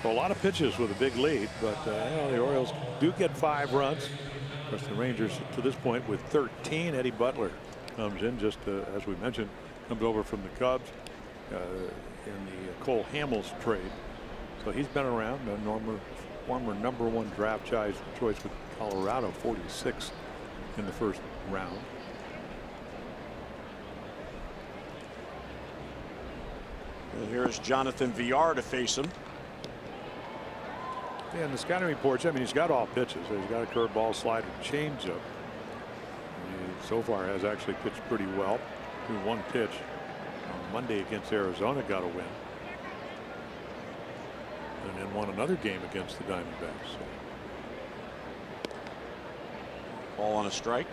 So a lot of pitches with a big lead, but you know, the Orioles do get 5 runs. Of course, the Rangers to this point with 13. Eddie Butler comes in, just as we mentioned, comes over from the Cubs in the Cole Hamels trade. So he's been around, a former #1 draft choice with Colorado, 46 in the first round. And here's Jonathan Villar to face him. Yeah, and the scouting reports, I mean, he's got all pitches. He's got a curveball, slider, changeup. He so far has actually pitched pretty well. Threw 1 pitch on Monday against Arizona, got a win. And then won another game against the Diamondbacks. So. Ball on a strike.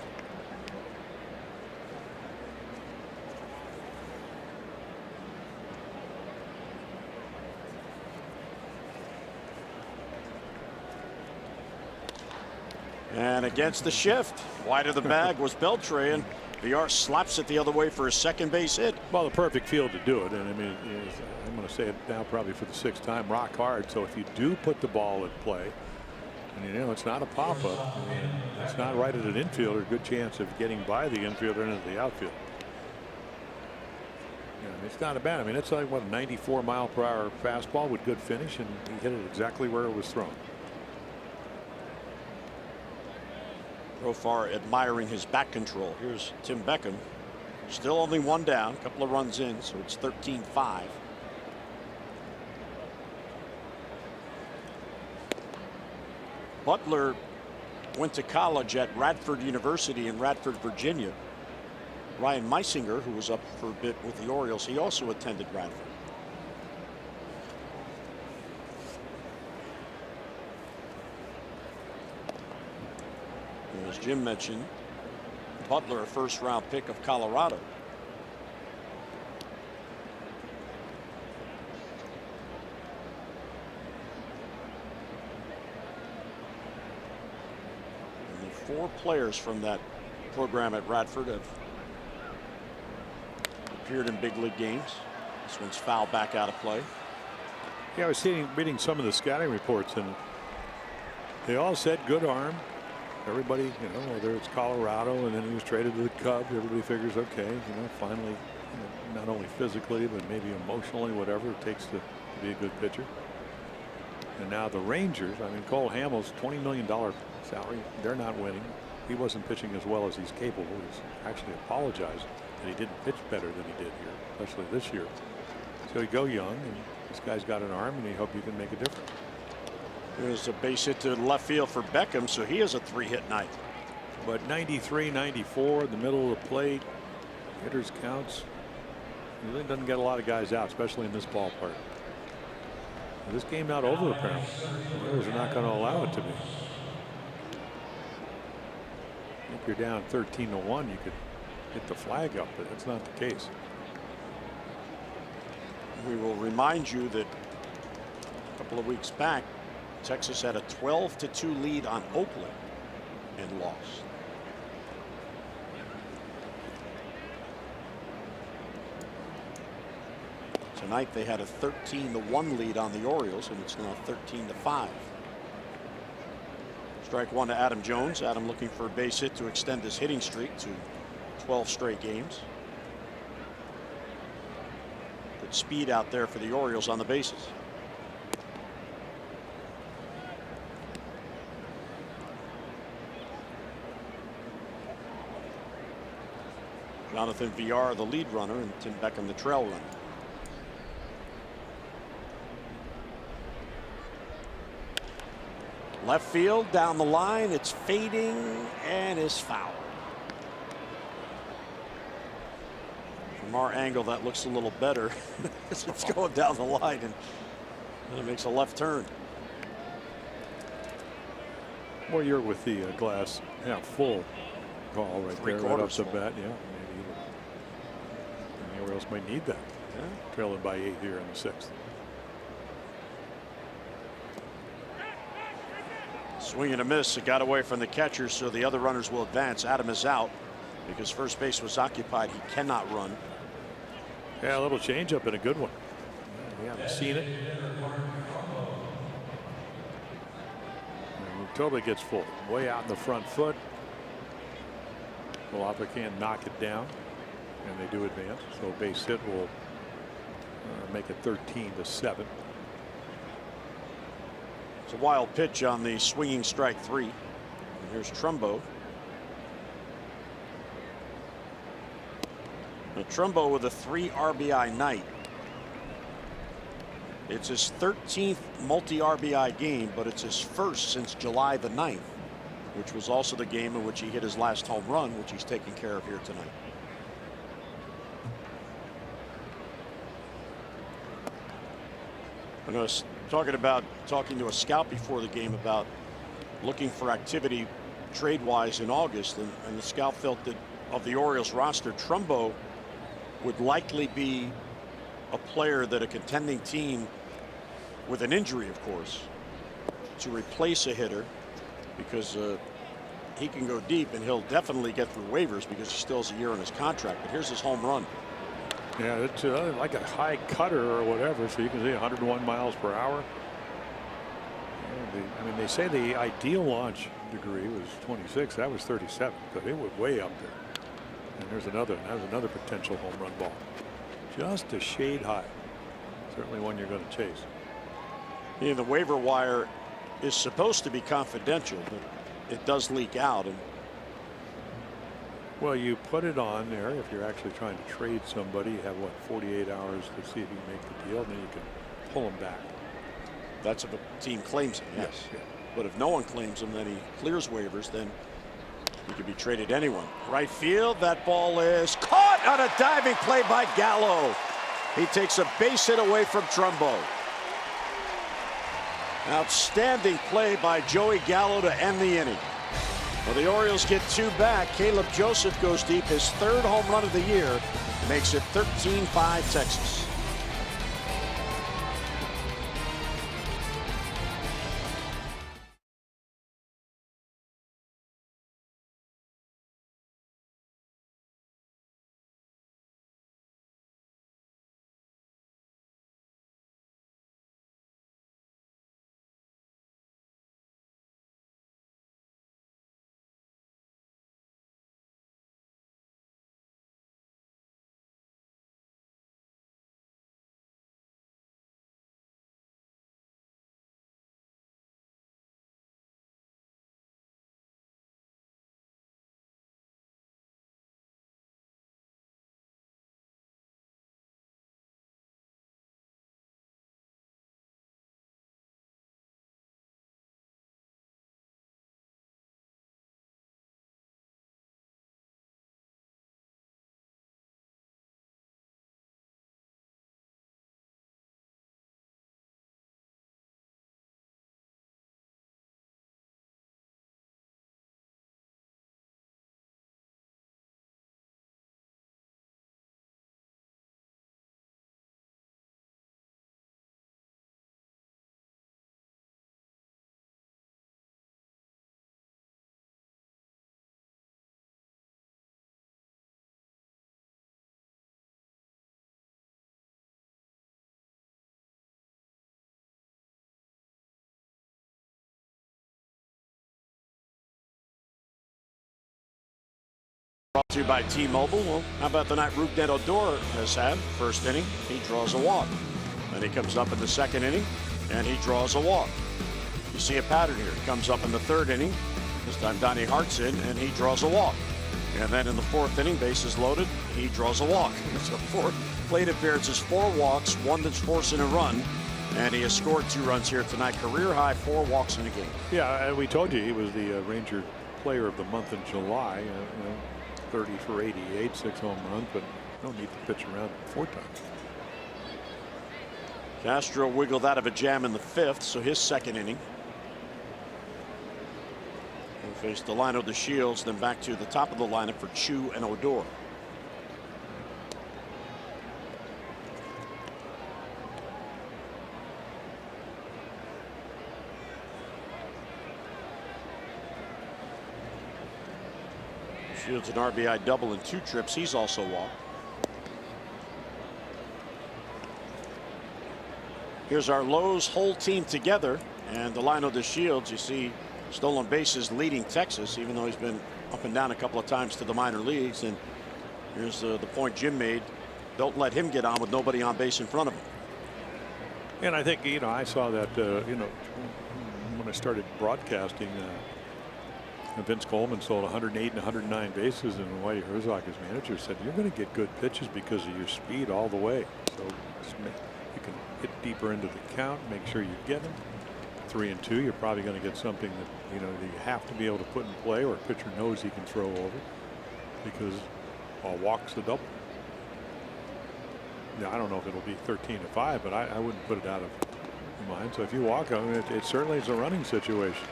And against the shift, wide of the bag was Beltre, and Villar slaps it the other way for a second base hit. Well, the perfect field to do it. And I mean, I'm going to say it now probably for the 6th time, rock hard. So if you do put the ball in play, and you know, it's not a pop-up, it's not right at an infielder, good chance of getting by the infielder and into the outfield. Yeah, I mean, it's not a bad. I mean, it's like what, a 94-mile-per-hour fastball with good finish, and he hit it exactly where it was thrown. So far admiring his back control. Here's Tim Beckham, still only 1 down, a couple of runs in, so it's 13-5. Butler went to college at Radford University in Radford, Virginia. Ryan Meisinger, who was up for a bit with the Orioles, he also attended Radford. As Jim mentioned, Butler, a 1st-round pick of Colorado. Only 4 players from that program at Radford have appeared in big league games. This one's fouled back out of play. Yeah, I was reading some of the scouting reports, and they all said good arm. Everybody, you know, whether it's Colorado and then he was traded to the Cubs, everybody figures, okay, you know, finally, you know, not only physically but maybe emotionally, whatever it takes to be a good pitcher. And now the Rangers, I mean, Cole Hamels, $20 million salary, they're not winning. He wasn't pitching as well as he's capable. He's actually apologized that he didn't pitch better than he did here, especially this year. So you go young, and this guy's got an arm, and you hope you can make a difference. There's a base hit to left field for Beckham, so he has a 3-hit night. But 93, 94 in the middle of the plate, hitters counts. He really doesn't get a lot of guys out, especially in this ballpark. This game not over apparently. The Oilers are not going to allow it to be. If you're down 13-1, you could hit the flag up, but that's not the case. We will remind you that a couple of weeks back, Texas had a 12-2 lead on Oakland and lost. Tonight they had a 13-1 lead on the Orioles, and it's now 13-5. Strike 1 to Adam Jones. Adam looking for a base hit to extend his hitting streak to 12 straight games. Good speed out there for the Orioles on the bases. Jonathan Villar, the lead runner, and Tim Beckham, the trail runner. Left field down the line. It's fading and is foul. From our angle, that looks a little better as it's going down the line, and it makes a left turn. Well, you're with the glass half full call right there, right off the bat. Yeah, maybe the Orioles might need that. Yeah. Trailing by 8 here in the 6th. Swing and a miss. It got away from the catcher, so the other runners will advance. Adam is out because first base was occupied. He cannot run. Yeah, a little changeup and a good one. We haven't seen it. And totally gets full. Way out in the front foot. Palapa can't knock it down. And they do advance. So base hit will make it 13-7. It's a wild pitch on the swinging strike 3. And here's Trumbo. Now, Trumbo with a 3 RBI night. It's his 13th multi-RBI game, but it's his first since July the 9th, which was also the game in which he hit his last home run, which he's taking care of here tonight. I was talking to a scout before the game about looking for activity trade-wise in August, and the scout felt that of the Orioles roster, Trumbo would likely be a player that a contending team with an injury, of course, to replace a hitter, because he can go deep and he'll definitely get through waivers because he still has a year on his contract. But here's his home run. Yeah, it's like a high cutter or whatever, so you can see 101 miles per hour. I mean, they say the ideal launch degree was 26. That was 37, but it was way up there. And there's another. That was another potential home run ball. Just a shade high. Certainly one you're going to chase. Yeah, the waiver wire is supposed to be confidential, but it does leak out. And well, you put it on there if you're actually trying to trade somebody. You have, what, 48 hours to see if you make the deal, and then you can pull them back. That's if a team claims him, yes. Yeah. But if no one claims him, then he clears waivers, then he could be traded to anyone. Right field, that ball is caught on a diving play by Gallo. He takes a base hit away from Trumbo. Outstanding play by Joey Gallo to end the inning. Well, the Orioles get 2 back. Caleb Joseph goes deep, his 3rd home run of the year, makes it 13-5 Texas. Brought to you by T-Mobile. Well, how about the night Rougned Odor has had? First inning, he draws a walk. Then he comes up in the 2nd inning, and he draws a walk. You see a pattern here. He comes up in the 3rd inning. This time Donnie Hart's in, and he draws a walk. And then in the 4th inning, bases loaded, he draws a walk. So 4 plate appearances, 4 walks, 1 that's forcing a run. And he has scored 2 runs here tonight. Career high 4 walks in a game. Yeah, and we told you he was the Ranger Player of the Month in July. 30 for 88, 6 home runs, but no need to pitch around 4 times. Castro wiggled out of a jam in the 5th, so his 2nd inning. He faced Delano de Shields, then back to the top of the lineup for Chu and Odor. Shields an RBI double in 2 trips. He's also walked. Here's our Lowe's whole team together, and Delino DeShields, you see stolen bases leading Texas, even though he's been up and down a couple of times to the minor leagues. And here's the point Jim made. Don't let him get on with nobody on base in front of him. And I think, you know, I saw that, you know, when I started broadcasting, Vince Coleman sold 108 and 109 bases, and Whitey Herzog, his manager, said, you're going to get good pitches because of your speed all the way. So you can hit deeper into the count, make sure you get them. 3 and 2, you're probably going to get something that, you know, that you have to be able to put in play, or a pitcher knows he can throw over, because a walk's the double. Now, I don't know if it'll be 13 to 5, but I wouldn't put it out of mind. So if you walk, I mean, it certainly is a running situation.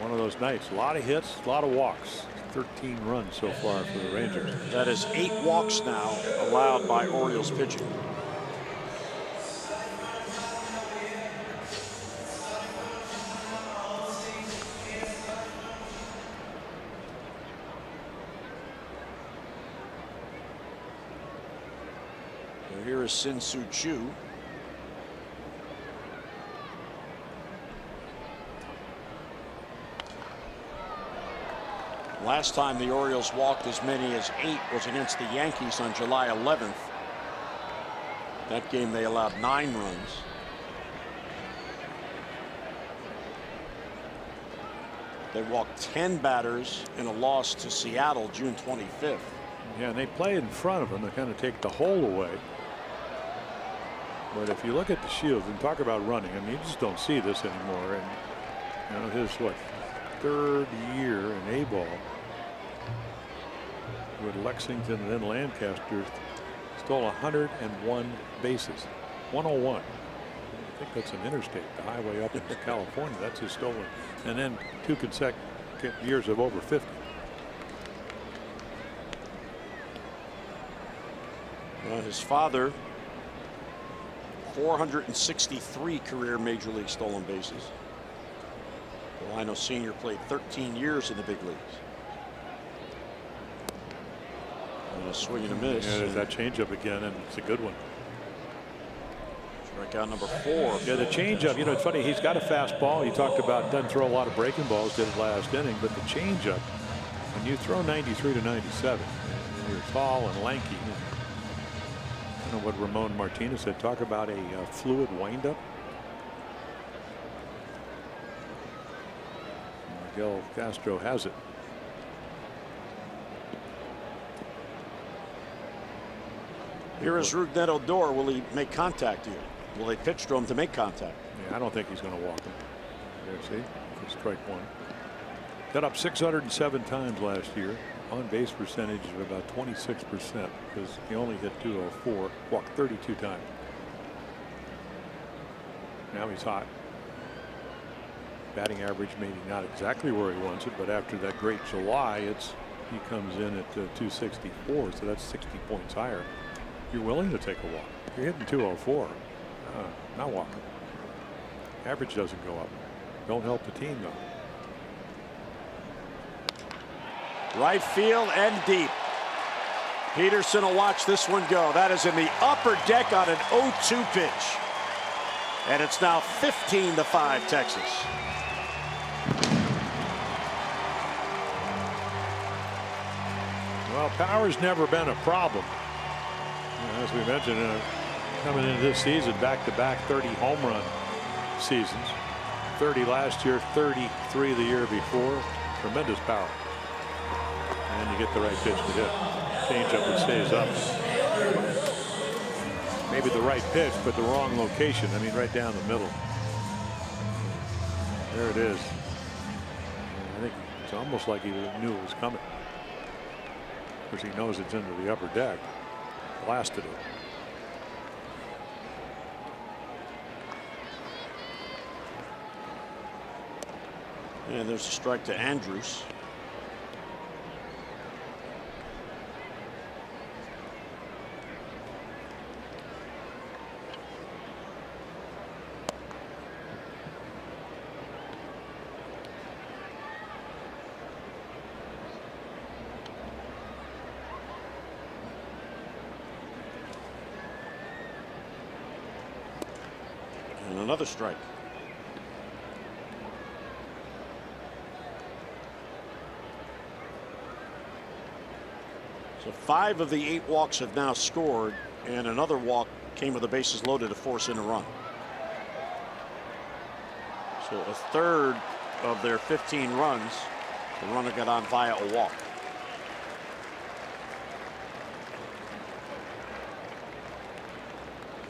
One of those nights, a lot of hits, a lot of walks. 13 runs so far for the Rangers. That is 8 walks now allowed by Orioles pitching. So here is Sin-Soo Choo. Last time the Orioles walked as many as 8 was against the Yankees on July 11th. That game they allowed 9 runs. They walked 10 batters in a loss to Seattle June 25th. Yeah, and they play in front of them to kind of take the hole away. But if you look at the Shields and talk about running, I mean, you just don't see this anymore. And you know, his what, 3rd year in A-ball with Lexington and then Lancaster, stole 101 bases. 101. I think that's an interstate, the highway up into California. That's his stolen. And then 2 consecutive years of over 50. His father, 463 career major league stolen bases. Delino Sr. played 13 years in the big leagues. And a swing and a miss. Yeah, there's that changeup again, and it's a good one. Strikeout number 4. Yeah, the changeup, you know, it's funny, he's got a fastball. You talked about doesn't throw a lot of breaking balls, did it last inning, but the changeup, when you throw 93 to 97, and you're tall and lanky, I don't know what Ramon Martinez said, talk about a fluid windup. Miguel Castro has it. Here is Rougned Odor. Will he make contact here? Will they pitch to him to make contact? Yeah, I don't think he's going to walk him. There, see, strike 1. Got up 607 times last year. On base percentage of about 26%, because he only hit 204, walked 32 times. Now he's hot. Batting average maybe not exactly where he wants it, but after that great July, he comes in at 264, so that's 60 points higher. You're willing to take a walk. You're hitting 204. Not walking. Average doesn't go up. Don't help the team though. Right field and deep. Peterson will watch this one go. That is in the upper deck on an 0-2 pitch. And it's now 15 to 5 Texas. Well, power's never been a problem. As we mentioned, coming into this season, back-to-back 30 home run seasons. 30 last year, 33 the year before. Tremendous power. And you get the right pitch to hit. Change up and stays up. Maybe the right pitch, but the wrong location. I mean, right down the middle. There it is. I think it's almost like he knew it was coming, because he knows it's into the upper deck. Blasted it. And there's a strike to Andrews. another strike. So 5 of the 8 walks have now scored, and another walk came with the bases loaded to force in a run. So a third of their 15 runs, the runner got on via a walk.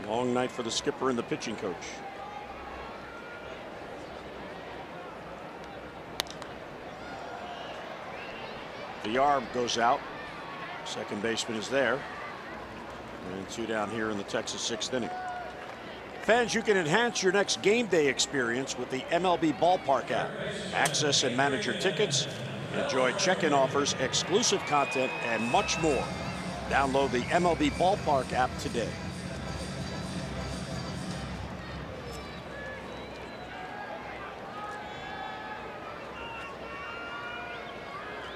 Long night for the skipper and the pitching coach. The arm goes out. Second baseman is there. And 2 down here in the Texas 6th inning. Fans, you can enhance your next game day experience with the MLB Ballpark app. Access and manage your tickets, enjoy check-in offers, exclusive content, and much more. Download the MLB Ballpark app today.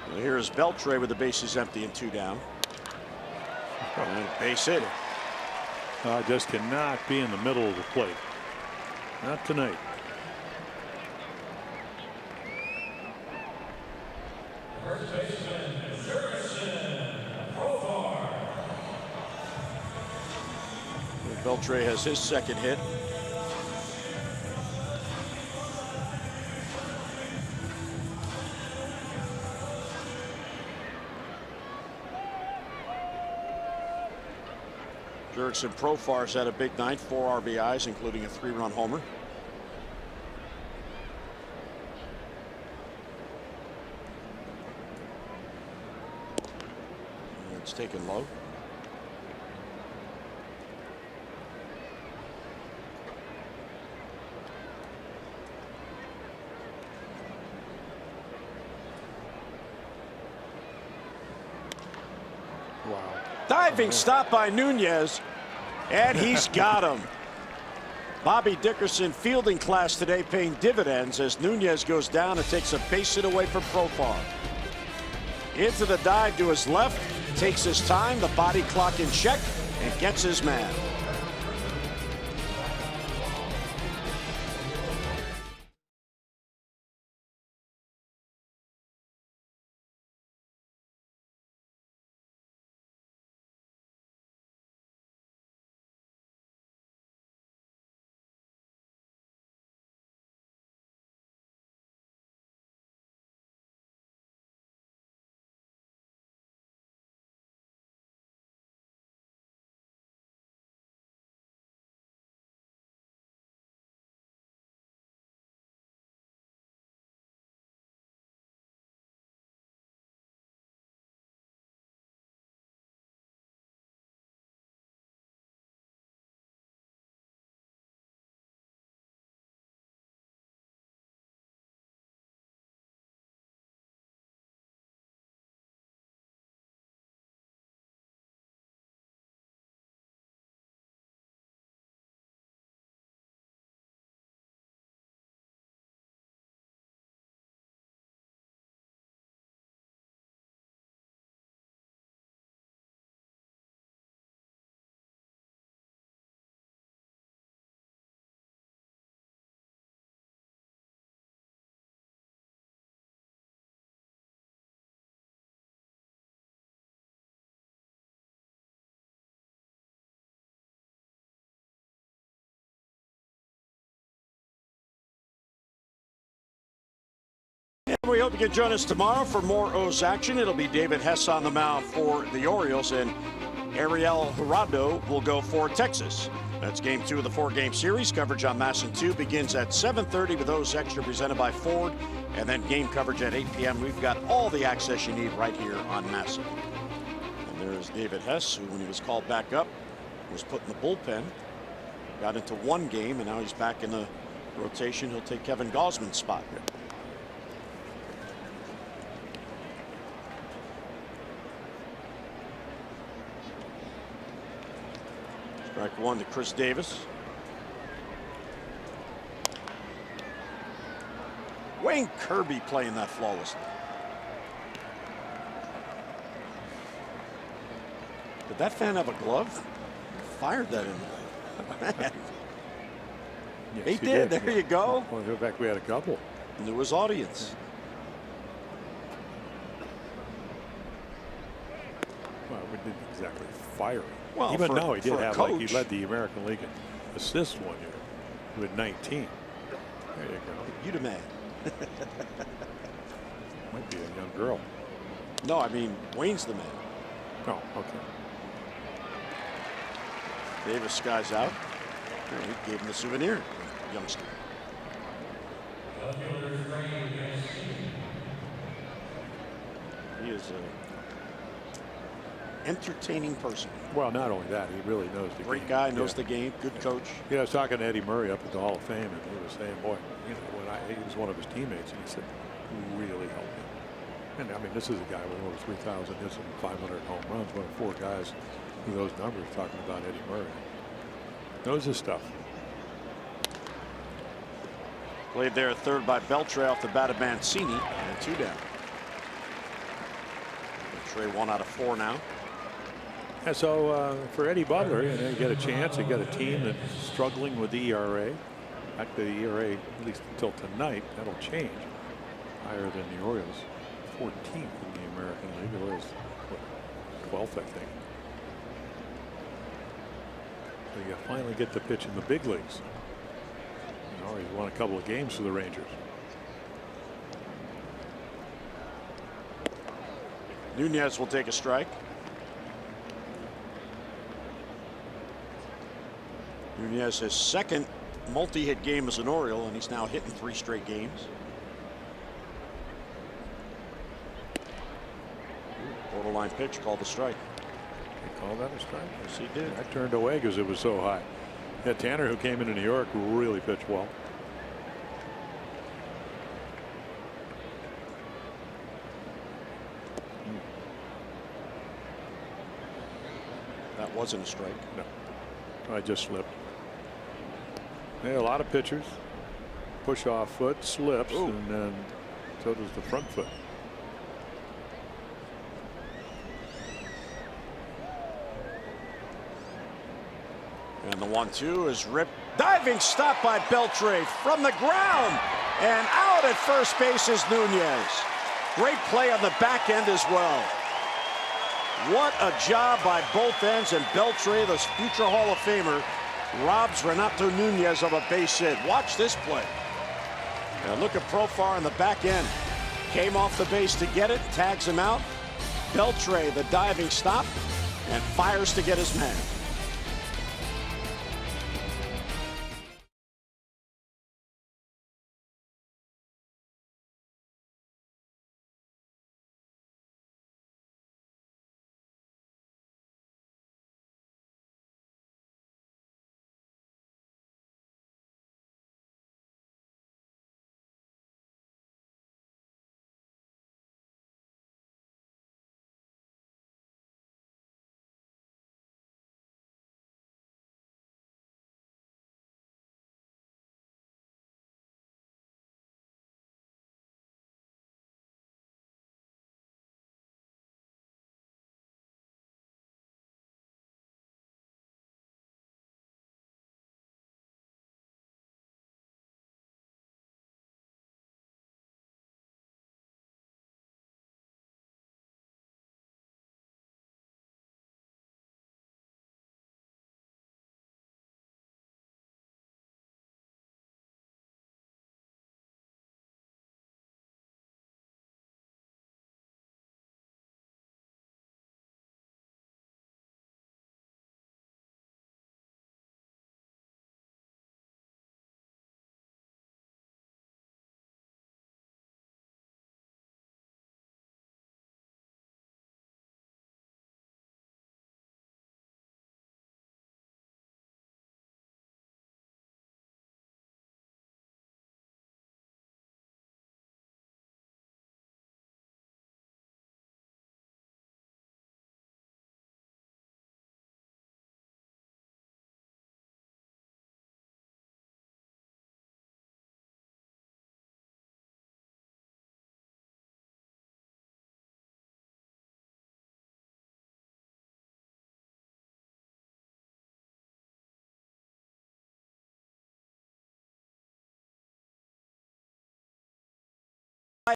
Well, here's Beltre with the bases empty and 2 down. And base hit. Just cannot be in the middle of the plate. Not tonight. Beltre has his second hit. Jurickson Profar's had a big night, 4 RBIs, including a 3-run homer. And it's taken low. Wow. Diving stop by Nunez, and he's got him. Bobby Dickerson fielding class today paying dividends as Nunez goes down and takes a base hit away from Profar. Into the dive to his left, takes his time, the body clock in check, and gets his man. We hope you can join us tomorrow for more O's action. It'll be David Hess on the mound for the Orioles, and Ariel Jurado will go for Texas. That's game 2 of the 4-game series. Coverage on MASN 2 begins at 7:30 with O's Extra presented by Ford, and then game coverage at 8 p.m. We've got all the access you need right here on MASN. And there's David Hess, who, when he was called back up, was put in the bullpen. Got into 1 game, and now he's back in the rotation. He'll take Kevin Gausman's spot. Strike 1 to Chris Davis. Wayne Kirby playing that flawlessly. Did that fan have a glove? Fired that in. Man. Yes, He did. There you go. Well, in fact, we had a couple. Knew his audience. Well, we didn't exactly fire him. Well, even for- though he did for a have, like, he coach. led the American League in assists one year with 19. There you go. You the man. Might be a young girl. No, I mean, Wayne's the man. Oh, okay. Davis skies out. He gave him the souvenir, youngster. He is an entertaining person. Well, not only that, he really knows the Great game. guy, knows the game, good coach. Yeah, I was talking to Eddie Murray up at the Hall of Fame, and he was saying, boy, you know, he was one of his teammates, and he said, really helped me. And I mean, this is a guy with over 3,000 hits and 500 home runs, one of 4 guys with those numbers, talking about Eddie Murray. Knows his stuff. Played there at third by Beltre off the bat of Mancini, and 2 down. Beltre 1 out of 4 now. And so for Eddie Butler, you know, you get a chance. You got a team that's struggling with the ERA. Actually, the ERA, at least until tonight, that'll change. Higher than the Orioles, 14th in the American League. The Orioles, what, 12th, I think. So you finally get to pitch in the big leagues. You know, he's won a couple of games for the Rangers. Nunez will take a strike. Nunez his second multi-hit game as an Oriole, and he's now hitting 3 straight games. Borderline pitch called a strike. They called that a strike? Yes, he did. I turned away because it was so high. Yeah, Tanner, who came into New York, really pitched well. That wasn't a strike. No, I just slipped. Yeah, a lot of pitchers. Push off foot, slips, Ooh. and then so does the front foot. And the 1-2 is ripped. Diving stop by Beltre from the ground. And out at first base is Nunez. Great play on the back end as well. What a job by both ends. And Beltre, the future Hall of Famer, robs Renato Nunez of a base hit. Watch this play. Now look at Profar on the back end. Came off the base to get it, tags him out. Beltre, the diving stop, and fires to get his man.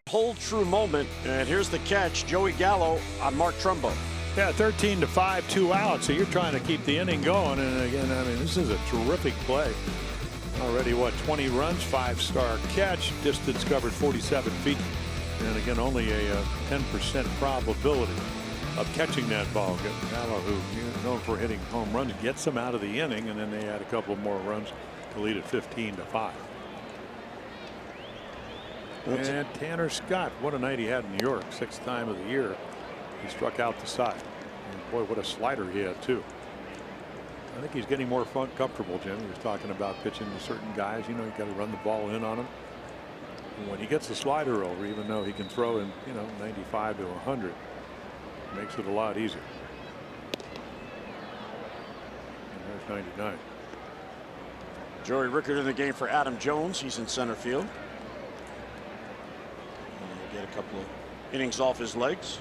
Hold true moment, and here's the catch. Joey Gallo on Mark Trumbo. Yeah, 13-5, 2 outs. So you're trying to keep the inning going. And again, I mean, this is a terrific play. Already, 20 runs, 5-star catch, distance covered 47 feet. And again, only a 10% probability of catching that ball. Gallo, who known for hitting home runs, gets them out of the inning, and then they add a couple more runs to lead it 15-5. And Tanner Scott, what a night he had in New York, 6th time of the year. He struck out the side. And boy, what a slider he had, too. I think he's getting more comfortable, Jim. He was talking about pitching to certain guys. You know, you got to run the ball in on them. And when he gets the slider over, even though he can throw in, 95 to 100, it makes it a lot easier. And there's 99. Joey Rickard in the game for Adam Jones. He's in center field. Get a couple of innings off his legs.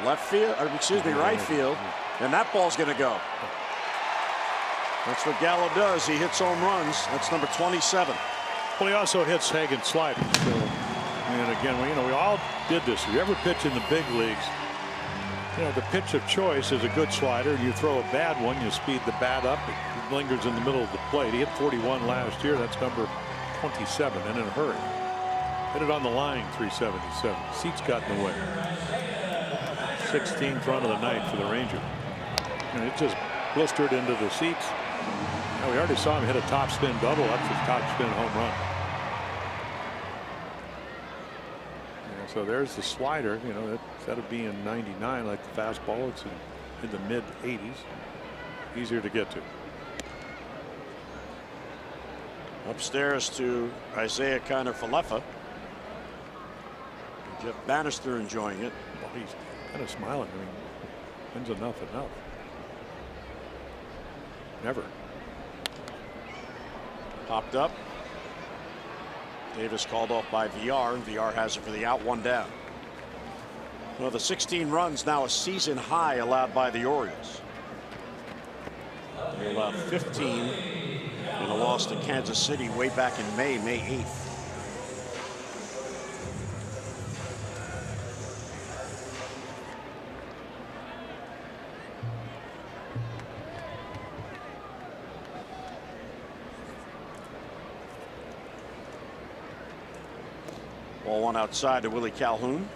Left field, or excuse me, right field, and that ball's going to go. That's what Gallo does. He hits home runs. That's number 27. Well, he also hits Hagen sliders. So, and again, we all did this. If you ever pitch in the big leagues, the pitch of choice is a good slider. You throw a bad one, you speed the bat up. It lingers in the middle of the plate. He hit 41 last year. That's number 27, and in a hurry. Hit it on the line, 377. Seats got in the way. 16th run of the night for the Ranger. And it just blistered into the seats. Now, we already saw him hit a top spin double. That's his top spin home run. So there's the slider, instead of being 99 like the fastball, it's in the mid 80s. Easier to get to. Upstairs to Isaiah Kiner-Falefa. Jeff Bannister enjoying it. Well, he's kind of smiling. I mean, when's enough? Never. Popped up. Davis called off by VR, and VR has it for the out, 1 down. Well, the 16 runs now a season high allowed by the Orioles. They allowed 15 in a loss to Kansas City way back in May 8th. Ball one outside to Willie Calhoun.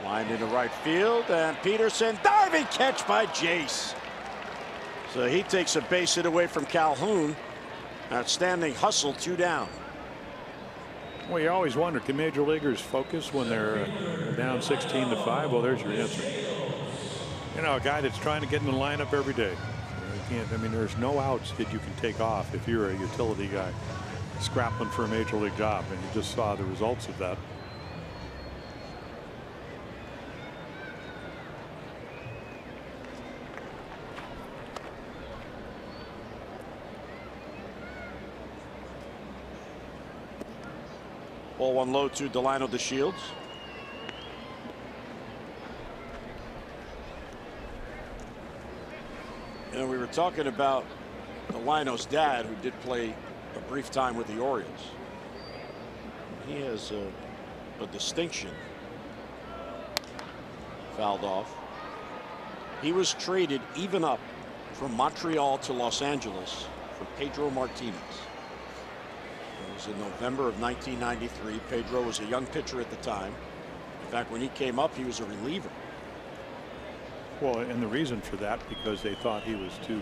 Line into right field, and Peterson diving catch by Jace. So he takes a base hit away from Calhoun. Outstanding hustle, 2 down. Well, you always wonder, can major leaguers focus when they're down 16-5? Well, there's your answer. A guy that's trying to get in the lineup every day. There's no outs that you can take off if you're a utility guy scrapping for a major league job, and you just saw the results of that. Ball one low to Delino DeShields. And we were talking about Delino's dad, who did play a brief time with the Orioles. He has a distinction. Fouled off. He was traded even up from Montreal to Los Angeles for Pedro Martinez. It was in November of 1993. Pedro was a young pitcher at the time. In fact, when he came up, he was a reliever. Well, and the reason for that, because they thought he was too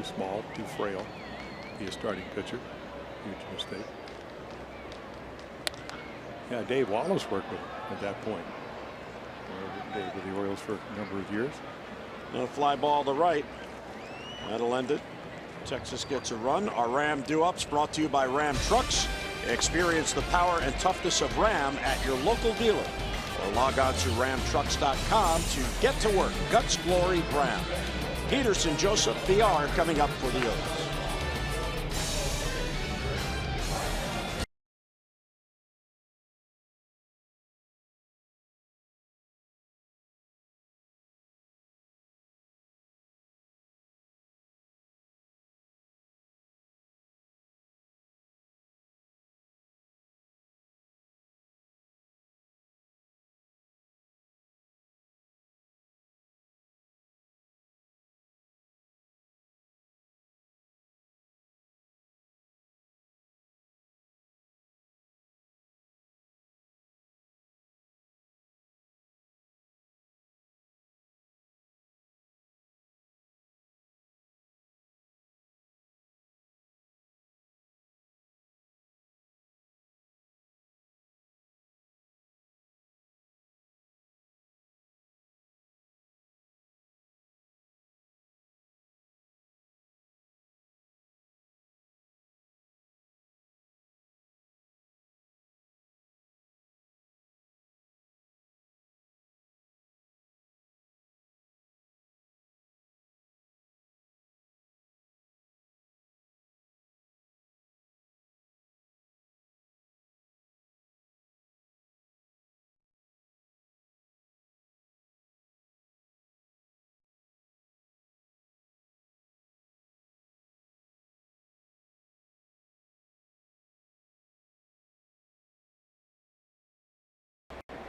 small, too frail to be a starting pitcher. Huge mistake. Yeah, Dave Wallace worked with him at that point. Dave with the Orioles for a number of years. A fly ball to right. That'll end it. Texas gets a run. Our Ram do-ups brought to you by Ram Trucks. Experience the power and toughness of Ram at your local dealer. or log on to ramtrucks.com to get to work. Guts, glory, Ram. Peterson, Joseph, VR coming up for the O's.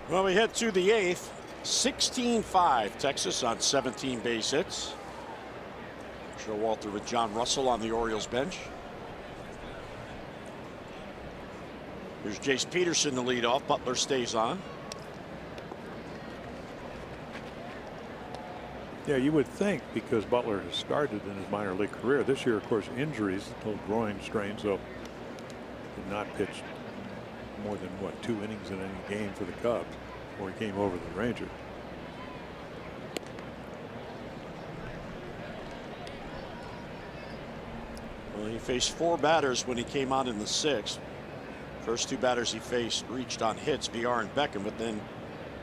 Well, we head to the 8th. 16-5 Texas on 17 base hits. Showalter with John Russell on the Orioles bench. Here's Jace Peterson to lead off. Butler stays on. Yeah, you would think, because Butler has started in his minor league career. This year, of course, injuries, little groin strain, so did not pitch more than, what, 2 innings in any game for the Cubs before he came over the Rangers. Well, he faced 4 batters when he came out in the 6th. First 2 batters he faced reached on hits, VR and Beckham, but then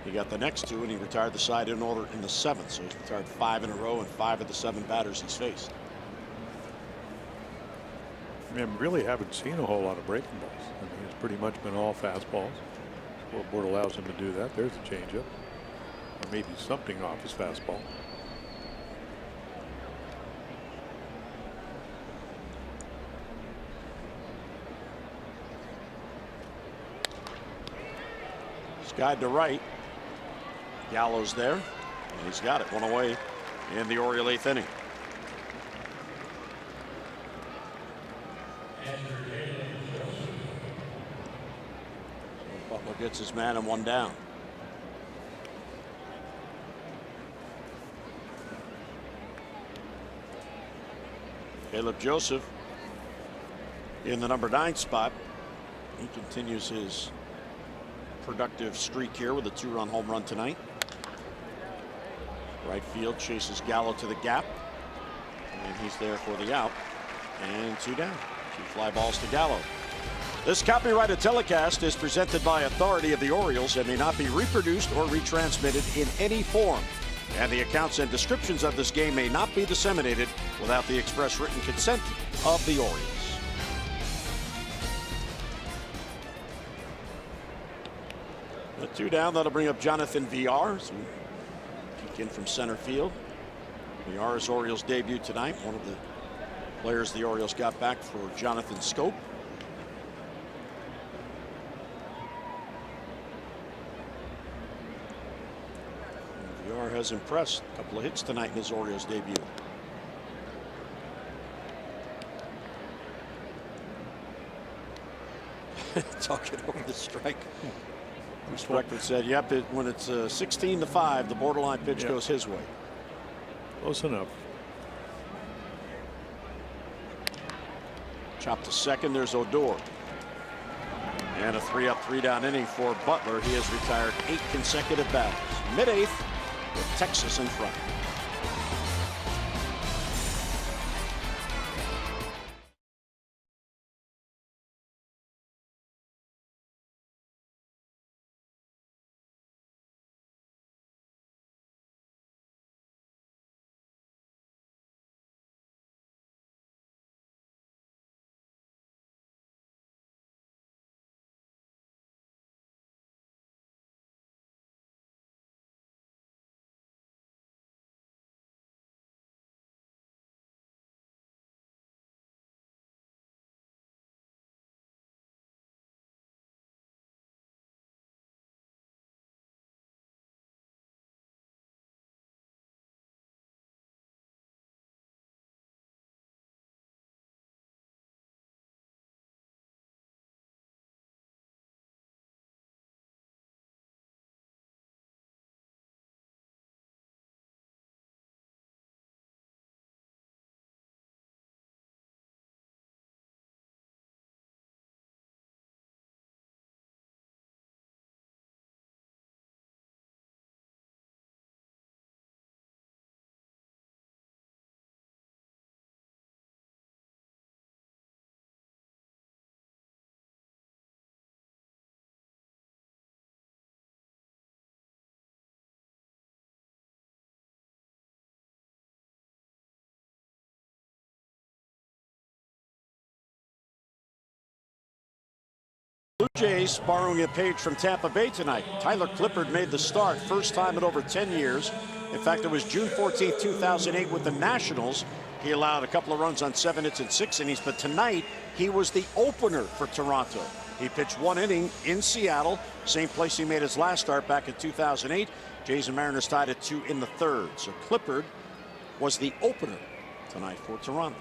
he got the next 2 and he retired the side in order in the 7th. So he's retired 5 in a row and 5 of the 7 batters he's faced. I mean, really haven't seen a whole lot of breaking balls. I mean, it's pretty much been all fastballs. Scoreboard allows him to do that. There's a changeup, or maybe something off his fastball. Guide to right. Gallo's there. And he's got it. 1 away in the Oriole 8th inning. So Butler gets his man and 1 down. Caleb Joseph in the number 9 spot. He continues his productive streak here with a 2-run home run tonight. Right field chases Gallo to the gap, and he's there for the out. And 2 down. 2 fly balls to Gallo. This copyrighted telecast is presented by authority of the Orioles and may not be reproduced or retransmitted in any form. And the accounts and descriptions of this game may not be disseminated without the express written consent of the Orioles. The 2 down, that'll bring up Jonathan VR. So kick in from center field. VR's Orioles debut tonight. One of the players the Orioles got back for Jonathan Scope. And VR has impressed. A couple of hits tonight in his Orioles debut. Talking over the strike. Bruce Record said, yep, when it's 16-5, the borderline pitch goes his way. Close enough. Chop to second. There's Odor. And a 3-up, 3-down inning for Butler. He has retired 8 consecutive batters. Mid-8th with Texas in front. Blue Jays borrowing a page from Tampa Bay tonight. Tyler Clippard made the start, first time in over 10 years. In fact, it was June 14, 2008 with the Nationals. He allowed a couple of runs on 7 hits and 6 innings, but tonight he was the opener for Toronto. He pitched 1 inning in Seattle, same place he made his last start back in 2008. Jays and Mariners tied at 2 in the third. So Clippard was the opener tonight for Toronto.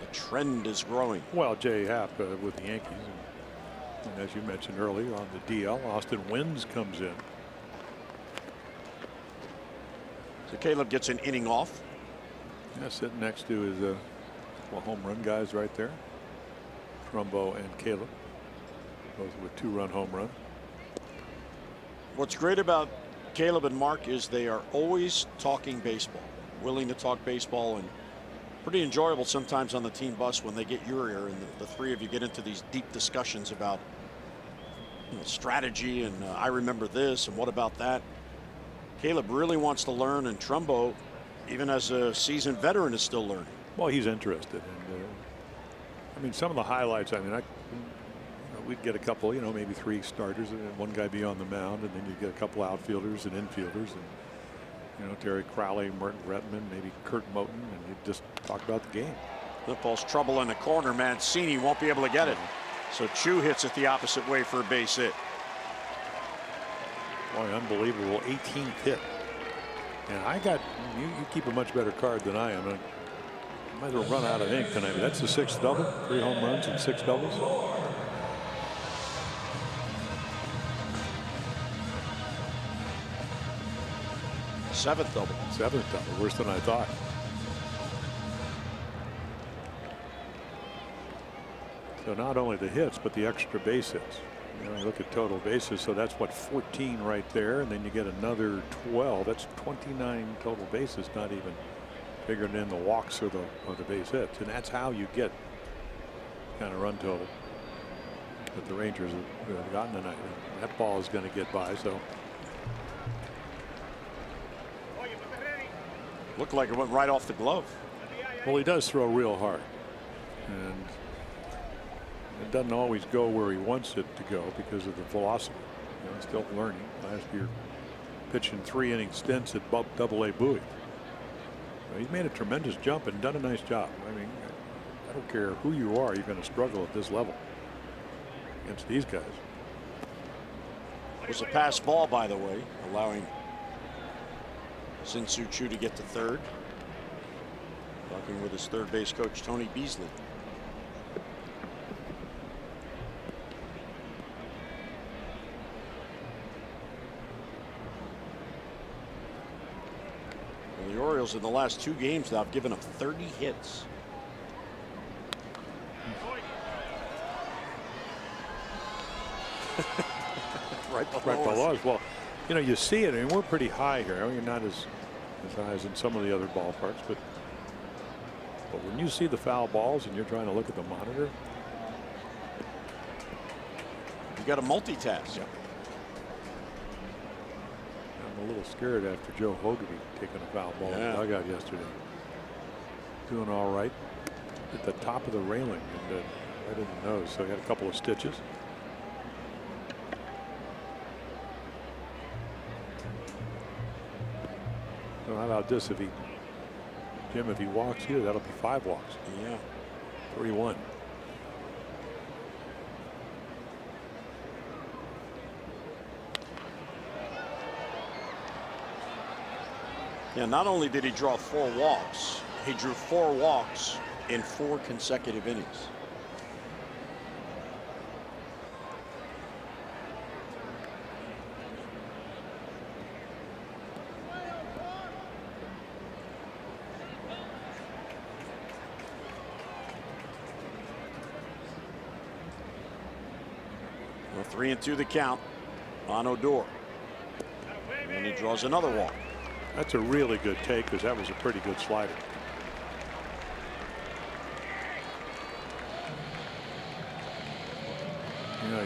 The trend is growing. Well, Jay Happ with the Yankees. And as you mentioned earlier on the DL, Austin Wynns comes in. So Caleb gets an inning off. Yeah, sitting next to his home run guys right there. Trumbo and Caleb, both with 2-run home run. What's great about Caleb and Mark is they are always talking baseball, willing to talk baseball, and pretty enjoyable sometimes on the team bus when they get your ear and the three of you get into these deep discussions about strategy and I remember this and what about that. Caleb really wants to learn, and Trumbo, even as a seasoned veteran, is still learning. Well, he's interested. And I mean, some of the highlights, I mean, we'd get a couple, maybe 3 starters and one guy be on the mound, and then you'd get a couple outfielders and infielders, and Terry Crowley, Martin Retman, maybe Kurt Moten, and you'd just talk about the game. Football's trouble in the corner. Mancini won't be able to get it. So Chu hits it the opposite way for a base hit. Boy, unbelievable 18th hit. And I got you keep a much better card than I am. I might as well run out of ink tonight. That's the 6th double, 3 home runs and 6 doubles. Seventh double. 7th double, worse than I thought. So not only the hits, but the extra base hits. You look at total bases, so that's what, 14 right there, and then you get another 12. That's 29 total bases, not even figuring in the walks or the base hits, and that's how you get kind of run total that the Rangers have gotten tonight. That ball is going to get by, so. Looked like it went right off the glove. Well, he does throw real hard, and it doesn't always go where he wants it to go because of the velocity. He's still learning. Last year, pitching 3 inning stints at Double-A Bowie. He's made a tremendous jump and done a nice job. I mean, I don't care who you are, you're going to struggle at this level against these guys. It was a pass ball, by the way, allowing Shin-Soo Choo to get to third. Talking with his third base coach, Tony Beasley. The Orioles in the last 2 games now have given up 30 hits. right below us. Well, you see it. I mean, we're pretty high here. I mean, you're not as high as in some of the other ballparks, but when you see the foul balls and you're trying to look at the monitor, you got to multitask. Yeah. I'm a little scared after Joe Hogarty taking a foul ball in the dugout yesterday. Doing all right at the top of the railing and right in the nose, so he had a couple of stitches. So how about this? If he walks here, that'll be 5 walks. Yeah. 3-1. Yeah, not only did he draw 4 walks, he drew 4 walks in 4 consecutive innings. Well, 3-2 the count on Odor. And he draws another walk. That's a really good take because that was a pretty good slider.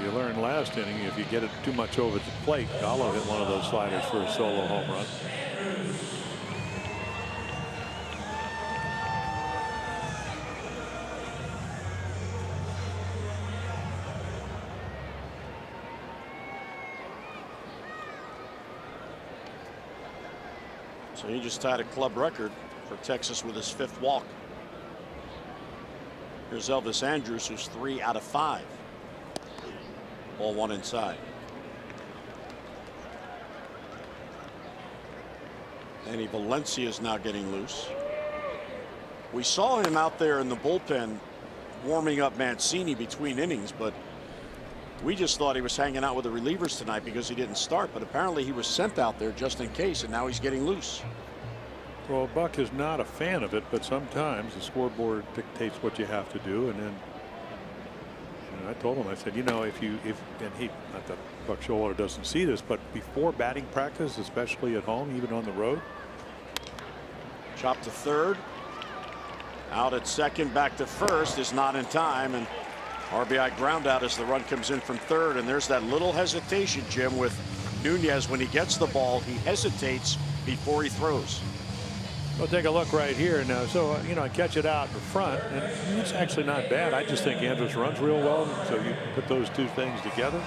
You learned last inning if you get it too much over the plate, Gallo hit one of those sliders for a solo home run. So he just tied a club record for Texas with his 5th walk. Here's Elvis Andrus, who's 3 out of 5. Ball 1 inside. Danny Valencia is now getting loose. We saw him out there in the bullpen warming up Mancini between innings, but we just thought he was hanging out with the relievers tonight because he didn't start. But apparently he was sent out there just in case, and now he's getting loose. Well, Buck is not a fan of it, but sometimes the scoreboard dictates what you have to do. And then I told him, I said, you know, and he, not that Buck Showalter doesn't see this, but before batting practice, especially at home, even on the road. Chop to third. Out at second, back to first is not in time, and RBI ground out as the run comes in from third. And there's that little hesitation, Jim, with Nunez. When he gets the ball, he hesitates before he throws. Well, take a look right here now. So, you know, I catch it out in front, and it's actually not bad. I just think Andrus runs real well. So you put those two things together.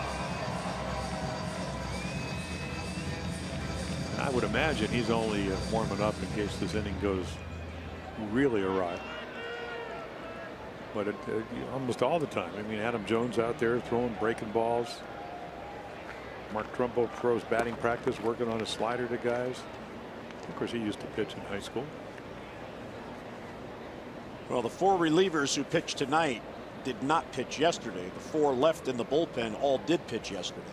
I would imagine he's only warming up in case this inning goes really awry. But almost all the time. I mean, Adam Jones out there throwing breaking balls. Mark Trumbo throws batting practice, working on a slider to guys. Of course, he used to pitch in high school. Well, the 4 relievers who pitched tonight did not pitch yesterday. The 4 left in the bullpen all did pitch yesterday.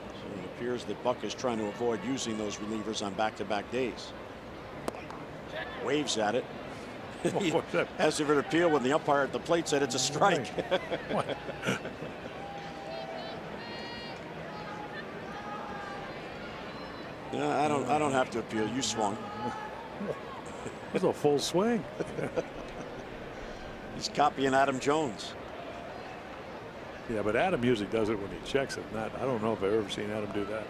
So it appears that Buck is trying to avoid using those relievers on back-to-back days. Waves at it. As if it appealed when the umpire at the plate said it's a strike. I don't have to appeal. You swung. That's a full swing. He's copying Adam Jones. Yeah, but Adam usually does it when he checks it. I don't know if I've ever seen Adam do that.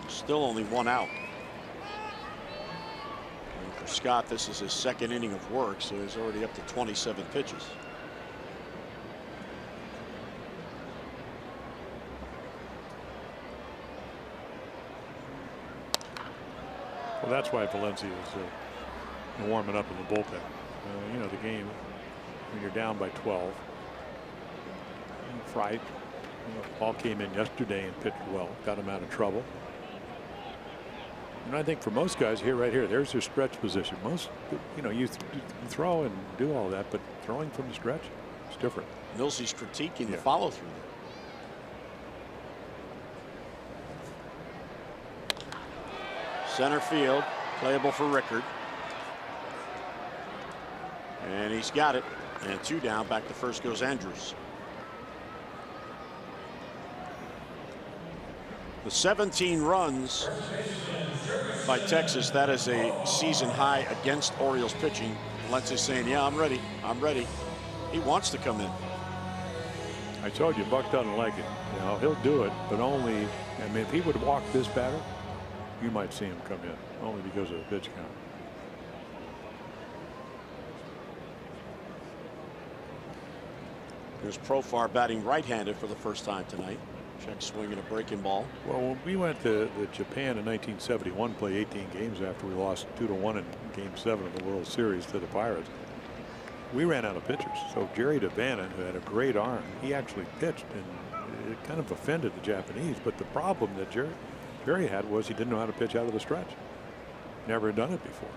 Still only 1 out. And for Scott, this is his 2nd inning of work, so he's already up to 27 pitches. Well, that's why Valencia is warming up in the bullpen. You know, the game, when you're down by 12. Fried. Ball came in yesterday and pitched well, got him out of trouble. And I think for most guys here, right here, there's their stretch position. Most, you know, you throw and do all that, but throwing from the stretch, it's different. Millsy's critiquing the follow through there. Center field, playable for Rickard. And he's got it. And 2 down. Back to first goes Andrus. The 17 runs by Texas, that is a season high against Orioles pitching. Valencia's saying, yeah, I'm ready. I'm ready. He wants to come in. I told you, Buck doesn't like it. You know, he'll do it, but only, I mean, if he would walk this batter, you might see him come in, only because of the pitch count. There's Profar batting right-handed for the first time tonight. Check swinging a breaking ball. Well, when we went to Japan in 1971, played 18 games after we lost 2-1 in Game 7 of the World Series to the Pirates, we ran out of pitchers. So Jerry Devanna, who had a great arm, he actually pitched, and it kind of offended the Japanese. But the problem that Jerry had was he didn't know how to pitch out of the stretch. Never done it before.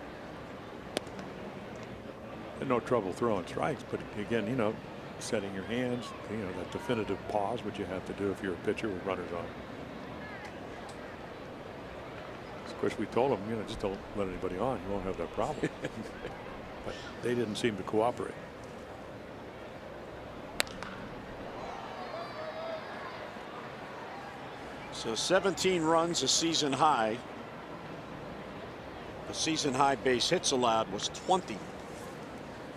Had no trouble throwing strikes, but again, you know, setting your hands, you know, that definitive pause, which you have to do if you're a pitcher with runners on. Of course, we told them, you know, just don't let anybody on. You won't have that problem. But they didn't seem to cooperate. So 17 runs, a season high. The season high base hits allowed was 20.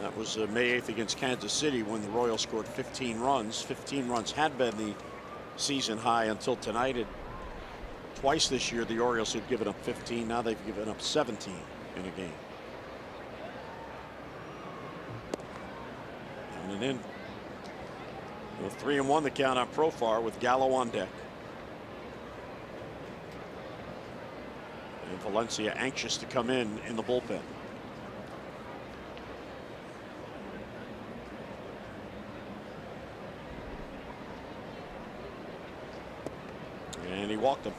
That was May 8th against Kansas City when the Royals scored 15 runs. 15 runs had been the season high until tonight. Twice this year the Orioles had given up 15. Now they've given up 17 in a game. Down and in. With 3-1 the count on Profar with Gallo on deck. And Valencia anxious to come in the bullpen. And he walked him.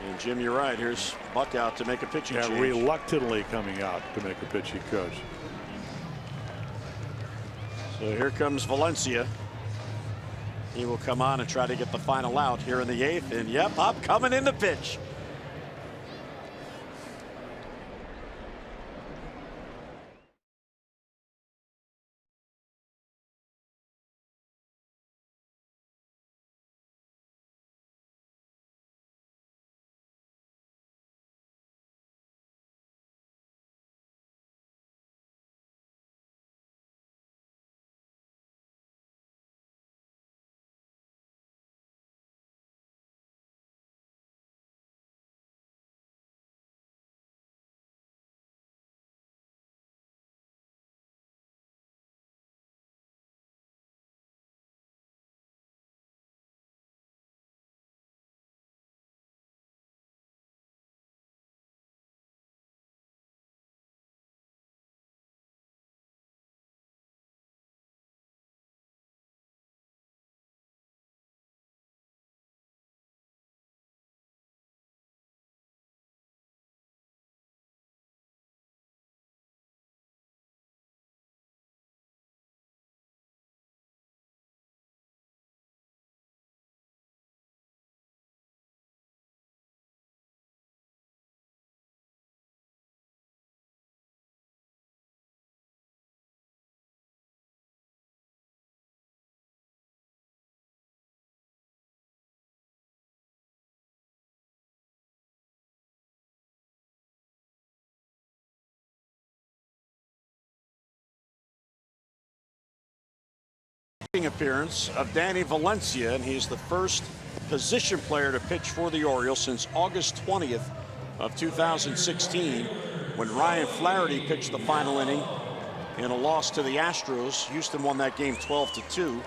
And Jim, you're right. Here's Buck out to make a pitching change. Reluctantly coming out to make a pitching coach. So here comes Valencia. He will come on and try to get the final out here in the 8th. And yep, I'm coming in to pitch. Appearance of Danny Valencia, and he's the first position player to pitch for the Orioles since August 20th of 2016 when Ryan Flaherty pitched the final inning in a loss to the Astros. Houston won that game 12-2.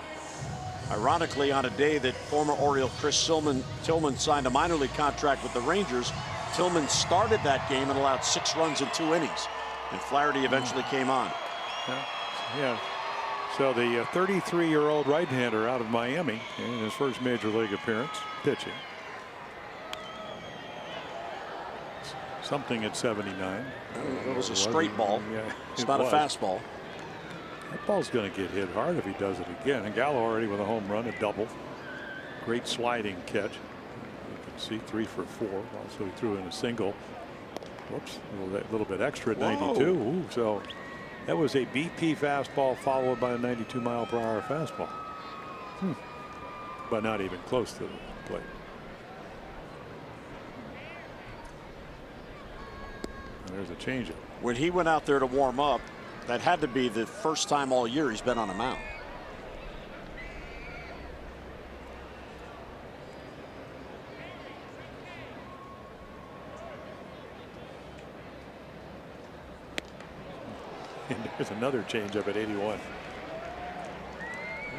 Ironically, on a day that former Oriole Chris Tillman signed a minor league contract with the Rangers, Tillman started that game and allowed 6 runs in 2 innings, and Flaherty eventually came on. Yeah. So the 33-year-old right-hander out of Miami in his first major league appearance pitching. Something at 79. It was a straight ball. Yeah, it's not a fastball. That ball's going to get hit hard if he does it again. And Gallo already with a home run, a double. Great sliding catch. You can see 3 for 4. Also he threw in a single. Whoops, a little bit extra at 92. Ooh, so that was a BP fastball followed by a 92-mile-per-hour fastball. But not even close to the plate. And there's a changeup. When he went out there to warm up, that had to be the first time all year he's been on a mound. And there's another changeup at 81.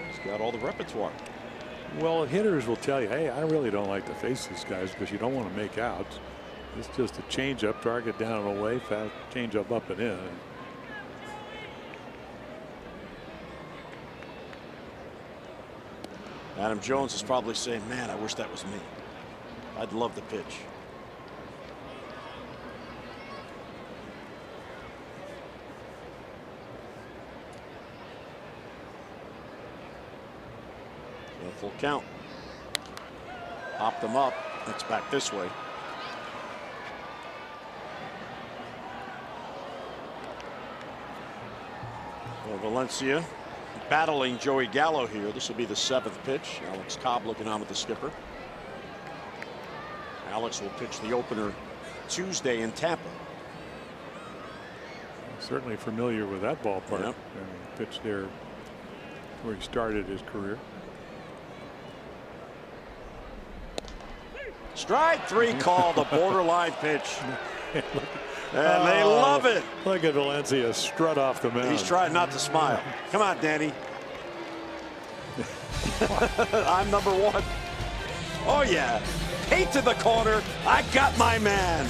He's got all the repertoire. Well, hitters will tell you, hey, I really don't like to face these guys because you don't want to make outs. It's just a changeup, target down and away, fast changeup up and in. Adam Jones is probably saying, man, I wish that was me. I'd love the pitch. Full count. Popped them up. It's back this way. Well, Valencia battling Joey Gallo here. This will be the 7th pitch. Alex Cobb looking on with the skipper. Alex will pitch the opener Tuesday in Tampa. Certainly familiar with that ballpark. Yep. And pitched there where he started his career. Strike three called, a borderline pitch. And they love it. Look at Valencia strut off the mound. He's trying not to smile. Come on, Danny. I'm number one. Oh, yeah. Hate to the corner. I got my man.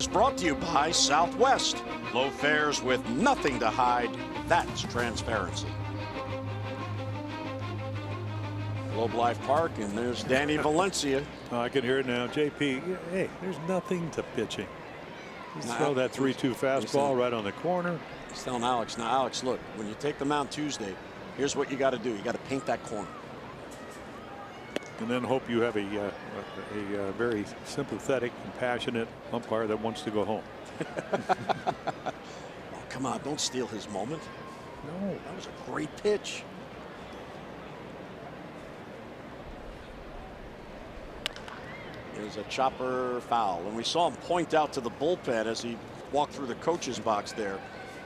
Is brought to you by Southwest. Low fares with nothing to hide. That's transparency. Globe Life Park, and there's Danny Valencia. Oh, I can hear it now. JP, hey, there's nothing to pitching. Just throw that 3-2 fastball right on the corner. He's telling Alex, now Alex, look, when you take the mound Tuesday, here's what you got to do. You got to paint that corner. And then hope you have a very sympathetic, compassionate umpire that wants to go home. Oh, come on, don't steal his moment. No. That was a great pitch. There's a chopper foul, and we saw him point out to the bullpen as he walked through the coach's box there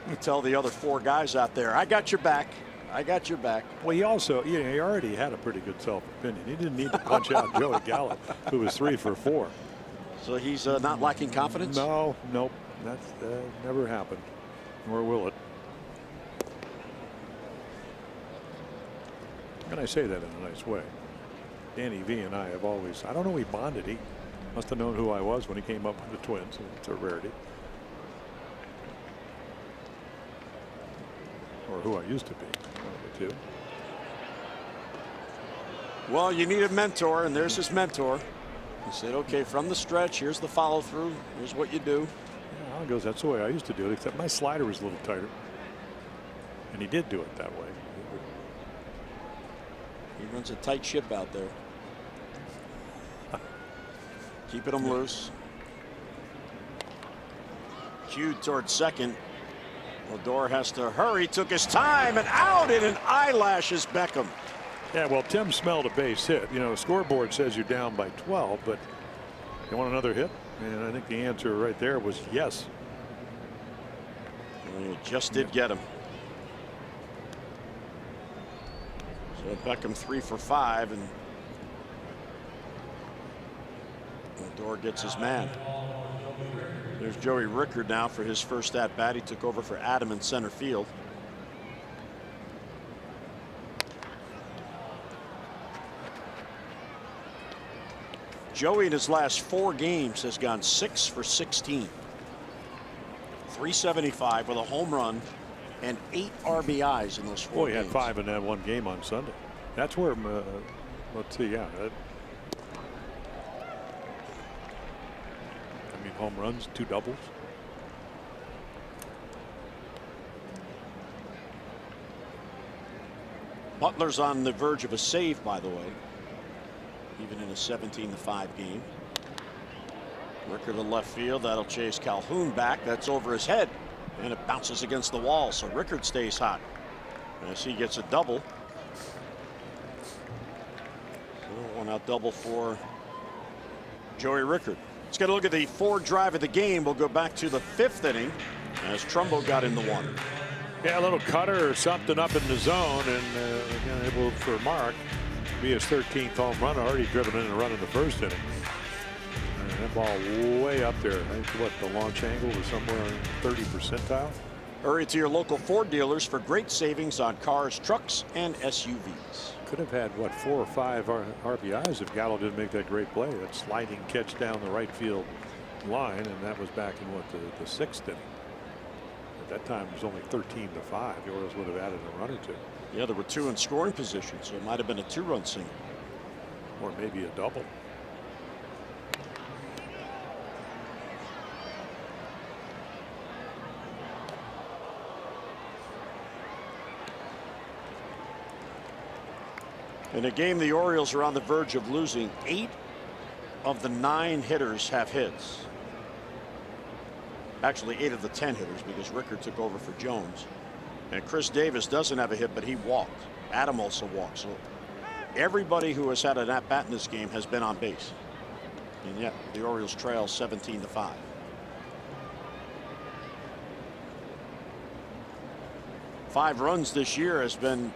to tell the other 4 guys out there, I got your back. I got your back. Well, he also, he already had a pretty good self-opinion. He didn't need to punch out Joey Gallo, who was 3 for 4. So he's not lacking confidence? No, nope. That's never happened, nor will it. And I say that in a nice way. Danny V and I have always, I don't know, we bonded. He must have known who I was when he came up with the Twins. It's a rarity. Or who I used to be, one of the two. Well, you need a mentor, and there's his mentor. He said, okay, from the stretch, here's the follow through. Here's what you do. Yeah, he goes, that's the way I used to do it, except my slider was a little tighter. And he did do it that way. He runs a tight ship out there. Keeping him loose. Cued towards second. Odor has to hurry, took his time, and out in an eyelash is Beckham. Yeah, well, Tim smelled a base hit. You know, scoreboard says you're down by 12, but you want another hit? And I think the answer right there was yes. And he just did get him. So Beckham 3 for 5, and Odor gets his man. There's Joey Rickard now for his first at bat. He took over for Adam in center field. Joey in his last 4 games has gone 6 for 16. 375 with a home run and 8 RBIs in those 4 Boy, he games. had 5 in that one game on Sunday. That's where, let's see, yeah. I mean, home runs, 2 doubles. Butler's on the verge of a save, by the way, even in a 17-5 game. Ricker to left field. That'll chase Calhoun back. That's over his head, and it bounces against the wall. So Rickard stays hot as he gets a double. So one out double for Joey Rickard. Let's get a look at the Ford drive of the game. We'll go back to the 5th inning as Trumbo got in the one. Yeah, a little cutter or something up in the zone, and again, able for Mark to be his 13th home run. Already driven in a run in the 1st inning. And that ball way up there. I think what the launch angle was somewhere in 30 percentile. Hurry to your local Ford dealers for great savings on cars, trucks, and SUVs. Could have had what 4 or 5 RBIs if Gallo didn't make that great play. That sliding catch down the right field line, and that was back in what the 6th inning. At that time, it was only 13-5. The Orioles would have added a run or two. Yeah, there were 2 in scoring position, so it might have been a 2-run single. Or maybe a double. In a game the Orioles are on the verge of losing, 8 of the 9 hitters have hits. Actually 8 of the 10 hitters, because Rickard took over for Jones. And Chris Davis doesn't have a hit, but he walked. Adam also walked. So everybody who has had an at-bat in this game has been on base. And yet the Orioles trail 17-5. Five runs this year has been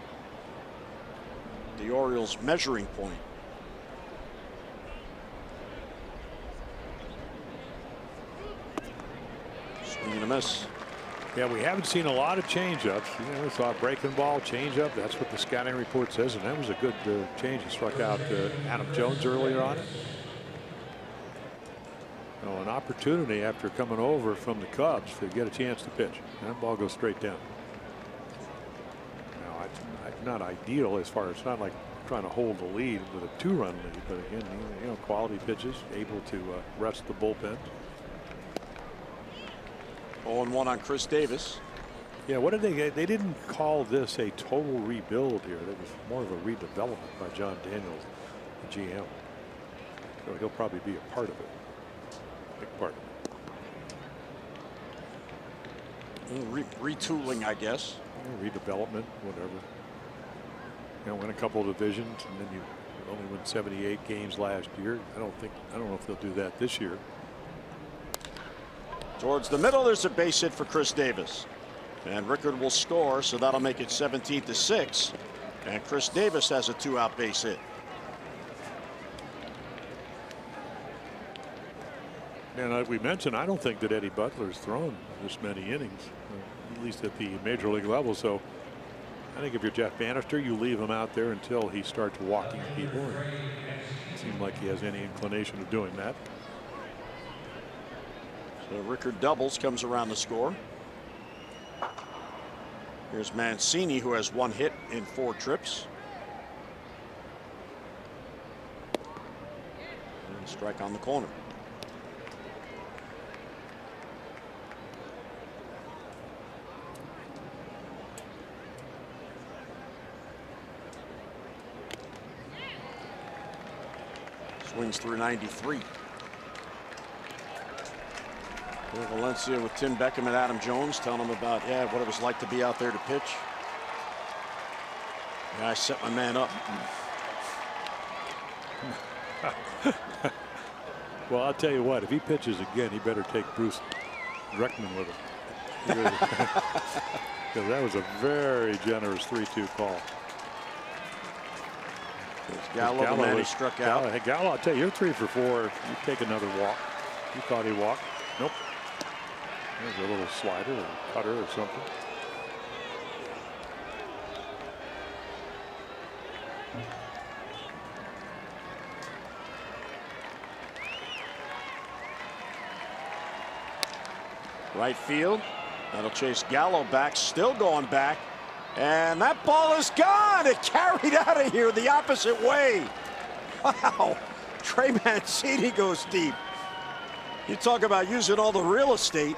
the Orioles' measuring point. Swing and a miss. Yeah, we haven't seen a lot of changeups. You know, we thought breaking ball, changeup. That's what the scouting report says, and that was a good change. He struck out Adam Jones earlier on it. So an opportunity after coming over from the Cubs to get a chance to pitch. And that ball goes straight down. Now, it's not ideal as far as it's not like trying to hold the lead with a 2-run lead, but again, you know, quality pitches, able to rest the bullpen. 0-1 on Chris Davis. Yeah, what did they get? They didn't call this a total rebuild here. It was more of a redevelopment by John Daniels, the GM. So he'll probably be a part of it. Big part of it. Retooling, I guess. Redevelopment, whatever. You know, win a couple of divisions, and then you only win 78 games last year. I don't know if they'll do that this year. Towards the middle, there's a base hit for Chris Davis. And Rickard will score, so that'll make it 17-6. And Chris Davis has a 2-out base hit. And like we mentioned, I don't think that Eddie Butler's thrown this many innings, at least at the major league level. So I think if you're Jeff Bannister, you leave him out there until he starts walking people. And it seems like he has any inclination of doing that. So Rickard doubles, comes around the score. Here's Mancini, who has 1 hit in 4 trips. And strike on the corner. Swings through 93. Valencia with Tim Beckham and Adam Jones telling him about what it was like to be out there to pitch. Yeah, I set my man up. Well, I'll tell you what, if he pitches again, he better take Bruce Dreckman with him. Because that was a very generous 3-2 call. Gallo, the man who struck out. Hey, Gallo, I'll tell you, you're 3 for 4. You take another walk. You thought he walked. Nope. There's a little slider or cutter or something. Right field. That'll chase Gallo back. Still going back. And that ball is gone. It carried out of here the opposite way. Wow. Trey Mancini goes deep. You talk about using all the real estate.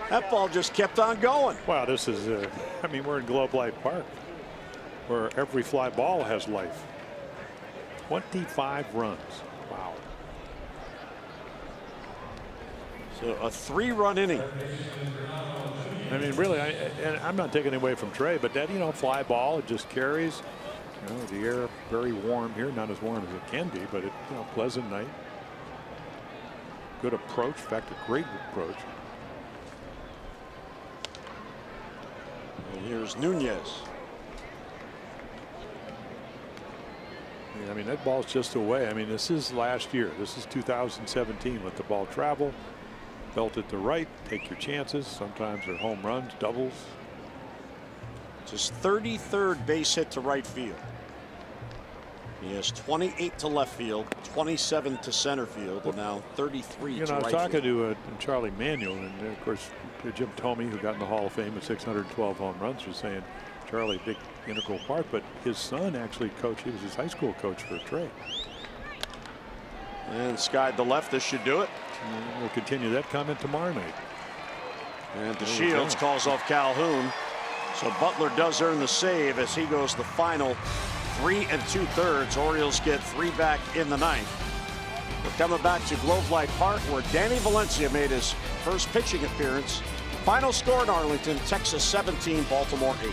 That ball just kept on going. Wow, this is, I mean, we're in Globe Life Park. where every fly ball has life. 25 runs. Wow. So a 3-run inning. I mean, really, and I'm not taking away from Trey, but that, fly ball, it just carries. The air very warm here, not as warm as it can be, but it, pleasant night. Good approach, in fact, a great approach. And here's Nunez. I mean, that ball's just away. I mean, this is last year. This is 2017. Let the ball travel. Belt it to right. Take your chances. Sometimes they're home runs, doubles. It's his 33rd base hit to right field. He has 28 to left field, 27 to center field, and now 33 to right field. I was talking to Charlie Manuel, and of course, Jim Thome, who got in the Hall of Fame with 612 home runs, was saying, Charlie, big integral part, but his son actually coached. He was his high school coach for Trey. And skied the left. This should do it. And we'll continue that comment tomorrow night. And DeShields calls off Calhoun. So Butler does earn the save as he goes the final 3 2/3. Orioles get 3 back in the 9th. We're coming back to Globe Life Park, where Danny Valencia made his first pitching appearance. Final score in Arlington, Texas 17, Baltimore 8.